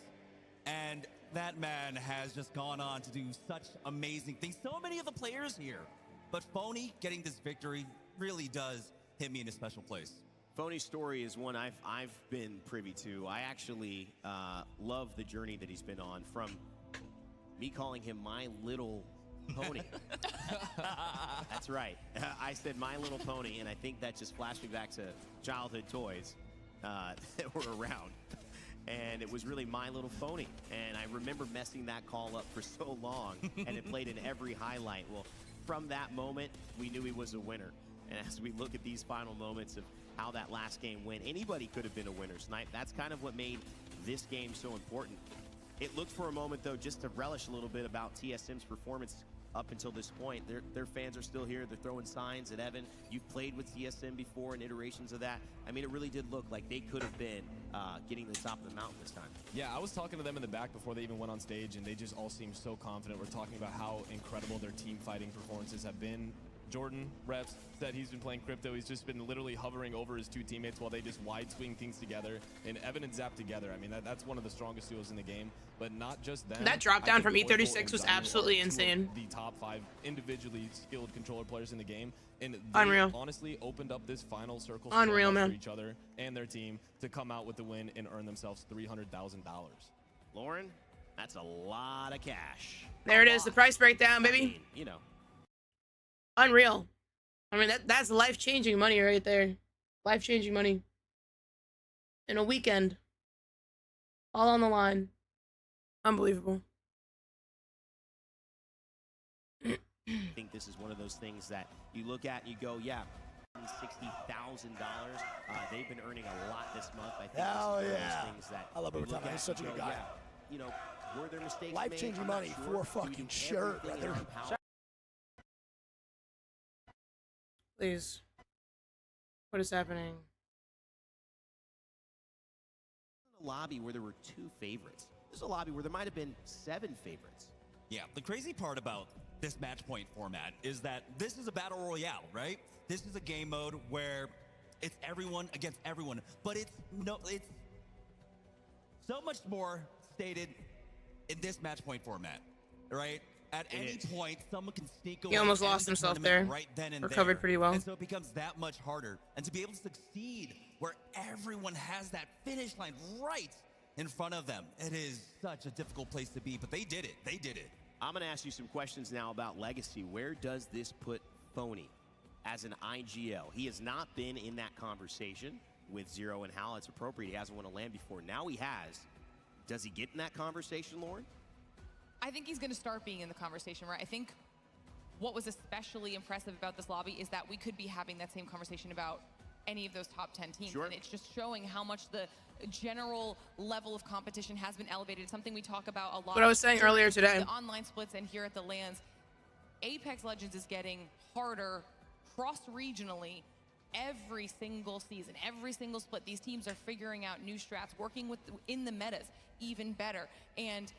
and that man has just gone on to do such amazing things. So many of the players here, but Phony getting this victory really does hit me in a special place. Phony's story is one I've been privy to. I actually love the journey that he's been on, from me calling him My Little Pony. That's right. I said My Little Pony, and I think that just flashed me back to childhood toys that were around. And it was really My Little Phony. And I remember messing that call up for so long, and it played in every highlight. Well, from that moment, we knew he was a winner. And as we look at these final moments of how that last game went, anybody could have been a winner tonight. That's kind of what made this game so important. It looked for a moment, though, just to relish a little bit about TSM's performance up until this point. Their fans are still here. They're throwing signs at Evan. You've played with TSM before and iterations of that. I mean, it really did look like they could have been getting to the top of the mountain this time. Yeah, I was talking to them in the back before they even went on stage, and they just all seemed so confident. We're talking about how incredible their team fighting performances have been. Jordan, Reps, said he's been playing Crypto. He's just been literally hovering over his 2 teammates while they just wide swing things together. And Evan and Zap together, I mean, that's one of the strongest duos in the game. But not just them. That drop down from Joyful E36 and was Zayu absolutely are 2 of insane. the top 5 individually skilled controller players in the game. And they Unreal. honestly opened up this final circle Unreal, so much man. for each other and their team to come out with the win and earn themselves $300,000. Lauren, that's a lot of cash. There it is, the price breakdown, baby. I mean, you know. Unreal. I mean, that's life-changing money right there. Life-changing money. In a weekend. All on the line. Unbelievable. I think this is one of those things that you look at and you go, yeah, $60,000. They've been earning a lot this month. I think this is one of those things that I love you look Overtime. at He's such a and good go, guy. yeah, you know, were there mistakes Life-changing made? I'm not money sure. for a Do we fucking do shirt, everything in brother. our power? Please. What is happening? A lobby where there were 2 favorites. This is a lobby where there might have been 7 favorites. Yeah, the crazy part about this match point format is that this is a battle royale, right? This is a game mode where it's everyone against everyone, but it's so much more stated in this match point format, right? At any point, someone can sneak away. He almost and end lost the himself tournament there. right then and Recovered there. pretty well. And so it becomes that much harder. And to be able to succeed where everyone has that finish line right in front of them, it is such a difficult place to be, but they did it. They did it. I'm going to ask you some questions now about Legacy. Where does this put Phony as an IGL? He has not been in that conversation with Zero and Hal. It's appropriate. He hasn't won a LAN before. Now he has. Does he get in that conversation, Lauren? I think he's going to start being in the conversation, right? I think what was especially impressive about this lobby is that we could be having that same conversation about any of those top 10 teams. Sure. And it's just showing how much the general level of competition has been elevated. It's something we talk about a lot. What I was saying earlier today. The online splits and here at the LANs. Apex Legends is getting harder cross-regionally every single season, every single split. These teams are figuring out new strats, working in the metas even better. And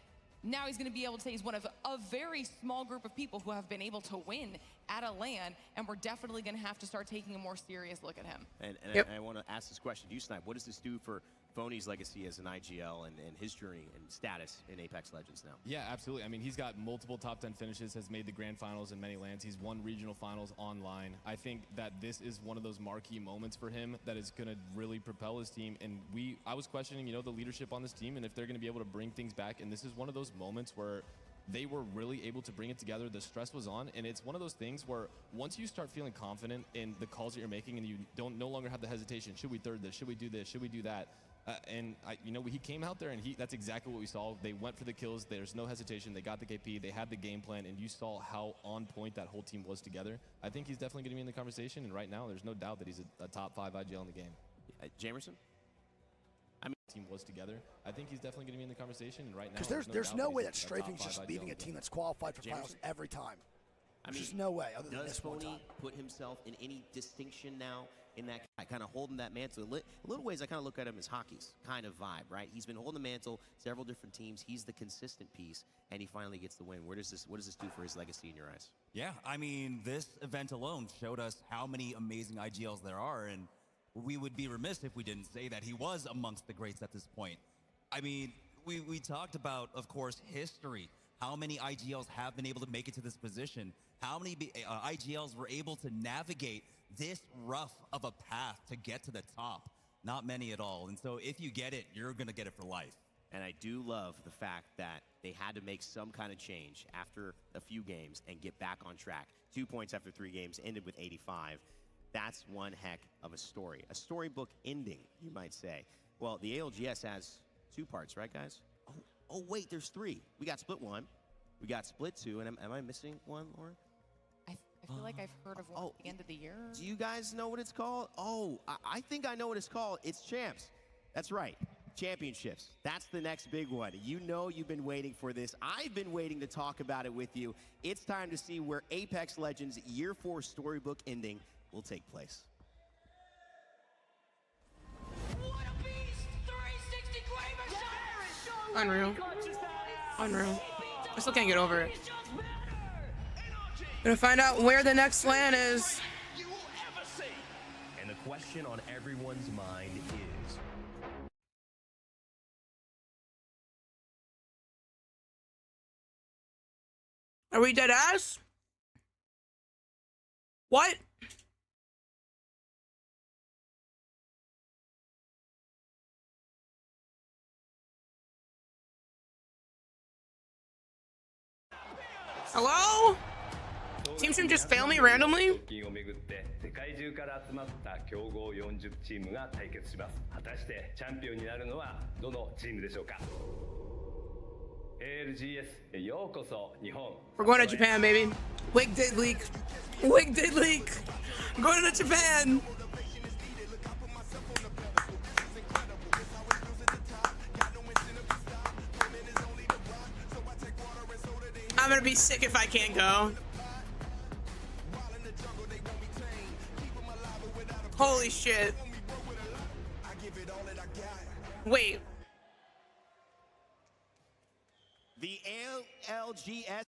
now he's going to be able to say he's one of a very small group of people who have been able to win at a LAN, and we're definitely going to have to start taking a more serious look at him. And I want to ask this question to you, Snipe. What does this do for Phony's legacy as an IGL and his journey and status in Apex Legends now? Yeah, absolutely. I mean, he's got multiple top 10 finishes, has made the grand finals in many lands. He's won regional finals online. I think that this is one of those marquee moments for him that is going to really propel his team. And I was questioning, the leadership on this team and if they're going to be able to bring things back. And this is one of those moments where they were really able to bring it together. The stress was on, and it's one of those things where once you start feeling confident in the calls that you're making and you no longer have the hesitation, should we third this, should we do this, should we do that? He came out there and that's exactly what we saw. They went for the kills. There's no hesitation. They got the KP. They had the game plan, and you saw how on point that whole team was together. I think he's definitely going to be in the conversation, and right now there's no doubt that he's a top 5 IGL in the game. Jamerson? I mean, team was together, I think he's definitely going to be in the conversation. And right now, Because there's no doubt way he's that a Strafing's top just 5 leaving a IGL team player. that's qualified for finals Jameson? every time. I There's mean, just no way other than does this one Tony time. put himself in any distinction now in that kind of holding that mantle? A little ways I kind of look at him as hockey's kind of vibe, right? He's been holding the mantle, several different teams. He's the consistent piece, and he finally gets the win. What does this do for his legacy in your eyes? Yeah, I mean, this event alone showed us how many amazing IGLs there are, and we would be remiss if we didn't say that he was amongst the greats at this point. I mean, we talked about, of course, history. How many IGLs have been able to make it to this position? How many IGLs were able to navigate this rough of a path to get to the top? Not many at all. And so if you get it, you're going to get it for life. And I do love the fact that they had to make some kind of change after a few games and get back on track. 2 points after 3 games, ended with 85. That's one heck of a story. A storybook ending, you might say. Well, the ALGS has 2 parts, right, guys? Oh, wait, there's 3. We got split 1. We got split 2. And am I missing one, Lauren? I feel like I've heard of one at the end of the year. Do you guys know what it's called? Oh, I think I know what it's called. It's champs. That's right. Championships. That's the next big one. You know you've been waiting for this. I've been waiting to talk about it with you. It's time to see where Apex Legends Year 4 storybook ending will take place. Unreal. Unreal. I still can't get over it. Gonna find out where the next LAN is. And the question on everyone's mind is, Are we dead ass? What? Hello? Team should just fail me randomly? をめぐって世界中から集まった強豪40チームが対決します。果たしてチャンピオンになるのはどのチームでしょうか。ALGS ようこそ日本。 We're going to Japan, baby. Wig did leak. Wig did leak. I'm going to Japan. I'm gonna be sick if I can't go. Holy shit. Wait. The ALGS.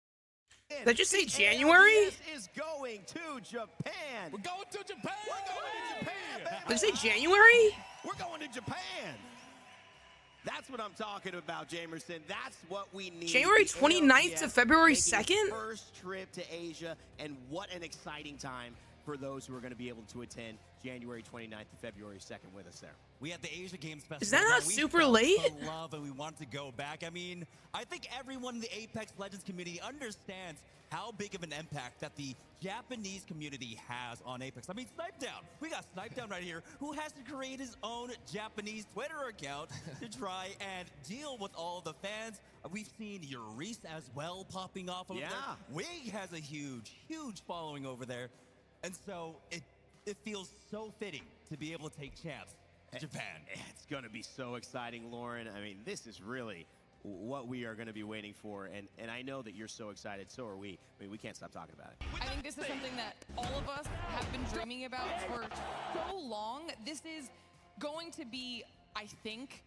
Did I just say January? ALGS is going to Japan. We're going to Japan. We're going to Japan. Did I say January? We're going to Japan. That's what I'm talking about, Jamerson. That's what we need. January The 29th to ALGS February making its 2nd? First trip to Asia, and what an exciting time for those who are going to be able to attend January 29th to February 2nd with us there. We had the Asia Games Festival. Is that not we super felt late? the love and we wanted to go back. I mean, I think everyone in the Apex Legends community understands how big of an impact that the Japanese community has on Apex. I mean, Snipedown. We got Snipedown right here, who has to create his own Japanese Twitter account to try and deal with all the fans. We've seen Euris as well popping off over there. Wig has a huge, huge following over there. And so it feels so fitting to be able to take champs to Japan. It's going to be so exciting, Lauren. I mean, this is really what we are going to be waiting for, and I know that you're so excited. So are we. I mean, we can't stop talking about it. I think this is something that all of us have been dreaming about for so long. This is going to be, I think,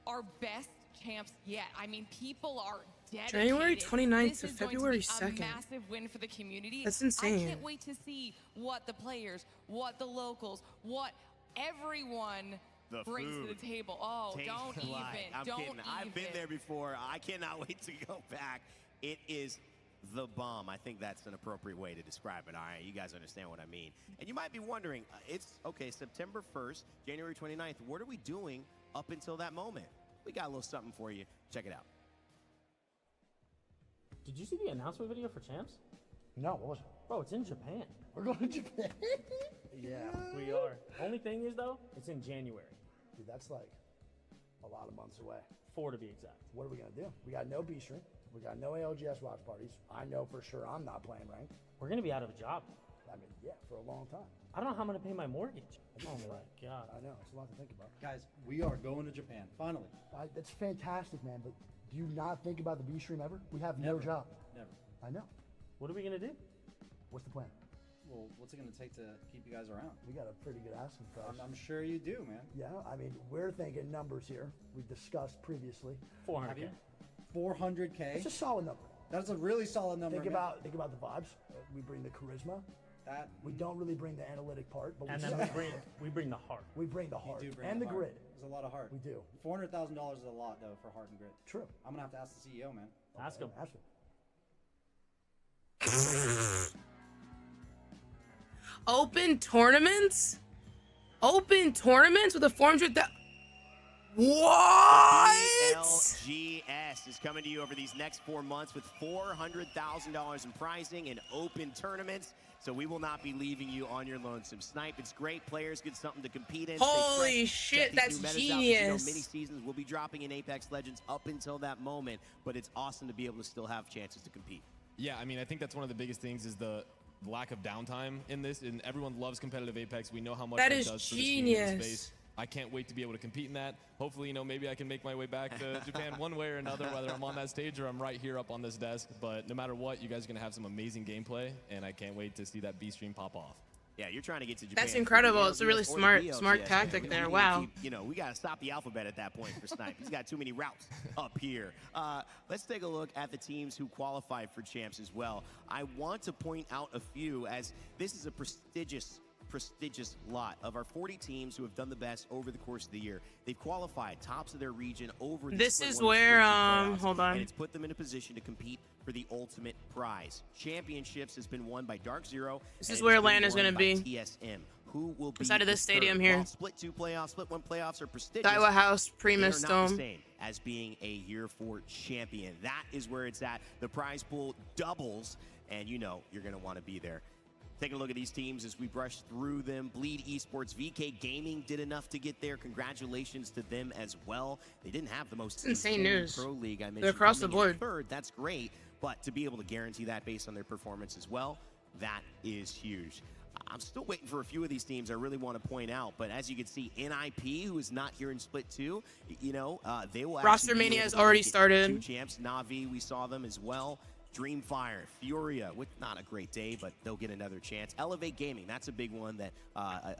our best champs yet. I mean, people are dedicated. January 29th This to is going February be 2nd. A massive win for the community. That's insane. I can't wait to see what the players, what the locals, what everyone The brings to food. the table. Oh, Tastes don't even. like- I'm Don't kidding. even. I've been there before. I cannot wait to go back. It is the bomb. I think that's an appropriate way to describe it. All right, you guys understand what I mean. And you might be wondering, it's, okay, September 1st, January 29th, what are we doing up until that moment? We got a little something for you. Check it out. Did you see the announcement video for champs? No, what was it? Bro, it's in Japan. We're going to Japan? Yeah, we are. Only thing is, though, it's in January. Dude, that's like a lot of months away. 4 to be exact. What are we going to do? We got no B-Stream. We got no ALGS watch parties. I know for sure I'm not playing ranked. We're going to be out of a job. I mean, yeah, for a long time. I don't know how I'm gonna pay my mortgage. Oh my god. I know, it's a lot to think about. Guys, we are going to Japan, finally. That's fantastic, man, but do you not think about the B stream ever? We have no Never. job. Never. I know. What are we gonna do? What's the plan? Well, what's it going to take to keep you guys around? We got a pretty good asking price. I'm sure you do, man. Yeah, I mean, we're thinking numbers here. We discussed previously. 400K. 400K. It's a solid number. That's a really solid number. Think man. about the vibes. We bring the charisma. We don't really bring the analytic part, but And we then certainly- we bring the heart. We bring the heart You do bring and the heart. grid. There's a lot of heart. We do. $400,000 is a lot, though, for heart and grit. True. I'm going to have to ask the CEO, man. Ask him. Ask him. Open tournaments? Open tournaments with a 400,000. What? LGS is coming to you over these next 4 months with $400,000 in prizing and open tournaments. So we will not be leaving you on your lonesome. Snipe, it's great. Players get something to compete in. Holy shit, that's genius. Mini seasons will be dropping in Apex Legends up until that moment, but it's awesome to be able to still have chances to compete. Yeah, I mean, I think that's one of the biggest things is the lack of downtime in this, and everyone loves competitive Apex. We know how much That that is does for the community genius. space. I can't wait to be able to compete in that. Hopefully, you know, maybe I can make my way back to Japan one way or another, whether I'm on that stage or I'm right here up on this desk. But no matter what, you guys are going to have some amazing gameplay, and I can't wait to see that B stream pop off. Yeah, you're trying to get to Japan. That's incredible. For It's a really BLGS or smart the smart BLGS. tactic We there. need to Wow. keep- you know, we got to stop the alphabet at that point for Snipe. He's got too many routes up here. Let's take a look at the teams who qualified for champs as well. I want to point out a few, as this is a prestigious lot of our 40 teams who have done the best over the course of the year. They've qualified tops of their region over the This Split is 1 and where, Split 2 playoffs, hold on. and it's put them in a position to compete for the ultimate prize. Championships has been won by Dark Zero. This and is it's where been Atlanta's won gonna by be. TSM. Who will be Inside of this the stadium third? here. While Split 2 playoffs, Split 1 playoffs are prestigious. Daiwa House, They Primus are not the Dome. same as being a year 4 champion. That is where it's at. The prize pool doubles, and you know you're going to want to be there. Taking a look at these teams as we brush through them. Bleed Esports, VK Gaming did enough to get there. Congratulations to them as well. They didn't have the most insane news. Pro League I mentioned. They're across the coming in board. third, that's great. But to be able to guarantee that based on their performance as well, that is huge. I'm still waiting for a few of these teams I really want to point out, but as you can see, NIP, who is not here in Split 2, you know, they will Roster actually be Mania able has to already make it started. 2 champs. Navi, we saw them as well. Dreamfire, Furia, with not a great day, but they'll get another chance. Elevate Gaming, that's a big one that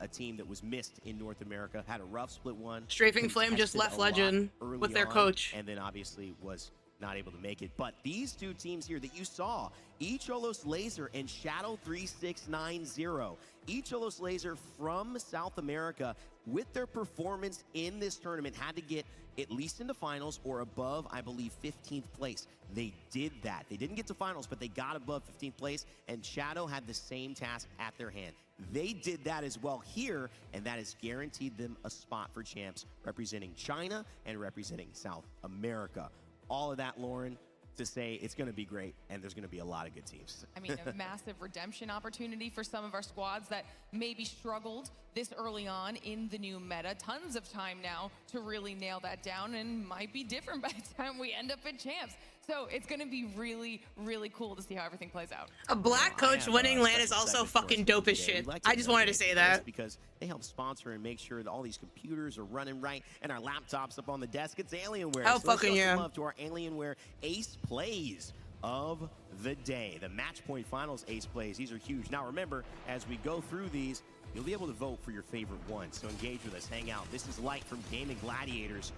a team that was missed in North America, had a rough Split 1. Strafing Flame just contested left a lot Legend early with their on, coach. and then obviously was not able to make it. But these two teams here that you saw, Echolos Laser and Shadow 3690, Echolos Laser from South America, with their performance in this tournament, had to get at least into finals or above, I believe, 15th place. They did that. They didn't get to finals, but they got above 15th place, and Shadow had the same task at their hand. They did that as well here, and that has guaranteed them a spot for champs representing China and representing South America. All of that, Lauren, to say it's going to be great, and there's going to be a lot of good teams. I mean, a massive redemption opportunity for some of our squads that maybe struggled this early on in the new meta. Tons of time now to really nail that down, and might be different by the time we end up at champs. So it's going to be really, really cool to see how everything plays out. A black coach winning LAN is also fucking dope as shit. I just wanted to say that. Because they help sponsor and make sure that all these computers are running right and our laptops up on the desk. It's Alienware. Hell So let's fucking show some yeah. love to our Alienware Ace Plays of the day. The Match Point Finals Ace Plays. These are huge. Now remember, as we go through these, you'll be able to vote for your favorite ones. So engage with us. Hang out. This is Light from Gaming Gladiators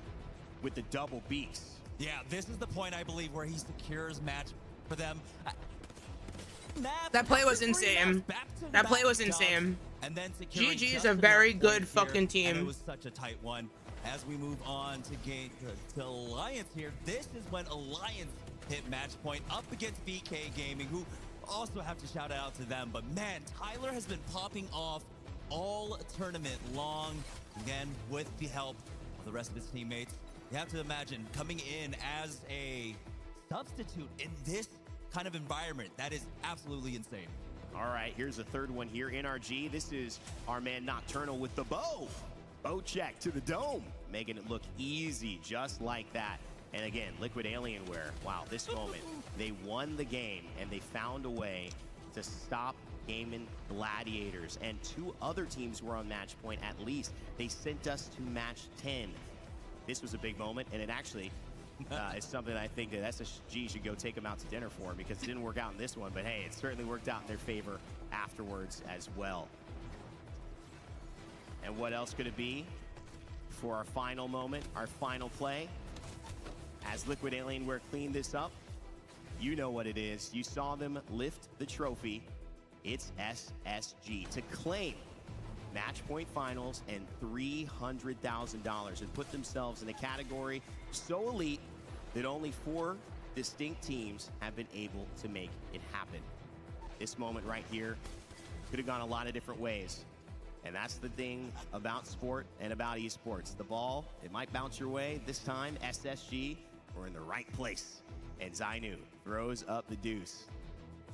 with the double beaks. Yeah, this is the point, I believe, where he secures match for them. That play was insane. That play was insane. And then securing GG is just a very enough good points here, fucking and team. it was such a tight one. As we move on to Alliance here, this is when Alliance hit match point up against VK Gaming, who also have to shout out to them. But man, Tyler has been popping off all tournament long, again, with the help of the rest of his teammates. You have to imagine coming in as a substitute in this kind of environment. That is absolutely insane. All right, here's the third one here, NRG. This is our man Nocturnal with the bow. Bow check to the dome, making it look easy just like that. And again, Liquid Alienware, wow, this moment, they won the game and they found a way to stop Gaming Gladiators, and 2 other teams were on match point at least. They sent us to match 10. This was a big moment, and it actually is something I think that SSG should go take them out to dinner for, because it didn't work out in this one, but hey, it certainly worked out in their favor afterwards as well. And what else could it be for our final moment, our final play? As Liquid Alienware cleaned this up, you know what it is. You saw them lift the trophy. It's SSG to claim match point finals and $300,000 and put themselves in a category so elite that only 4 distinct teams have been able to make it happen. This moment right here could have gone a lot of different ways. And that's the thing about sport and about esports. The ball, it might bounce your way. This time, SSG were in the right place. And Zainu throws up the deuce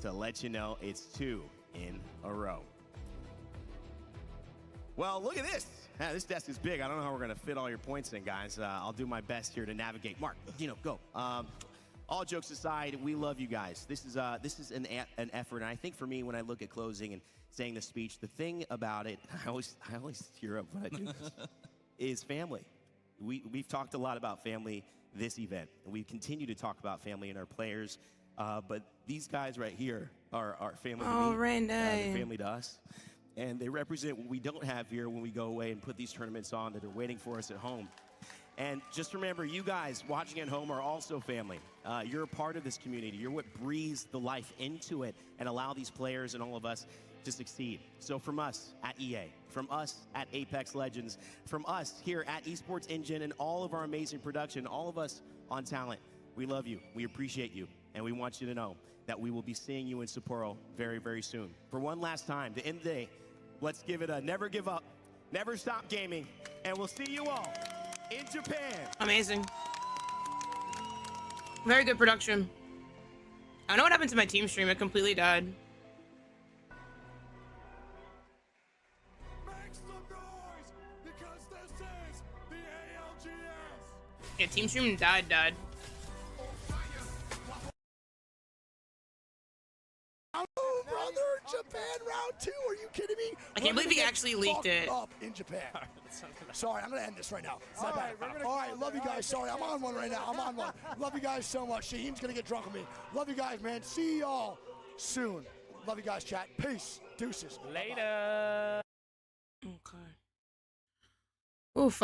to let you know it's 2 in a row. Well, look at this. This desk is big. I don't know how we're going to fit all your points in, guys. I'll do my best here to navigate. Mark, go. All jokes aside, we love you guys. This is an effort, and I think for me, when I look at closing and saying the speech, the thing about it, I always tear up when I do this, is family. We've talked a lot about family this event, and we continue to talk about family and our players, but these guys right here are family to me. Randy. They're family to us. And they represent what we don't have here when we go away and put these tournaments on that are waiting for us at home. And just remember, you guys watching at home are also family. You're a part of this community. You're what breathes the life into it and allow these players and all of us to succeed. So from us at EA, from us at Apex Legends, from us here at Esports Engine and all of our amazing production, all of us on Talent, we love you, we appreciate you, and we want you to know that we will be seeing you in Sapporo very, very soon. For one last time, to end the day, let's give it a never give up, never stop gaming, and we'll see you all in Japan. Amazing. Very good production. I know what happened to my team stream. It completely died. Make some noise, because this is the ALGS. Yeah, team stream died. Oh, brother, Japan round 2. Are you kidding me? I can't believe he actually leaked it. Up in Japan. Sorry, I'm gonna end this right now. All right, love you guys. Sorry, I'm on one right now. I'm on one. Love you guys so much. Shaheem's gonna get drunk with me. Love you guys, man. See y'all soon. Love you guys, chat. Peace. Deuces. Later. Okay. Oof.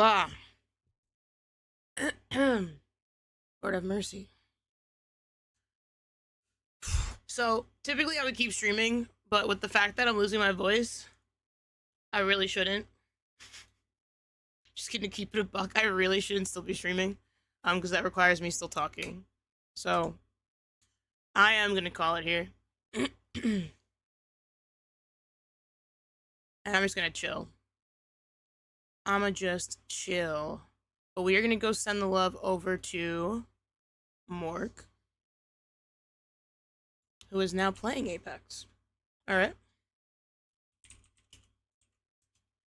Lord have mercy. So, typically I would keep streaming, but with the fact that I'm losing my voice, I really shouldn't. Just gonna keep it a buck. I really shouldn't still be streaming, because that requires me still talking. So, I am gonna call it here. And I'm just gonna chill. I'ma just chill. But we are gonna go send the love over to Mork, who is now playing Apex. Alright.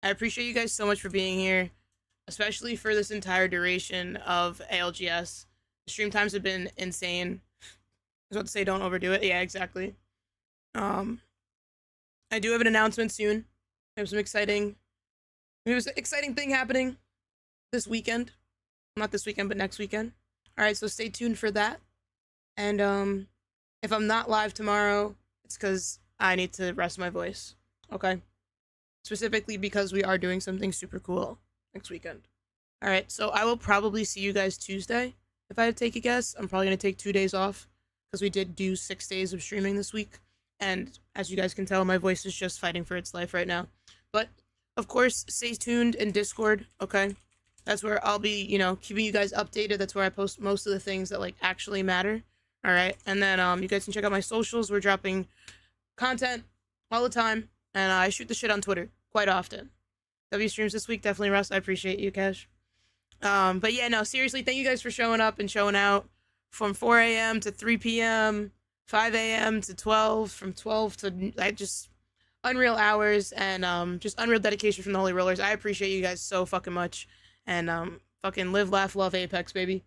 I appreciate you guys so much for being here, especially for this entire duration of ALGS. The stream times have been insane. I was about to say don't overdo it. Yeah, exactly. I do have an announcement soon. I have some exciting thing happening this weekend. Not this weekend, but next weekend. Alright, so stay tuned for that. And if I'm not live tomorrow, it's because I need to rest my voice. Okay? Specifically because we are doing something super cool next weekend. Alright, so I will probably see you guys Tuesday. If I had to take a guess, I'm probably going to take 2 days off, because we did do 6 days of streaming this week. And as you guys can tell, my voice is just fighting for its life right now. But, of course, stay tuned in Discord, okay? That's where I'll be, keeping you guys updated. That's where I post most of the things that, actually matter. Alright, and then you guys can check out my socials. We're dropping content all the time. And I shoot the shit on Twitter quite often. W streams this week, definitely Russ. I appreciate you, Cash. But yeah, no, seriously, thank you guys for showing up and showing out from 4 a.m. to 3 p.m., 5 a.m. to 12, from 12 to just unreal hours, and just unreal dedication from the Holy Rollers. I appreciate you guys so fucking much. And fucking live, laugh, love Apex, baby.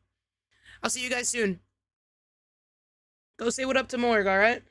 I'll see you guys soon. Go say what up to Morg, alright?